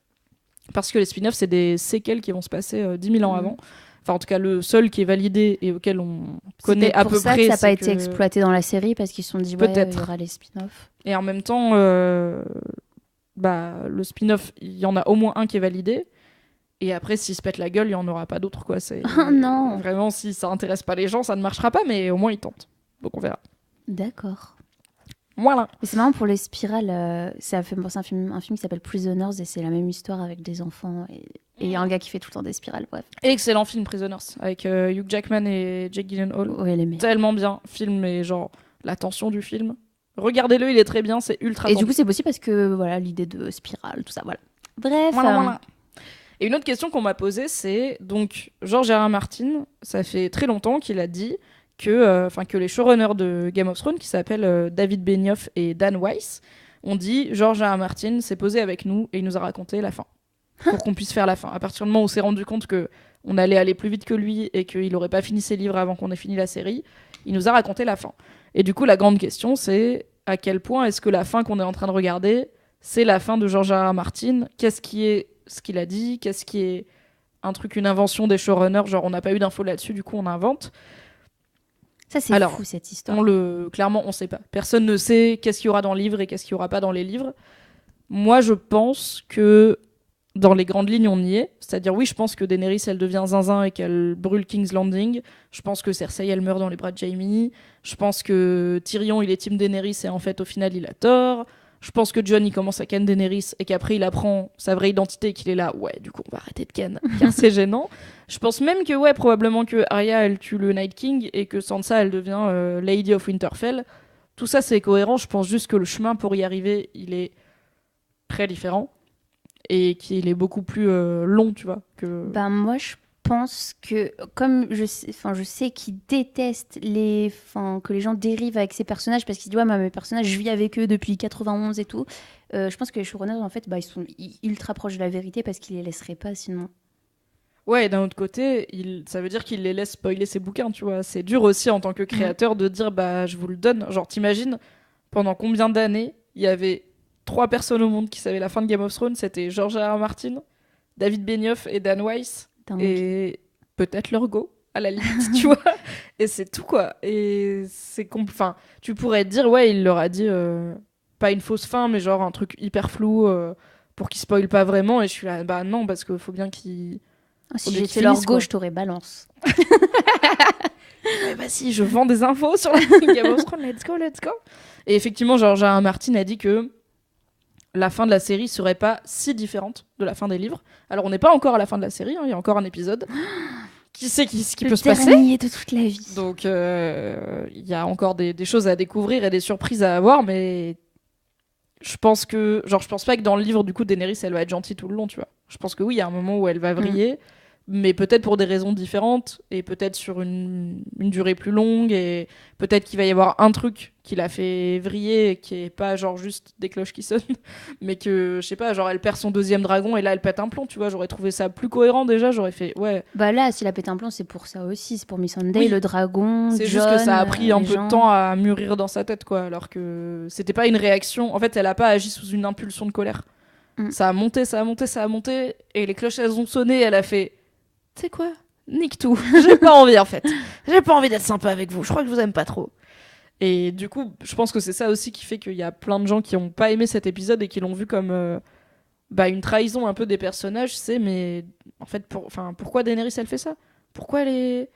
parce que les spin-offs, c'est des séquelles qui vont se passer 10 000 ans avant. Enfin, en tout cas, le seul qui est validé et auquel on connaît à peu près. C'est pour ça que ça n'a pas été exploité dans la série, parce qu'ils se sont dit, ouais, il y aura les spin-offs. Et en même temps, le spin-off, il y en a au moins un qui est validé. Et après, s'il se pète la gueule, il n'y en aura pas d'autres, quoi. Oh non. Vraiment, si ça intéresse pas les gens, ça ne marchera pas, mais au moins, ils tentent. Donc, on verra. D'accord. Voilà. Mais c'est marrant pour les spirales, ça fait penser à un film qui s'appelle Prisoners, et c'est la même histoire avec des enfants et un gars qui fait tout le temps des spirales, bref. Excellent film, Prisoners, avec Hugh Jackman et Jake Gyllenhaal. Ouais, les meilleurs. Tellement bien, film, et genre, la tension du film. Regardez-le, il est très bien, c'est ultra Et tendu. du coup, c'est possible parce que, voilà, l'idée de spirale, tout ça, voilà. Bref. Voilà. Et une autre question qu'on m'a posée, c'est, donc, George R. R. Martin, ça fait très longtemps qu'il a dit que les showrunners de Game of Thrones, qui s'appellent David Benioff et Dan Weiss, ont dit George R. R. Martin s'est posé avec nous et il nous a raconté la fin pour qu'on puisse faire la fin. À partir du moment où on s'est rendu compte que on allait aller plus vite que lui et qu'il n'aurait pas fini ses livres avant qu'on ait fini la série, il nous a raconté la fin. Et du coup, la grande question, c'est à quel point est-ce que la fin qu'on est en train de regarder, c'est la fin de George R. R. Martin ? Qu'est-ce qui est ce qu'il a dit ? Qu'est-ce qui est un truc, une invention des showrunners ? Genre, on n'a pas eu d'infos là-dessus, du coup, on invente. Ça, c'est fou, cette histoire. Clairement, on sait pas. Personne ne sait qu'est-ce qu'il y aura dans le livre et qu'est-ce qu'il y aura pas dans les livres. Moi, je pense que dans les grandes lignes, on y est. C'est-à-dire, oui, je pense que Daenerys, elle devient zinzin et qu'elle brûle King's Landing. Je pense que Cersei, elle meurt dans les bras de Jaime. Je pense que Tyrion, il est team Daenerys et en fait, au final, il a tort. Je pense que Jon, il commence à ken Daenerys et qu'après, il apprend sa vraie identité et qu'il est là. Ouais, du coup, on va arrêter de ken, car c'est gênant. Je pense même que, ouais, probablement que Arya, elle tue le Night King et que Sansa, elle devient Lady of Winterfell. Tout ça, c'est cohérent. Je pense juste que le chemin pour y arriver, il est très différent et qu'il est beaucoup plus long, tu vois. Moi, je pense que, comme je sais qu'ils détestent que les gens dérivent avec ces personnages parce qu'ils disent, ouais, moi, mes personnages, je vis avec eux depuis 91 et tout. Je pense que les showrunners, en fait, ils sont ultra proches de la vérité parce qu'ils les laisseraient pas sinon. Ouais, d'un autre côté, ça veut dire qu'il les laisse spoiler ses bouquins, tu vois. C'est dur aussi en tant que créateur de dire, je vous le donne. Genre, t'imagines, pendant combien d'années, il y avait 3 personnes au monde qui savaient la fin de Game of Thrones, c'était George R. R. Martin, David Benioff et Dan Weiss, et peut-être leur go, à la limite, tu vois. Et c'est tout, quoi. Et c'est tu pourrais te dire, ouais, il leur a dit, pas une fausse fin, mais genre un truc hyper flou, pour qu'ils spoilent pas vraiment, et je suis là, non, parce qu'il faut bien qu'ils... Si j'étais leur go, je t'aurais balance. Ouais, si, je vends des infos sur la Game of Thrones, let's go. Et effectivement, George R. R. Martin a dit que la fin de la série serait pas si différente de la fin des livres. Alors, on n'est pas encore à la fin de la série, il y a encore un épisode. Qui sait ce qui peut se passer ? Le dernier de toute la vie. Donc, il y a encore des choses à découvrir et des surprises à avoir, mais je pense pas que dans le livre, du coup, Daenerys, elle va être gentille tout le long, tu vois. Je pense que oui, il y a un moment où elle va vriller, mais peut-être pour des raisons différentes, et peut-être sur une durée plus longue, et peut-être qu'il va y avoir un truc qui l'a fait vriller, qui est pas genre juste des cloches qui sonnent, mais que, je sais pas, genre elle perd son deuxième dragon, et là elle pète un plomb, tu vois, j'aurais trouvé ça plus cohérent déjà, j'aurais fait, ouais. Bah là, si elle pète un plomb, c'est pour ça aussi, c'est pour Missandei, Oui. le dragon, C'est John, juste que ça a pris un les peu gens. de temps à mûrir dans sa tête, quoi, alors que c'était pas une réaction, en fait elle a pas agi sous une impulsion de colère. Ça a monté, ça a monté, ça a monté, et les cloches elles ont sonné, elle a fait... Tu sais quoi? Nique tout. J'ai pas envie en fait. J'ai pas envie d'être sympa avec vous. Je crois que je vous aime pas trop. Et du coup, je pense que c'est ça aussi qui fait qu'il y a plein de gens qui ont pas aimé cet épisode et qui l'ont vu comme une trahison un peu des personnages. C'est mais en fait, pourquoi Daenerys elle fait ça? Pourquoi elle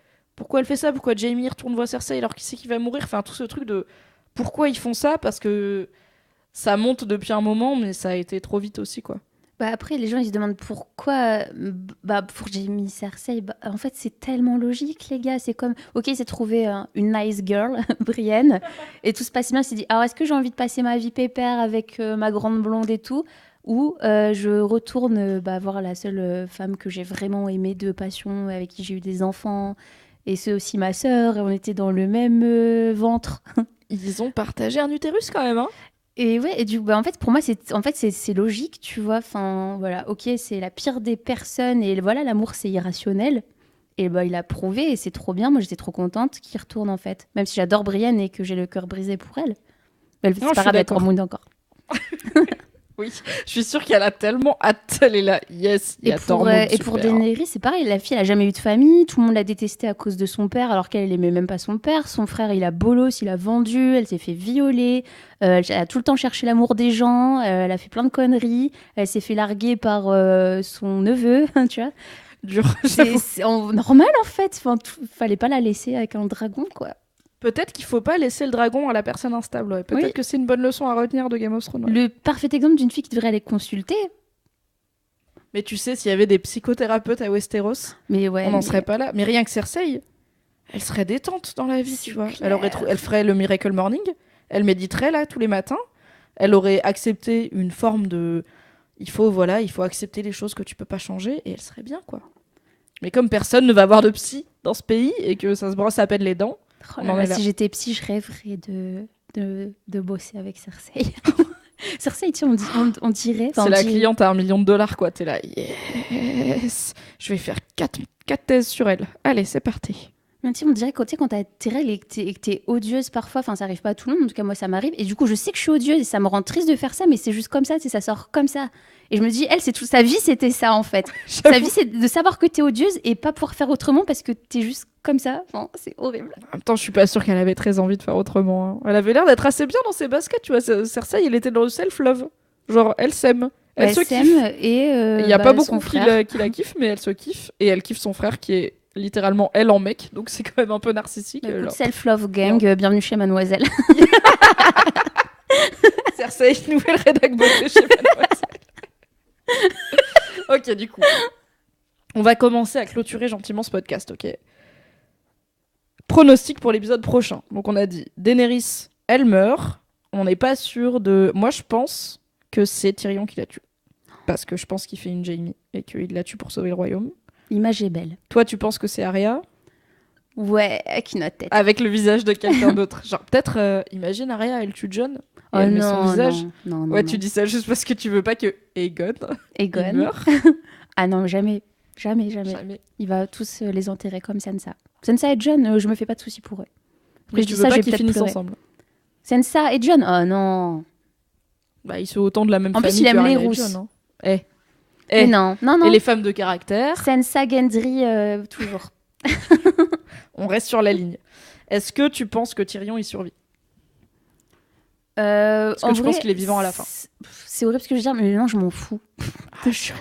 fait ça? Pourquoi Jaime retourne voir Cersei alors qu'il sait qu'il va mourir? Enfin, tout ce truc de pourquoi ils font ça? Parce que ça monte depuis un moment, mais ça a été trop vite aussi, quoi. Bah après, les gens ils se demandent pourquoi. Bah pour Jaime Cersei, bah, en fait c'est tellement logique les gars. C'est comme, ok, il s'est trouvé une nice girl, Brienne, et tout se passe bien. Il s'est dit, alors est-ce que j'ai envie de passer ma vie pépère avec ma grande blonde et tout, ou je retourne voir la seule femme que j'ai vraiment aimée de passion, avec qui j'ai eu des enfants, et c'est aussi ma sœur, et on était dans le même ventre. Ils ont partagé un utérus quand même, hein. Et ouais, et en fait, pour moi, c'est logique, tu vois. Enfin, voilà, ok, c'est la pire des personnes, et voilà, l'amour, c'est irrationnel. Et bah, il a prouvé, et c'est trop bien. Moi, j'étais trop contente qu'il retourne, en fait. Même si j'adore Brienne et que j'ai le cœur brisé pour elle. Mais c'est pas grave d'être en mood encore. Oui, je suis sûre qu'elle a tellement hâte. Elle est là, yes, il y a Tormund, et pour Daenerys, c'est pareil. La fille, elle a jamais eu de famille. Tout le monde l'a détestée à cause de son père, alors qu'elle aimait même pas son père. Son frère, il a bolos, il a vendu. Elle s'est fait violer. Elle a tout le temps cherché l'amour des gens. Elle a fait plein de conneries. Elle s'est fait larguer par son neveu, tu vois. C'est normal, en fait. Enfin, fallait pas la laisser avec un dragon, quoi. Peut-être qu'il faut pas laisser le dragon à la personne instable. Ouais. Peut-être que c'est une bonne leçon à retenir de Game of Thrones. Ouais. Le parfait exemple d'une fille qui devrait aller consulter. Mais tu sais, s'il y avait des psychothérapeutes à Westeros, on n'en serait pas là. Mais rien que Cersei, elle serait détente dans la vie, tu vois. Elle ferait le Miracle Morning, elle méditerait là tous les matins, elle aurait accepté une forme de... Il faut accepter les choses que tu peux pas changer, et elle serait bien, quoi. Mais comme personne ne va voir de psy dans ce pays, et que ça se brosse à peine les dents... si j'étais psy, je rêverais de bosser avec Cersei. Cersei, on dirait... C'est la cliente à $1 million, quoi. T'es là, yes. Je vais faire 4 thèses sur elle. Allez, c'est parti. Mais on dirait que quand t'as tes règles et que t'es odieuse parfois, enfin ça arrive pas à tout le monde, en tout cas moi ça m'arrive, et du coup je sais que je suis odieuse et ça me rend triste de faire ça, mais c'est juste comme ça, ça sort comme ça. Et je me dis, elle, c'est toute sa vie, c'était ça en fait. Sa vie, c'est de savoir que t'es odieuse et pas pouvoir faire autrement parce que t'es juste comme ça. Enfin, c'est horrible. En même temps, je suis pas sûre qu'elle avait très envie de faire autrement. Hein. Elle avait l'air d'être assez bien dans ses baskets, tu vois. Cersei, elle était dans le self-love. Genre, elle s'aime. Elle se kiffe. Et il y a pas beaucoup qui la kiffent, mais elle se kiffe. Et elle kiffe son frère qui est littéralement elle en mec. Donc c'est quand même un peu narcissique. Self-love gang, bienvenue chez Mademoiselle. Cersei, nouvelle rédac beauté chez Mademoiselle. Ok, du coup, on va commencer à clôturer gentiment ce podcast, ok? Pronostic pour l'épisode prochain. Donc on a dit Daenerys, elle meurt. On n'est pas sûr de... Moi, je pense que c'est Tyrion qui la tue. Parce que je pense qu'il fait une Jaime et qu'il la tue pour sauver le royaume. L'image est belle. Toi, tu penses que c'est Arya? Ouais, avec notre tête. Avec le visage de quelqu'un d'autre. Genre, peut-être, imagine Arya, elle tue Jon. Oh elle met son visage. Non, ouais, tu dis ça juste parce que tu veux pas que Aegon meure. Ah non, jamais. Il va tous les enterrer comme Sansa. Sansa et Jon, je me fais pas de soucis pour eux. Mais je veux pas qu'ils finissent ensemble. Sansa et Jon, oh non. Bah, ils sont autant de la même famille. En plus, il aime les rousses. Non. Et les femmes de caractère. Sansa, Gendry, toujours. On reste sur la ligne. Est-ce que tu penses que Tyrion, il survit? Parce que je pense qu'il est vivant à la fin. C'est horrible ce que je veux dire, mais non, je m'en fous. Chaud.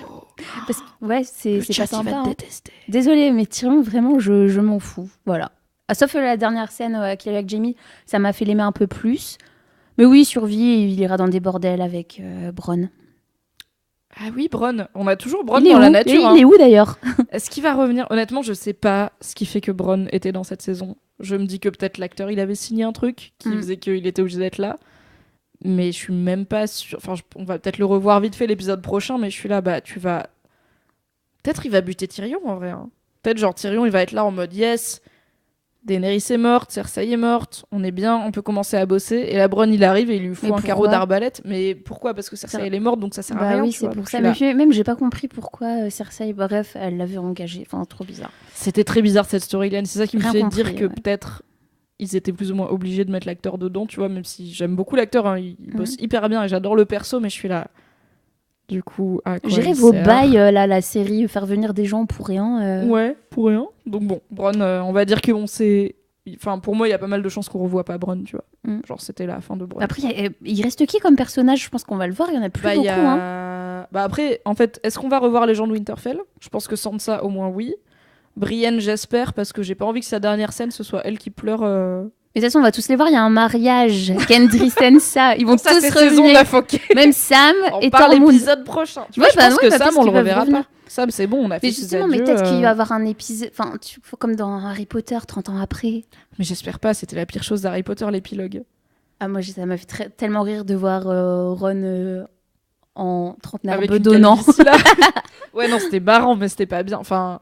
Parce que, ouais, c'est pas sympa. Va te détester. Désolée, mais Tyrion, vraiment, je m'en fous. Voilà. Sauf la dernière scène qu'il y a eu avec Jaime, ça m'a fait l'aimer un peu plus. Mais oui, il survit, il ira dans des bordels avec Bronn. Ah oui, Bronn. On a toujours Bronn dans la nature. Il est où d'ailleurs? Est-ce qu'il va revenir? Honnêtement, je sais pas ce qui fait que Bronn était dans cette saison. Je me dis que peut-être l'acteur, il avait signé un truc qui faisait qu'il était obligé d'être là. Mais je suis même pas sûre. Enfin, on va peut-être le revoir vite fait l'épisode prochain, mais je suis là, bah, tu vas Peut-être il va buter Tyrion en vrai. Hein. Peut-être genre Tyrion il va être là en mode yes, Daenerys est morte, Cersei est morte, on est bien, on peut commencer à bosser. Et la Bronn il arrive et il lui faut un carreau d'arbalète. Mais pourquoi ? Parce que Cersei elle est morte donc ça sert à rien. Oui, tu c'est vois. pour Donc, ça. Mais même j'ai pas compris pourquoi Cersei, bref, elle l'avait engagé. Enfin, trop bizarre. C'était très bizarre cette storyline. C'est ça qui me fait compris, dire que peut-être ils étaient plus ou moins obligés de mettre l'acteur dedans, tu vois, même si j'aime beaucoup l'acteur, hein, il bosse hyper bien et j'adore le perso, mais je suis là. Du coup, à quoi gérez vos bails, là, la série, faire venir des gens pour rien. Ouais, pour rien. Donc bon, Bronn, on va dire qu'on sait. Enfin, pour moi, il y a pas mal de chances qu'on revoit pas Bronn, tu vois. Genre, c'était la fin de Bronn. Après, il reste qui comme personnage ? Je pense qu'on va le voir, il y en a plus beaucoup. Hein. Bah après, en fait, est-ce qu'on va revoir les gens de Winterfell ? Je pense que Sansa, au moins, oui. Brienne, j'espère, parce que j'ai pas envie que sa dernière scène, ce soit elle qui pleure. Mais de toute façon, on va tous les voir, il y a un mariage. Gendry, Sansa, ils vont tous revenir. Même Sam et Tormund. L'épisode prochain. Tu vois, je pense que Sam, on le reverra pas. Sam, c'est bon, on a fait ses adieux. Mais peut-être qu'il va y avoir un épisode, enfin, comme dans Harry Potter, 30 ans après. Mais j'espère pas, c'était la pire chose d'Harry Potter, l'épilogue. Ah, moi, ça m'a fait tellement rire de voir Ron en trentenaire avec bedonnant. Ouais, non, c'était marrant, mais c'était pas bien. Enfin,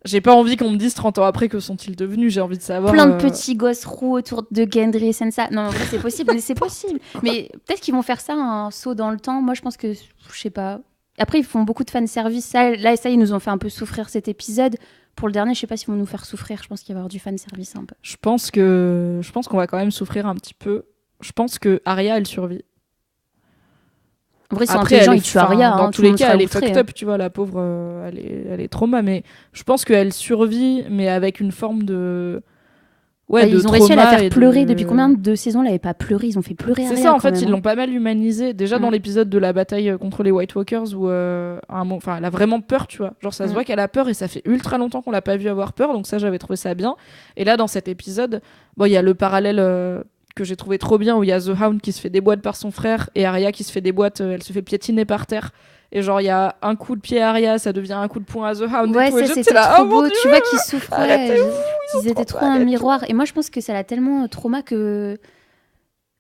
j'ai pas envie qu'on me dise 30 ans après que sont-ils devenus, j'ai envie de savoir. Plein de petits gosses roux autour de Gendry et Sansa. Non, en vrai, c'est possible, mais c'est possible. Mais peut-être qu'ils vont faire ça, un saut dans le temps. Moi, je pense que, je sais pas. Après, ils font beaucoup de fanservice. Ça, ils nous ont fait un peu souffrir cet épisode. Pour le dernier, je sais pas s'ils vont nous faire souffrir. Je pense qu'il va y avoir du fanservice un peu. Je pense qu'on va quand même souffrir un petit peu. Je pense que Arya, elle survit. En vrai, c'est intelligent, il tue Arya. Dans tous les cas, elle est fucked up, tu vois, la pauvre, elle est trauma. Mais je pense qu'elle survit, mais avec une forme de... Ouais, ils ont réussi à la faire pleurer. Depuis combien de saisons elle n'avait pas pleuré ? Ils ont fait pleurer Arya. C'est ça, en fait, ils l'ont pas mal humanisé. Déjà dans l'épisode de la bataille contre les White Walkers, où elle a vraiment peur, tu vois. Genre, ça se voit qu'elle a peur et ça fait ultra longtemps qu'on l'a pas vu avoir peur. Donc ça, j'avais trouvé ça bien. Et là, dans cet épisode, il y a le parallèle que j'ai trouvé trop bien, où il y a The Hound qui se fait déboîter par son frère et Arya qui se fait déboîter, elle se fait piétiner par terre. Et genre, il y a un coup de pied à Arya, ça devient un coup de poing à The Hound. Ouais, et tout, ça, c'était trop beau. Tu vois qu'ils souffraient. Ils étaient trop un miroir. Et moi, je pense que ça l'a tellement trauma que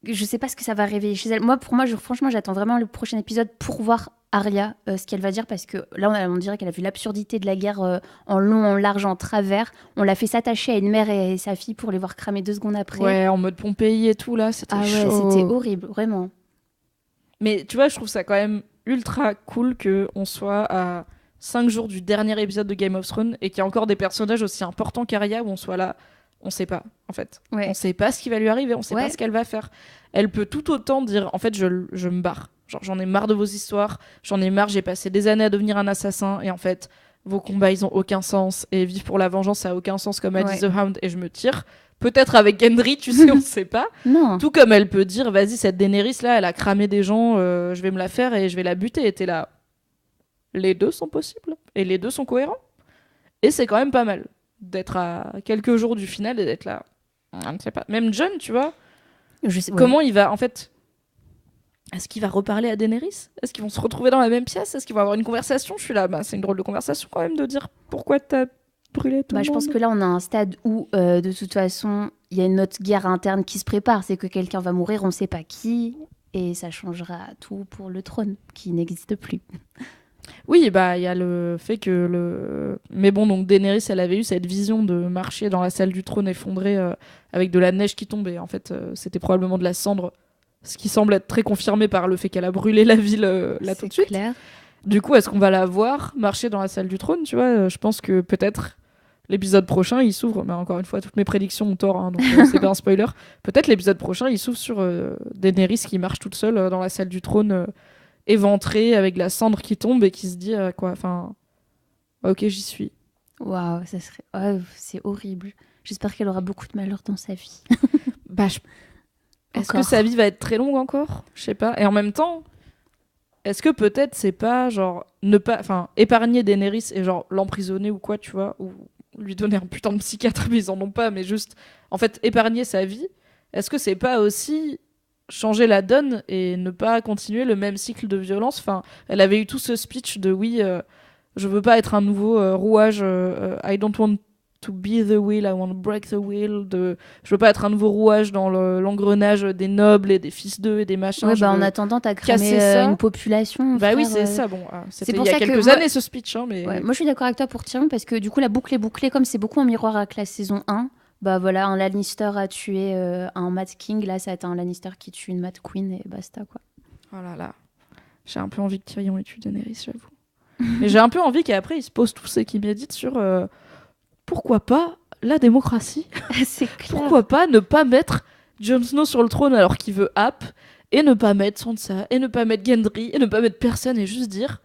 je sais pas ce que ça va réveiller chez elle. Franchement, j'attends vraiment le prochain épisode pour voir Arya, ce qu'elle va dire. Parce que là, on dirait qu'elle a vu l'absurdité de la guerre en long, en large, en travers. On l'a fait s'attacher à une mère et sa fille pour les voir cramer 2 secondes après. Ouais, en mode Pompéi et tout, là, c'était chaud. Ouais, c'était horrible, vraiment. Mais tu vois, je trouve ça quand même ultra cool qu'on soit à 5 jours du dernier épisode de Game of Thrones et qu'il y a encore des personnages aussi importants qu'Arya où on soit là, on sait pas en fait. On sait pas ce qui va lui arriver, on sait pas ce qu'elle va faire. Elle peut tout autant dire en fait je me barre. Genre j'en ai marre de vos histoires, j'en ai marre, j'ai passé des années à devenir un assassin et en fait vos combats ils ont aucun sens et vivre pour la vengeance ça a aucun sens comme a dit The Hound et je me tire. Peut-être avec Gendry, tu sais, on sait pas. Non. Tout comme elle peut dire, vas-y, cette Daenerys là, elle a cramé des gens, je vais me la faire et je vais la buter. Et t'es là. Les deux sont possibles et les deux sont cohérents. Et c'est quand même pas mal d'être à quelques jours du final et d'être là. Je ne sais pas. Même Jon, tu vois. Comment il va, en fait. Est-ce qu'il va reparler à Daenerys ? Est-ce qu'ils vont se retrouver dans la même pièce ? Est-ce qu'ils vont avoir une conversation ? Je suis là, c'est une drôle de conversation quand même de dire pourquoi t'as brûlé tout le monde. Je pense que là, on a un stade où, de toute façon, il y a une autre guerre interne qui se prépare. C'est que quelqu'un va mourir, on ne sait pas qui, et ça changera tout pour le trône, qui n'existe plus. Oui, il y a le fait que Mais bon, donc Daenerys, elle avait eu cette vision de marcher dans la salle du trône effondrée avec de la neige qui tombait. En fait, c'était probablement de la cendre, ce qui semble être très confirmé par le fait qu'elle a brûlé la ville là tout de suite. Clair. Du coup, est-ce qu'on va la voir marcher dans la salle du trône, tu vois ? Je pense que peut-être l'épisode prochain, il s'ouvre... Mais encore une fois, toutes mes prédictions ont tort, hein, donc c'est pas un spoiler. Peut-être l'épisode prochain, il s'ouvre sur Daenerys qui marche toute seule dans la salle du trône, éventrée, avec la cendre qui tombe et qui se dit quoi. Enfin, ok, j'y suis. Waouh, ça serait... c'est horrible. J'espère qu'elle aura beaucoup de malheur dans sa vie. Est-ce que sa vie va être très longue encore ? Je sais pas. Et en même temps... Est-ce que peut-être c'est pas genre épargner Daenerys et genre l'emprisonner ou quoi, tu vois, ou lui donner un putain de psychiatre, mais ils en ont pas, mais juste en fait épargner sa vie. Est-ce que c'est pas aussi changer la donne et ne pas continuer le même cycle de violence ? Enfin, elle avait eu tout ce speech de je veux pas être un nouveau rouage, I don't want to be the wheel, I want to break the wheel. Je veux pas être un nouveau rouage dans l'engrenage des nobles et des fils d'eux et des machins. Ouais, en attendant, t'as cramé une population. Bah frère, oui, c'est ça. Bon, c'était il y a ça quelques années ce speech. Mais... Ouais, moi, je suis d'accord avec toi pour Tyrion parce que du coup, la boucle est bouclée. Comme c'est beaucoup en miroir avec la saison 1, bah voilà, un Lannister a tué un Mad King. Là, ça a été un Lannister qui tue une Mad Queen et basta, quoi. Oh là là. J'ai un peu envie que Tyrion ait tué Daenerys, j'avoue. Mais j'ai un peu envie qu'après, ils se posent tous et qu'ils méditent sur pourquoi pas la démocratie. C'est clair. Pourquoi pas ne pas mettre Jon Snow sur le trône alors qu'il veut App, et ne pas mettre Sansa, et ne pas mettre Gendry, et ne pas mettre personne, et juste dire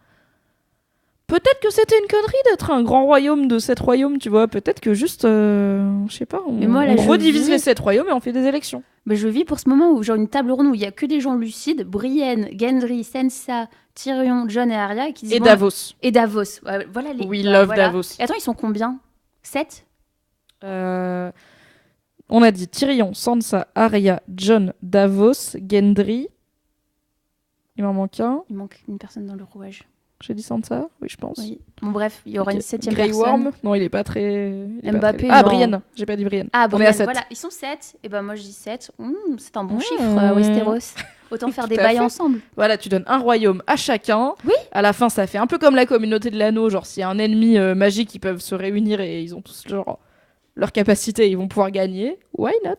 peut-être que c'était une connerie d'être un grand royaume de 7 royaumes, tu vois. Peut-être que juste, je sais pas, on redivise les 7 royaumes et on fait des élections. Mais je vis pour ce moment où genre une table ronde où il y a que des gens lucides, Brienne, Gendry, Sansa, Tyrion, Jon et Arya qui disent, et Davos. Et Davos. Voilà les. We love Davos. Et attends, ils sont combien 7 On a dit Tyrion, Sansa, Arya, Jon, Davos, Gendry. Il m'en manque un. Il manque une personne dans le rouage. J'ai dit Sansa, oui, je pense. Oui. Bon, bref, il y aura une 7e Grey personne. Worm, non, il est pas très. Mbappé. Ah, Brienne, j'ai pas dit Brienne. Ah, on est à 7. Voilà, ils sont 7. Et ben moi, je dis 7. C'est un bon chiffre, Westeros. Autant faire des bails ensemble. Voilà, tu donnes un royaume à chacun. Oui. À la fin, ça fait un peu comme la communauté de l'anneau. Genre, s'il y a un ennemi magique, ils peuvent se réunir et ils ont tous genre leur capacité, ils vont pouvoir gagner. Why not?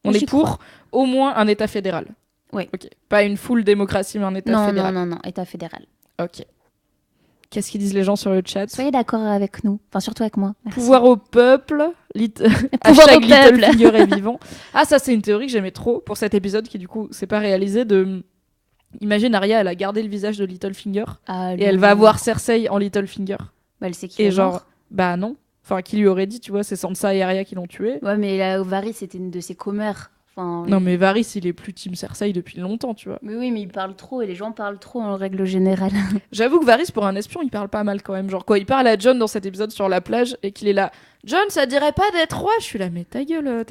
On est pour au moins un État fédéral. Oui. Ok. Pas une full démocratie, mais un État fédéral. Non, État fédéral. Ok. Qu'est-ce qu'ils disent les gens sur le chat? Soyez d'accord avec nous. Enfin, surtout avec moi. Merci. Pouvoir au peuple. Pouvoir au peuple. Littlefinger est vivant. Ah, ça, c'est une théorie que j'aimais trop pour cet épisode qui, du coup, s'est pas réalisé. Imagine Arya, elle a gardé le visage de Littlefinger. Et elle va voir Cersei en Littlefinger. Bah, elle sait qui est mort. Bah non. Enfin, qui lui aurait dit, tu vois, c'est Sansa et Arya qui l'ont tué. Ouais, mais là, Varys, c'était une de ses commères. Enfin, non, mais Varys, il est plus Team Cersei depuis longtemps, tu vois. Mais oui, mais il parle trop et les gens parlent trop en règle générale. J'avoue que Varys, pour un espion, il parle pas mal quand même. Genre, quand il parle à Jon dans cet épisode sur la plage et qu'il est là, Jon, ça dirait pas d'être roi? Je suis là, mais ta gueule,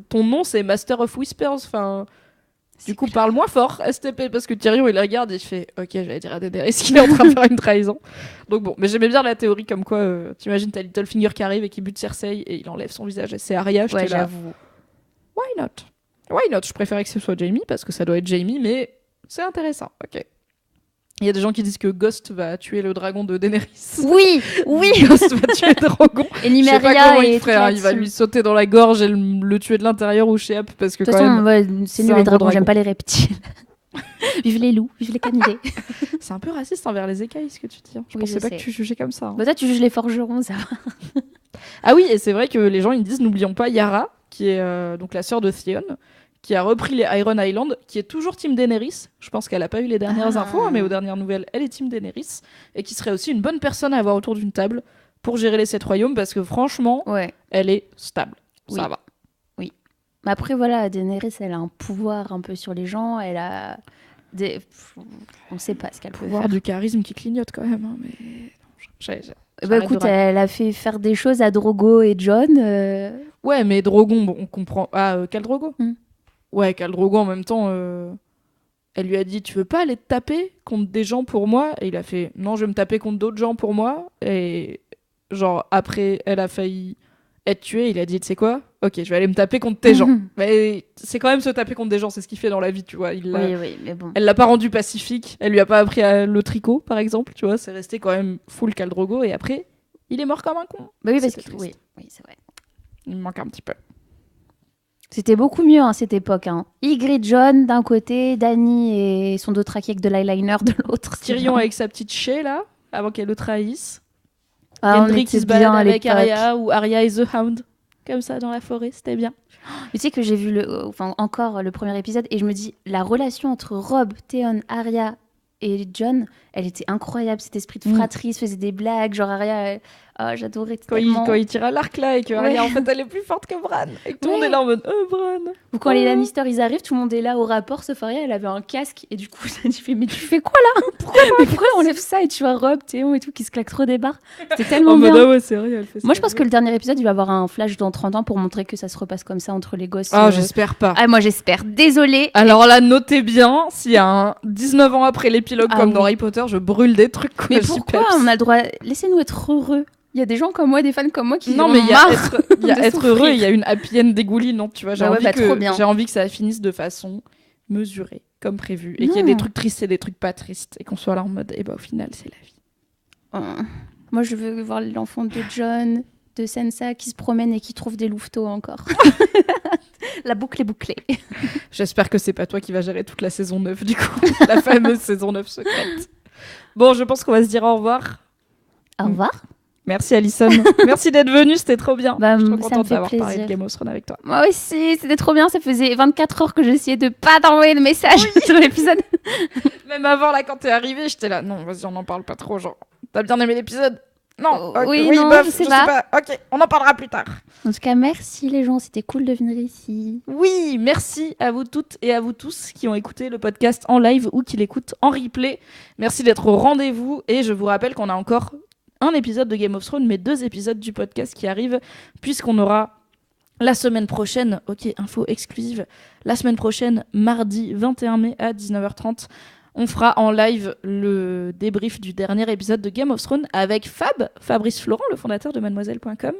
ton nom c'est Master of Whispers. Enfin, du coup, parle moins fort, STP, parce que Tyrion, il regarde et il fait, ok, je vais dire à Daenerys qu'il est en train de faire une trahison. Donc bon, mais j'aimais bien la théorie comme quoi, t'imagines, t'as Littlefinger qui arrive et qui bute Cersei et il enlève son visage et c'est Arya. Ouais, j'avoue. Why not? Why not? Je préférais que ce soit Jaime parce que ça doit être Jaime, mais c'est intéressant. Ok. Il y a des gens qui disent que Ghost va tuer le dragon de Daenerys. Oui. Ghost va tuer le dragon. Et Nymeria il va lui sauter dans la gorge et le tuer de l'intérieur ou chez App parce que de toute façon, c'est nul les dragons. J'aime pas les reptiles. Vive les loups, vive les canidés. C'est un peu raciste envers les écailles ce que tu dis. Je pensais pas que tu jugeais comme ça. Bah toi tu juges les forgerons, ça va. Ah oui, et c'est vrai que les gens ils disent n'oublions pas Yara, qui est donc la sœur de Theon, qui a repris les Iron Island, qui est toujours Team Daenerys. Je pense qu'elle a pas eu les dernières infos, mais aux dernières nouvelles, elle est Team Daenerys, et qui serait aussi une bonne personne à avoir autour d'une table pour gérer les 7 royaumes, parce que franchement, elle est stable. Ça va. Oui. Mais après, voilà, Daenerys, elle a un pouvoir un peu sur les gens, elle a on sait pas ce qu'elle peut faire. Pouvoir du charisme qui clignote quand même, hein, mais... Bah écoute, elle a fait faire des choses à Drogo et Jon. Ouais, mais Drogon, bon, on comprend... Ah, Khal Drogo Ouais, Khal Drogo, en même temps, elle lui a dit « Tu veux pas aller te taper contre des gens pour moi ?» Et il a fait « Non, je vais me taper contre d'autres gens pour moi. » Et genre, après, elle a failli être tuée. Il a dit « Tu sais quoi ? Ok, je vais aller me taper contre tes gens. » Mais c'est quand même se taper contre des gens, c'est ce qu'il fait dans la vie, tu vois. Oui, mais bon. Elle l'a pas rendu pacifique. Elle lui a pas appris le tricot, par exemple, tu vois. C'est resté quand même full Khal Drogo. Et après, il est mort comme un con. Bah oui, parce que... Oui, c'est vrai. Il me manque un petit peu. C'était beaucoup mieux à cette époque. Ygritte Jon d'un côté, Dany et son Dothraki avec de l'eyeliner de l'autre. Tyrion avec sa petite chée là, avant qu'elle le trahisse. Ah, Gendry qui se balade avec Arya, ou Arya et The Hound, comme ça dans la forêt, c'était bien. Tu sais que j'ai vu encore le premier épisode et je me dis, la relation entre Robb, Theon, Arya et Jon, elle était incroyable. Cet esprit de fratrie, se faisait des blagues, genre Arya... j'adorais tellement. Quand il tire à l'arc là et que Arya en fait elle est plus forte que Bran et que tout le monde est là en mode Bran. Ou quand les Lannister ils arrivent, tout le monde est là au rapport sauf Arya, elle avait un casque et du coup ça dit mais tu fais quoi là? Pourquoi on enlève ça et tu vois Robb, Théon et tout qui se claquent trop des barres. C'était tellement bien. Ouais, c'est vrai, elle fait ça. Moi je pense que le dernier épisode il va avoir un flash dans 30 ans pour montrer que ça se repasse comme ça entre les gosses. J'espère pas. Ah moi j'espère. Désolée. Alors là notez bien, s'il y a un 19 ans après l'épilogue comme dans Harry Potter, je brûle des trucs. Mais pourquoi on a le droit? Laissez-nous être heureux. Il y a des gens comme moi, des fans comme moi qui Non, mais il y a être souffrir. heureux, il y a une happy end dégoulinante, tu vois. J'ai trop bien. j'ai envie que ça finisse de façon mesurée, comme prévu, et qu'il y ait des trucs tristes et des trucs pas tristes, et qu'on soit là en mode, et bah au final, c'est la vie. Moi, je veux voir l'enfant de John, de Sansa qui se promène et qui trouve des louveteaux encore. La boucle est bouclée. J'espère que c'est pas toi qui vas gérer toute la saison 9, du coup. La fameuse saison 9 secrète. Bon, je pense qu'on va se dire au revoir. Au revoir. Merci Alison. Merci d'être venue, c'était trop bien. Bah, je suis trop ça me contente fait d'avoir parlé plaisir. de Game of Thrones avec toi. Moi aussi, c'était trop bien. Ça faisait 24 heures que j'essayais de pas t'envoyer de message sur l'épisode. Même avant, là, quand t'es arrivée, j'étais là. Non, vas-y, on n'en parle pas trop. Genre, t'as bien aimé l'épisode? Non. Oui, non, bof, je sais pas. Ok, on en parlera plus tard. En tout cas, merci les gens. C'était cool de venir ici. Oui, merci à vous toutes et à vous tous qui ont écouté le podcast en live ou qui l'écoutent en replay. Merci d'être au rendez-vous. Et je vous rappelle qu'on a encore un épisode de Game of Thrones, mais 2 épisodes du podcast qui arrivent, puisqu'on aura la semaine prochaine, ok, info exclusive, la semaine prochaine, mardi 21 mai à 19h30, on fera en live le débrief du dernier épisode de Game of Thrones avec Fabrice Florent, le fondateur de mademoiselle.com.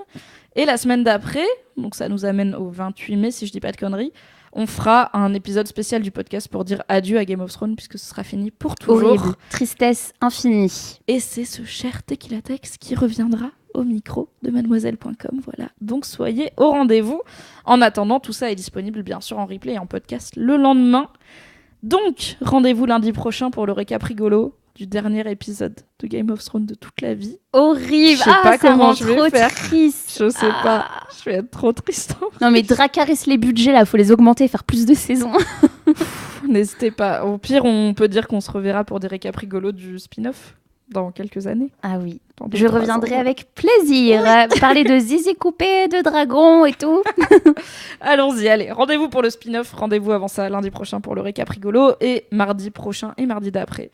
Et la semaine d'après, donc ça nous amène au 28 mai si je dis pas de conneries, on fera un épisode spécial du podcast pour dire adieu à Game of Thrones puisque ce sera fini pour toujours. Horrible. Tristesse infinie. Et c'est ce cher Tequila Tex qui reviendra au micro de mademoiselle.com. Voilà. Donc soyez au rendez-vous. En attendant, tout ça est disponible bien sûr en replay et en podcast le lendemain. Donc, rendez-vous lundi prochain pour le récap rigolo du dernier épisode de Game of Thrones de toute la vie. Horrible. Je sais pas ça comment rend je vais trop faire. triste. Je sais pas. Je vais être trop triste. Non mais Dracarys, les budgets là, faut les augmenter, faire plus de saisons. N'hésitez pas. Au pire, on peut dire qu'on se reverra pour des récaps rigolos du spin-off dans quelques années. Ah oui. Dans 2, Je 3 reviendrai ans. avec plaisir. Parler de zizi coupé, de dragons et tout. Allons-y, allez. Rendez-vous pour le spin-off. Rendez-vous avant ça lundi prochain pour le récap rigolo et mardi prochain et mardi d'après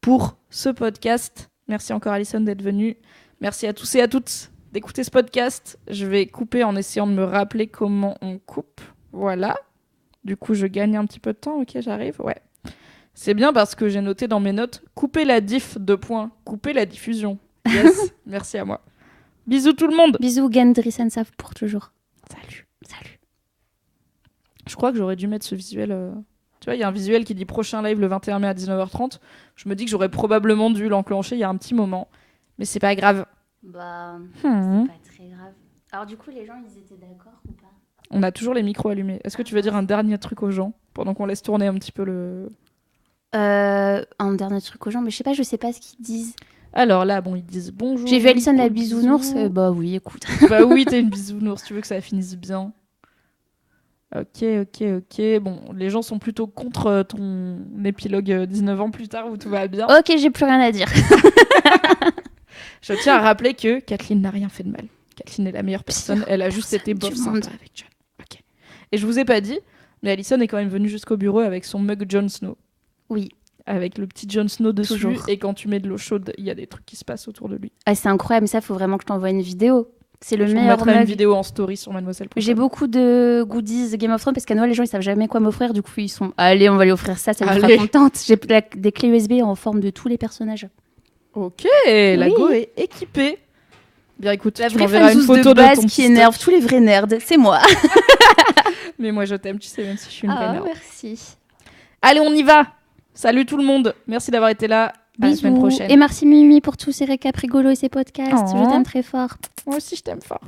pour ce podcast. Merci encore Alison d'être venue. Merci à tous et à toutes d'écouter ce podcast. Je vais couper en essayant de me rappeler comment on coupe. Voilà. Du coup, je gagne un petit peu de temps. Ok, j'arrive. Ouais. C'est bien parce que j'ai noté dans mes notes couper la diff, couper la diffusion. Yes. Merci à moi. Bisous tout le monde. Bisous Gendry Sansa pour toujours. Salut. Salut. Je crois que j'aurais dû mettre ce visuel. Tu vois, il y a un visuel qui dit prochain live le 21 mai à 19h30. Je me dis que j'aurais probablement dû l'enclencher il y a un petit moment. Mais c'est pas grave. Bah, C'est pas très grave. Alors du coup, les gens, ils étaient d'accord ou pas? On a toujours les micros allumés. Est-ce que tu veux dire un dernier truc aux gens pendant qu'on laisse tourner un petit peu le... Un dernier truc aux gens, mais je sais pas ce qu'ils disent. Alors là, bon, ils disent bonjour. J'ai vu Alison la bisous. bisounours. Bah oui, écoute. Bah oui, t'es une bisounours. Tu veux que ça finisse bien. Ok. Bon, les gens sont plutôt contre ton épilogue 19 ans plus tard où tout va bien. Ok, j'ai plus rien à dire. Je tiens à rappeler que Kathleen n'a rien fait de mal. Kathleen est la meilleure personne. Pire Elle a juste été personne bof du monde. sympa avec Jon. Ok. Et je vous ai pas dit, mais Alison est quand même venue jusqu'au bureau avec son mug Jon Snow. Oui. Avec le petit Jon Snow dessus. Toujours. Et quand tu mets de l'eau chaude, il y a des trucs qui se passent autour de lui. Ah, c'est incroyable, mais ça, faut vraiment que je t'envoie une vidéo. C'est le Je vous meilleur mettrai une mug. vidéo en story sur mademoiselle.com. J'ai beaucoup de goodies Game of Thrones parce qu'à Noël, les gens, ils savent jamais quoi m'offrir. Du coup, ils sont allez, on va lui offrir ça, ça lui fera Allez. contente. J'ai des clés USB en forme de tous les personnages. Ok, la Oui. go est équipée. Bien écoute, La tu vraie m'enverras une fanzous photo de base ton qui petit énerve stock. tous les vrais nerds, c'est moi. Mais moi je t'aime, tu sais, même si je suis une vraie nerd. merci. Allez, on y va. Salut tout le monde. Merci d'avoir été là. À la semaine prochaine. Et merci Mimi pour tous ces récaps rigolos et ces podcasts. Oh. Je t'aime très fort. Moi aussi, je t'aime fort.